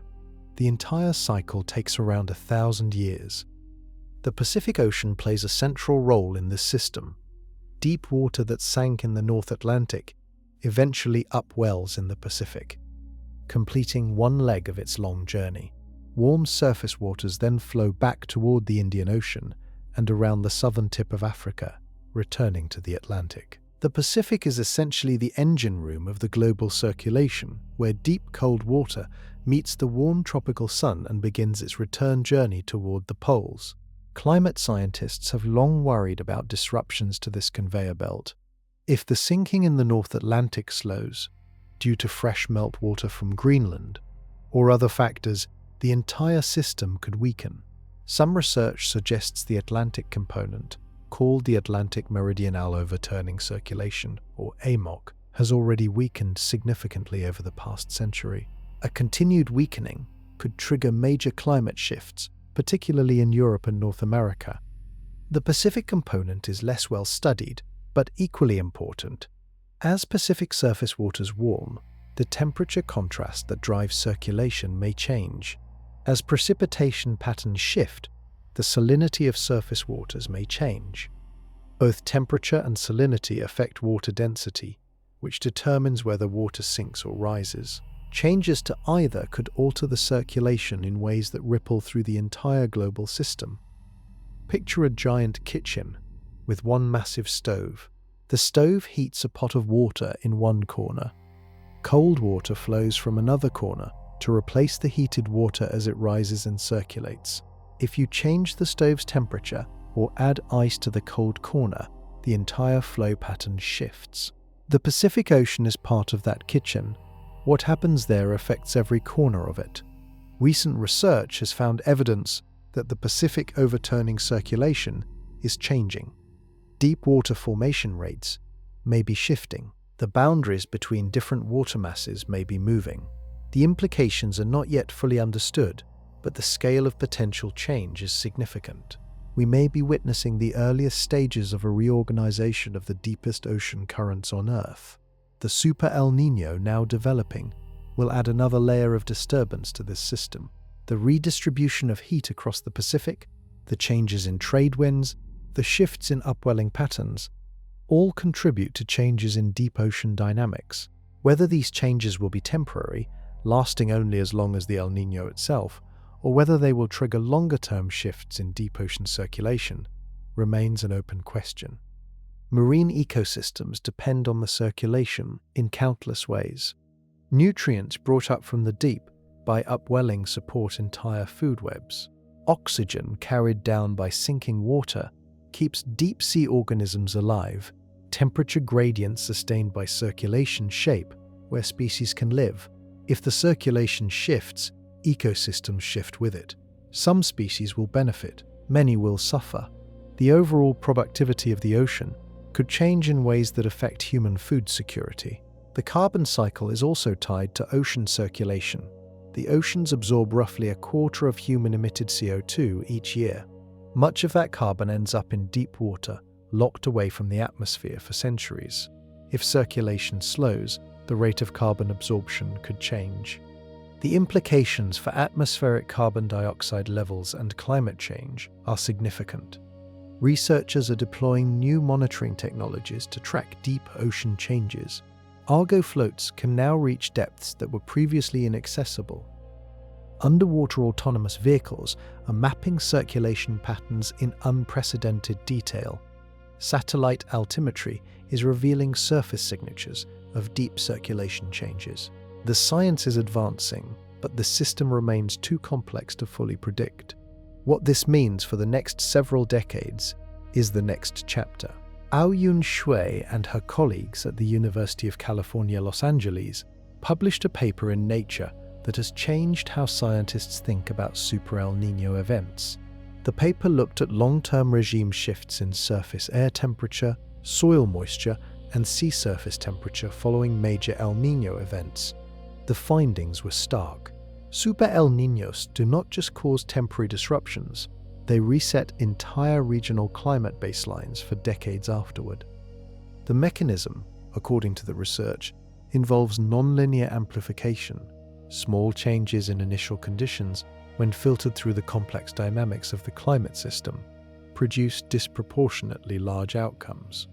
The entire cycle takes around 1,000 years. The Pacific Ocean plays a central role in this system. Deep water that sank in the North Atlantic eventually upwells in the Pacific, completing one leg of its long journey. Warm surface waters then flow back toward the Indian Ocean and around the southern tip of Africa, returning to the Atlantic. The Pacific is essentially the engine room of the global circulation, where deep cold water meets the warm tropical sun and begins its return journey toward the poles. Climate scientists have long worried about disruptions to this conveyor belt. If the sinking in the North Atlantic slows, due to fresh meltwater from Greenland, or other factors, the entire system could weaken. Some research suggests the Atlantic component, called the Atlantic Meridional Overturning Circulation, or AMOC, has already weakened significantly over the past century. A continued weakening could trigger major climate shifts, particularly in Europe and North America. The Pacific component is less well studied, but equally important. As Pacific surface waters warm, the temperature contrast that drives circulation may change. As precipitation patterns shift, the salinity of surface waters may change. Both temperature and salinity affect water density, which determines whether water sinks or rises. Changes to either could alter the circulation in ways that ripple through the entire global system. Picture a giant kitchen with one massive stove. The stove heats a pot of water in one corner. Cold water flows from another corner to replace the heated water as it rises and circulates. If you change the stove's temperature or add ice to the cold corner, the entire flow pattern shifts. The Pacific Ocean is part of that kitchen. What happens there affects every corner of it. Recent research has found evidence that the Pacific overturning circulation is changing. Deep water formation rates may be shifting. The boundaries between different water masses may be moving. The implications are not yet fully understood, but the scale of potential change is significant. We may be witnessing the earliest stages of a reorganization of the deepest ocean currents on Earth. The Super El Niño now developing will add another layer of disturbance to this system. The redistribution of heat across the Pacific, the changes in trade winds, the shifts in upwelling patterns, all contribute to changes in deep ocean dynamics. Whether these changes will be temporary, lasting only as long as the El Niño itself, or whether they will trigger longer-term shifts in deep ocean circulation, remains an open question. Marine ecosystems depend on the circulation in countless ways. Nutrients brought up from the deep by upwelling support entire food webs. Oxygen carried down by sinking water keeps deep-sea organisms alive. Temperature gradients sustained by circulation shape where species can live. If the circulation shifts, ecosystems shift with it. Some species will benefit, many will suffer. The overall productivity of the ocean could change in ways that affect human food security. The carbon cycle is also tied to ocean circulation. The oceans absorb roughly a quarter of human-emitted CO2 each year. Much of that carbon ends up in deep water, locked away from the atmosphere for centuries. If circulation slows, the rate of carbon absorption could change. The implications for atmospheric carbon dioxide levels and climate change are significant. Researchers are deploying new monitoring technologies to track deep ocean changes. Argo floats can now reach depths that were previously inaccessible. Underwater autonomous vehicles are mapping circulation patterns in unprecedented detail. Satellite altimetry is revealing surface signatures of deep circulation changes. The science is advancing, but the system remains too complex to fully predict. What this means for the next several decades is the next chapter. Aoyun Shui and her colleagues at the University of California, Los Angeles, published a paper in Nature that has changed how scientists think about Super El Niño events. The paper looked at long-term regime shifts in surface air temperature, soil moisture, and sea surface temperature following major El Niño events. The findings were stark. Super El Niños do not just cause temporary disruptions, they reset entire regional climate baselines for decades afterward. The mechanism, according to the research, involves nonlinear amplification. Small changes in initial conditions, when filtered through the complex dynamics of the climate system, produce disproportionately large outcomes.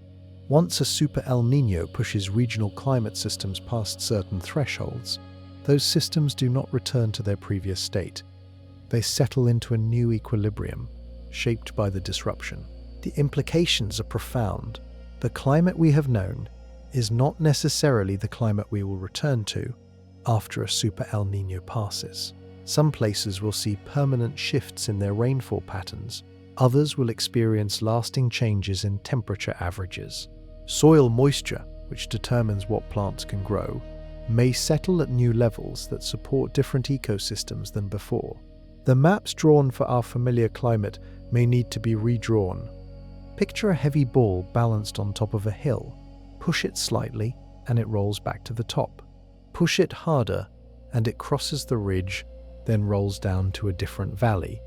Once a Super El Niño pushes regional climate systems past certain thresholds, those systems do not return to their previous state. They settle into a new equilibrium, shaped by the disruption. The implications are profound. The climate we have known is not necessarily the climate we will return to after a Super El Niño passes. Some places will see permanent shifts in their rainfall patterns. Others will experience lasting changes in temperature averages. Soil moisture, which determines what plants can grow, may settle at new levels that support different ecosystems than before. The maps drawn for our familiar climate may need to be redrawn. Picture a heavy ball balanced on top of a hill. Push it slightly, and it rolls back to the top. Push it harder, and it crosses the ridge, then rolls down to a different valley.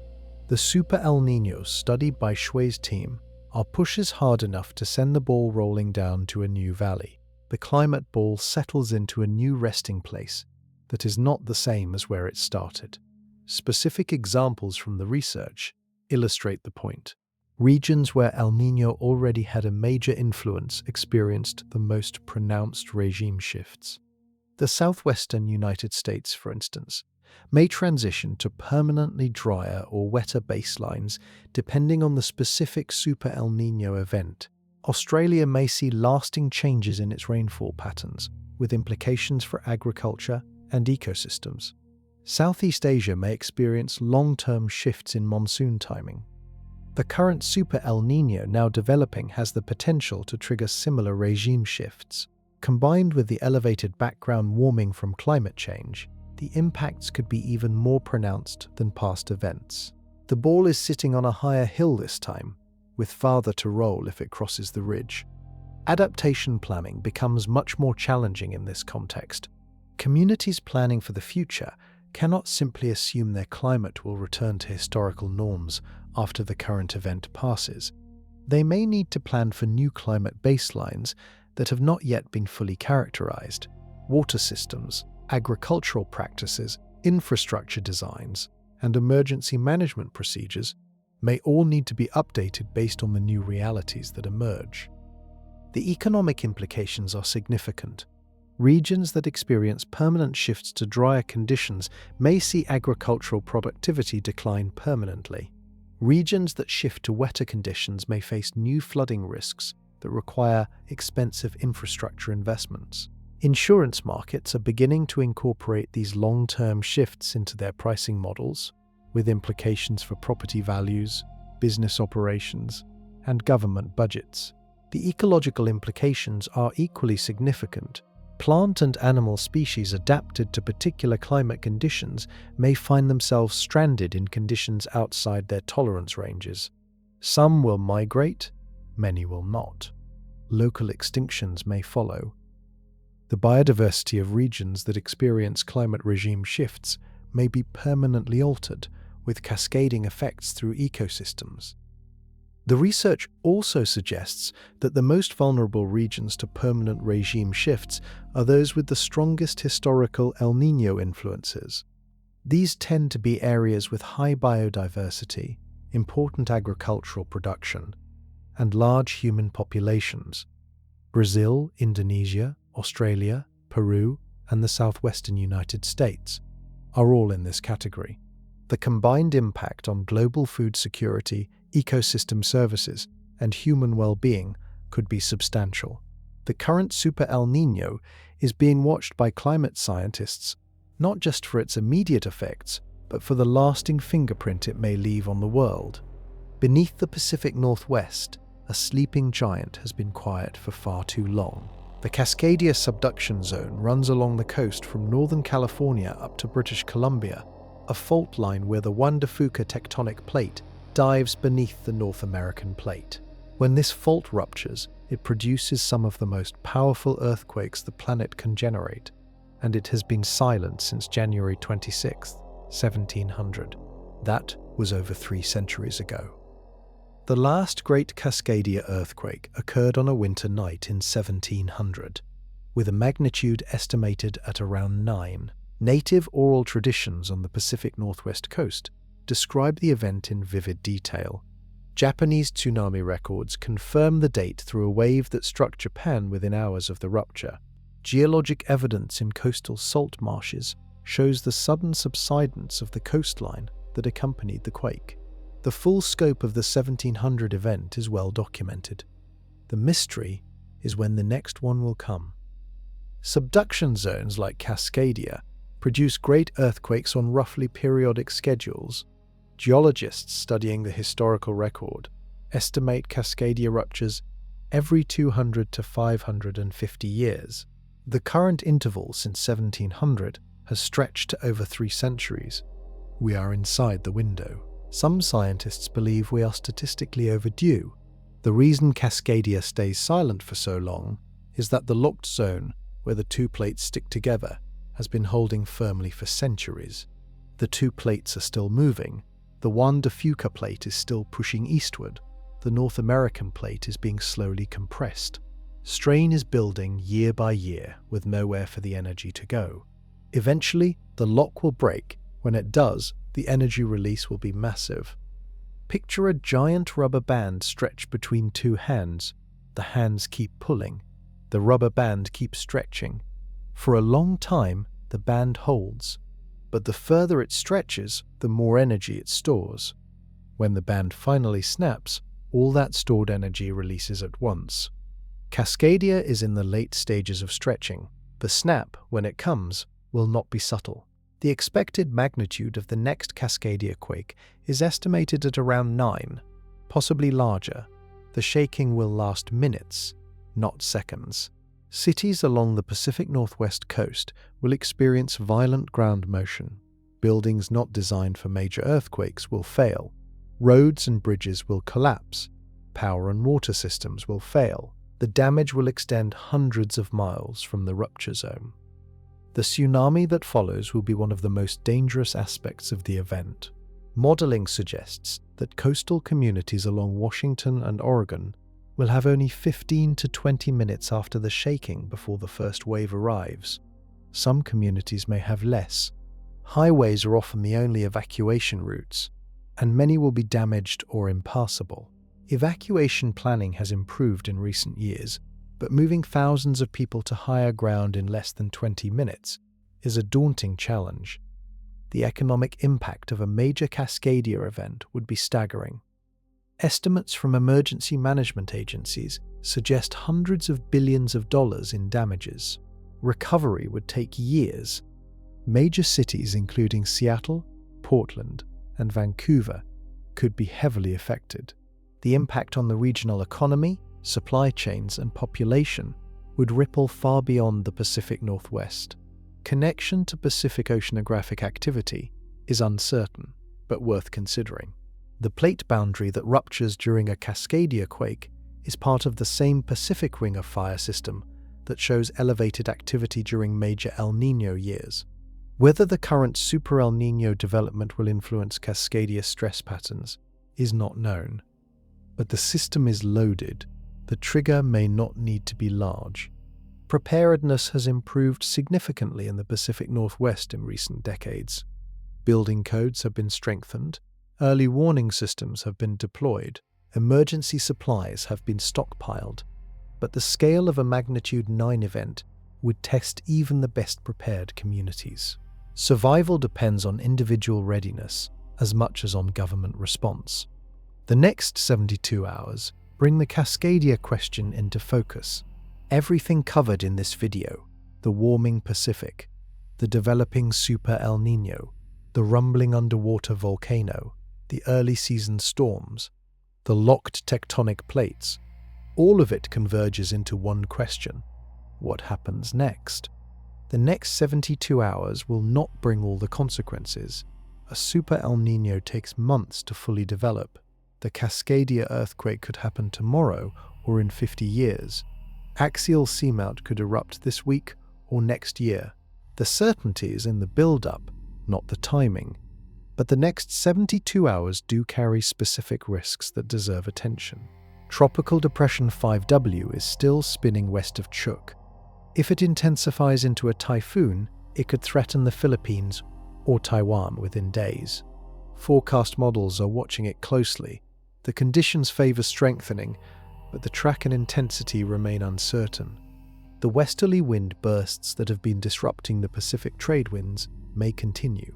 The Super El Niños studied by Shui's team are pushes hard enough to send the ball rolling down to a new valley. The climate ball settles into a new resting place that is not the same as where it started. Specific examples from the research illustrate the point. Regions where El Niño already had a major influence experienced the most pronounced regime shifts. The southwestern United States, for instance, may transition to permanently drier or wetter baselines depending on the specific Super El Niño event. Australia may see lasting changes in its rainfall patterns, with implications for agriculture and ecosystems. Southeast Asia may experience long-term shifts in monsoon timing. The current Super El Niño now developing has the potential to trigger similar regime shifts. Combined with the elevated background warming from climate change, the impacts could be even more pronounced than past events. The ball is sitting on a higher hill this time, with farther to roll if it crosses the ridge. Adaptation planning becomes much more challenging in this context. Communities planning for the future cannot simply assume their climate will return to historical norms after the current event passes. They may need to plan for new climate baselines that have not yet been fully characterized. Water systems, agricultural practices, infrastructure designs, and emergency management procedures may all need to be updated based on the new realities that emerge. The economic implications are significant. Regions that experience permanent shifts to drier conditions may see agricultural productivity decline permanently. Regions that shift to wetter conditions may face new flooding risks that require expensive infrastructure investments. Insurance markets are beginning to incorporate these long-term shifts into their pricing models, with implications for property values, business operations, and government budgets. The ecological implications are equally significant. Plant and animal species adapted to particular climate conditions may find themselves stranded in conditions outside their tolerance ranges. Some will migrate, many will not. Local extinctions may follow. The biodiversity of regions that experience climate regime shifts may be permanently altered, with cascading effects through ecosystems. The research also suggests that the most vulnerable regions to permanent regime shifts are those with the strongest historical El Niño influences. These tend to be areas with high biodiversity, important agricultural production, and large human populations. Brazil, Indonesia, Australia, Peru, and the southwestern United States are all in this category. The combined impact on global food security, ecosystem services, and human well-being could be substantial. The current Super El Niño is being watched by climate scientists not just for its immediate effects, but for the lasting fingerprint it may leave on the world. Beneath the Pacific Northwest, a sleeping giant has been quiet for far too long. The Cascadia subduction zone runs along the coast from northern California up to British Columbia, a fault line where the Juan de Fuca tectonic plate dives beneath the North American plate. When this fault ruptures, it produces some of the most powerful earthquakes the planet can generate, and it has been silent since January 26, 1700. That was over 3 centuries ago. The last great Cascadia earthquake occurred on a winter night in 1700, with a magnitude estimated at around 9. Native oral traditions on the Pacific Northwest coast describe the event in vivid detail. Japanese tsunami records confirm the date through a wave that struck Japan within hours of the rupture. Geologic evidence in coastal salt marshes shows the sudden subsidence of the coastline that accompanied the quake. The full scope of the 1700 event is well documented. The mystery is when the next one will come. Subduction zones like Cascadia produce great earthquakes on roughly periodic schedules. Geologists studying the historical record estimate Cascadia ruptures every 200 to 550 years. The current interval since 1700 has stretched to over 3 centuries. We are inside the window. Some scientists believe we are statistically overdue. The reason Cascadia stays silent for so long is that the locked zone, where the two plates stick together, has been holding firmly for centuries. The two plates are still moving. The Juan de Fuca plate is still pushing eastward. The North American plate is being slowly compressed. Strain is building year by year with nowhere for the energy to go. Eventually, the lock will break. When it does, the energy release will be massive. Picture a giant rubber band stretched between two hands. The hands keep pulling. The rubber band keeps stretching. For a long time, the band holds. But the further it stretches, the more energy it stores. When the band finally snaps, all that stored energy releases at once. Cascadia is in the late stages of stretching. The snap, when it comes, will not be subtle. The expected magnitude of the next Cascadia quake is estimated at around 9, possibly larger. The shaking will last minutes, not seconds. Cities along the Pacific Northwest coast will experience violent ground motion. Buildings not designed for major earthquakes will fail. Roads and bridges will collapse. Power and water systems will fail. The damage will extend hundreds of miles from the rupture zone. The tsunami that follows will be one of the most dangerous aspects of the event. Modeling suggests that coastal communities along Washington and Oregon will have only 15 to 20 minutes after the shaking before the first wave arrives. Some communities may have less. Highways are often the only evacuation routes, and many will be damaged or impassable. Evacuation planning has improved in recent years, but moving thousands of people to higher ground in less than 20 minutes is a daunting challenge. The economic impact of a major Cascadia event would be staggering. Estimates from emergency management agencies suggest hundreds of billions of dollars in damages. Recovery would take years. Major cities including Seattle, Portland, and Vancouver could be heavily affected. The impact on the regional economy, supply chains, and population would ripple far beyond the Pacific Northwest. Connection to Pacific oceanographic activity is uncertain, but worth considering. The plate boundary that ruptures during a Cascadia quake is part of the same Pacific Ring of Fire system that shows elevated activity during major El Niño years. Whether the current Super El Niño development will influence Cascadia stress patterns is not known. But the system is loaded. The trigger may not need to be large. Preparedness has improved significantly in the Pacific Northwest in recent decades. Building codes have been strengthened, early warning systems have been deployed, emergency supplies have been stockpiled, but the scale of a magnitude 9 event would test even the best prepared communities. Survival depends on individual readiness as much as on government response. The next 72 hours bring the Cascadia question into focus. Everything covered in this video, the warming Pacific, the developing Super El Niño, the rumbling underwater volcano, the early season storms, the locked tectonic plates, all of it converges into one question: what happens next? The next 72 hours will not bring all the consequences. A Super El Niño takes months to fully develop. The Cascadia earthquake could happen tomorrow or in 50 years. Axial Seamount could erupt this week or next year. The certainty is in the build-up, not the timing. But the next 72 hours do carry specific risks that deserve attention. Tropical Depression 5W is still spinning west of Chuuk. If it intensifies into a typhoon, it could threaten the Philippines or Taiwan within days. Forecast models are watching it closely. The conditions favor strengthening, but the track and intensity remain uncertain. The westerly wind bursts that have been disrupting the Pacific trade winds may continue.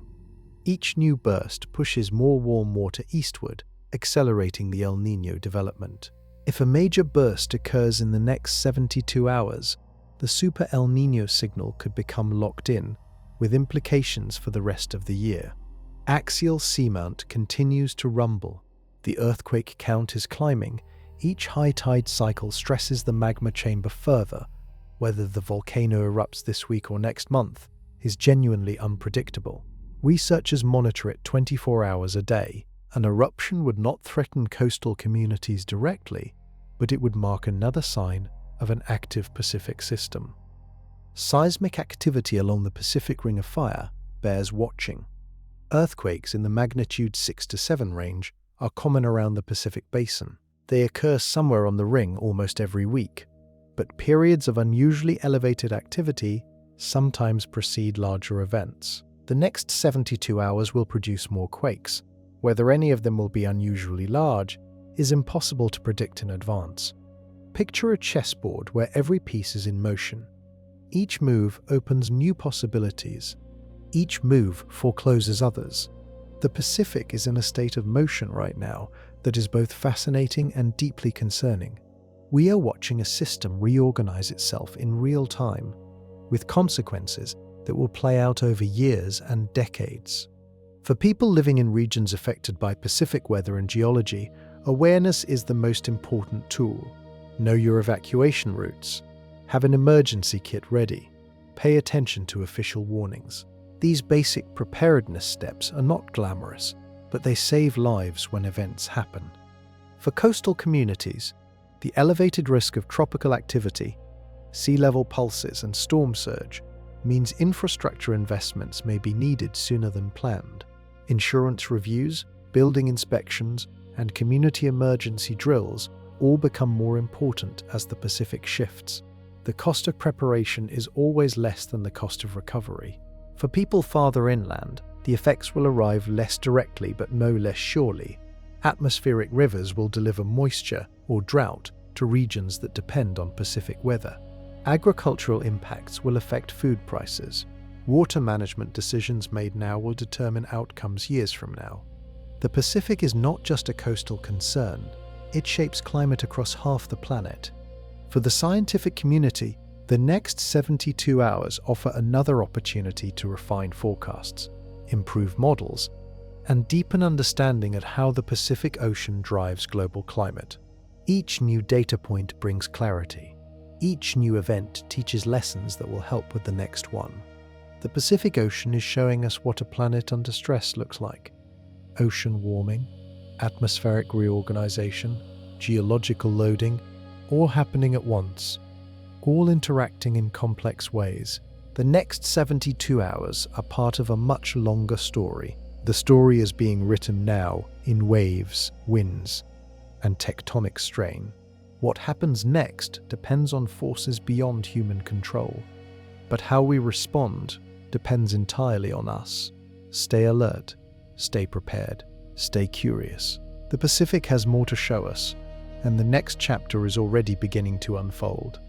Each new burst pushes more warm water eastward, accelerating the El Niño development. If a major burst occurs in the next 72 hours, the Super El Niño signal could become locked in, with implications for the rest of the year. Axial Seamount continues to rumble. The earthquake count is climbing. Each high tide cycle stresses the magma chamber further. Whether the volcano erupts this week or next month is genuinely unpredictable. Researchers monitor it 24 hours a day. An eruption would not threaten coastal communities directly, but it would mark another sign of an active Pacific system. Seismic activity along the Pacific Ring of Fire bears watching. Earthquakes in the magnitude 6 to 7 range are common around the Pacific Basin. They occur somewhere on the ring almost every week, but periods of unusually elevated activity sometimes precede larger events. The next 72 hours will produce more quakes. Whether any of them will be unusually large is impossible to predict in advance. Picture a chessboard where every piece is in motion. Each move opens new possibilities. Each move forecloses others. The Pacific is in a state of motion right now that is both fascinating and deeply concerning. We are watching a system reorganize itself in real time, with consequences that will play out over years and decades. For people living in regions affected by Pacific weather and geology, awareness is the most important tool. Know your evacuation routes. Have an emergency kit ready. Pay attention to official warnings. These basic preparedness steps are not glamorous, but they save lives when events happen. For coastal communities, the elevated risk of tropical activity, sea level pulses and storm surge means infrastructure investments may be needed sooner than planned. Insurance reviews, building inspections, and community emergency drills all become more important as the Pacific shifts. The cost of preparation is always less than the cost of recovery. For people farther inland, the effects will arrive less directly but no less surely. Atmospheric rivers will deliver moisture or drought to regions that depend on Pacific weather. Agricultural impacts will affect food prices. Water management decisions made now will determine outcomes years from now. The Pacific is not just a coastal concern, it shapes climate across half the planet. For the scientific community, the next 72 hours offer another opportunity to refine forecasts, improve models, and deepen understanding of how the Pacific Ocean drives global climate. Each new data point brings clarity. Each new event teaches lessons that will help with the next one. The Pacific Ocean is showing us what a planet under stress looks like. Ocean warming, atmospheric reorganization, geological loading, all happening at once, all interacting in complex ways. The next 72 hours are part of a much longer story. The story is being written now in waves, winds, and tectonic strain. What happens next depends on forces beyond human control, but how we respond depends entirely on us. Stay alert, stay prepared, stay curious. The Pacific has more to show us, and the next chapter is already beginning to unfold.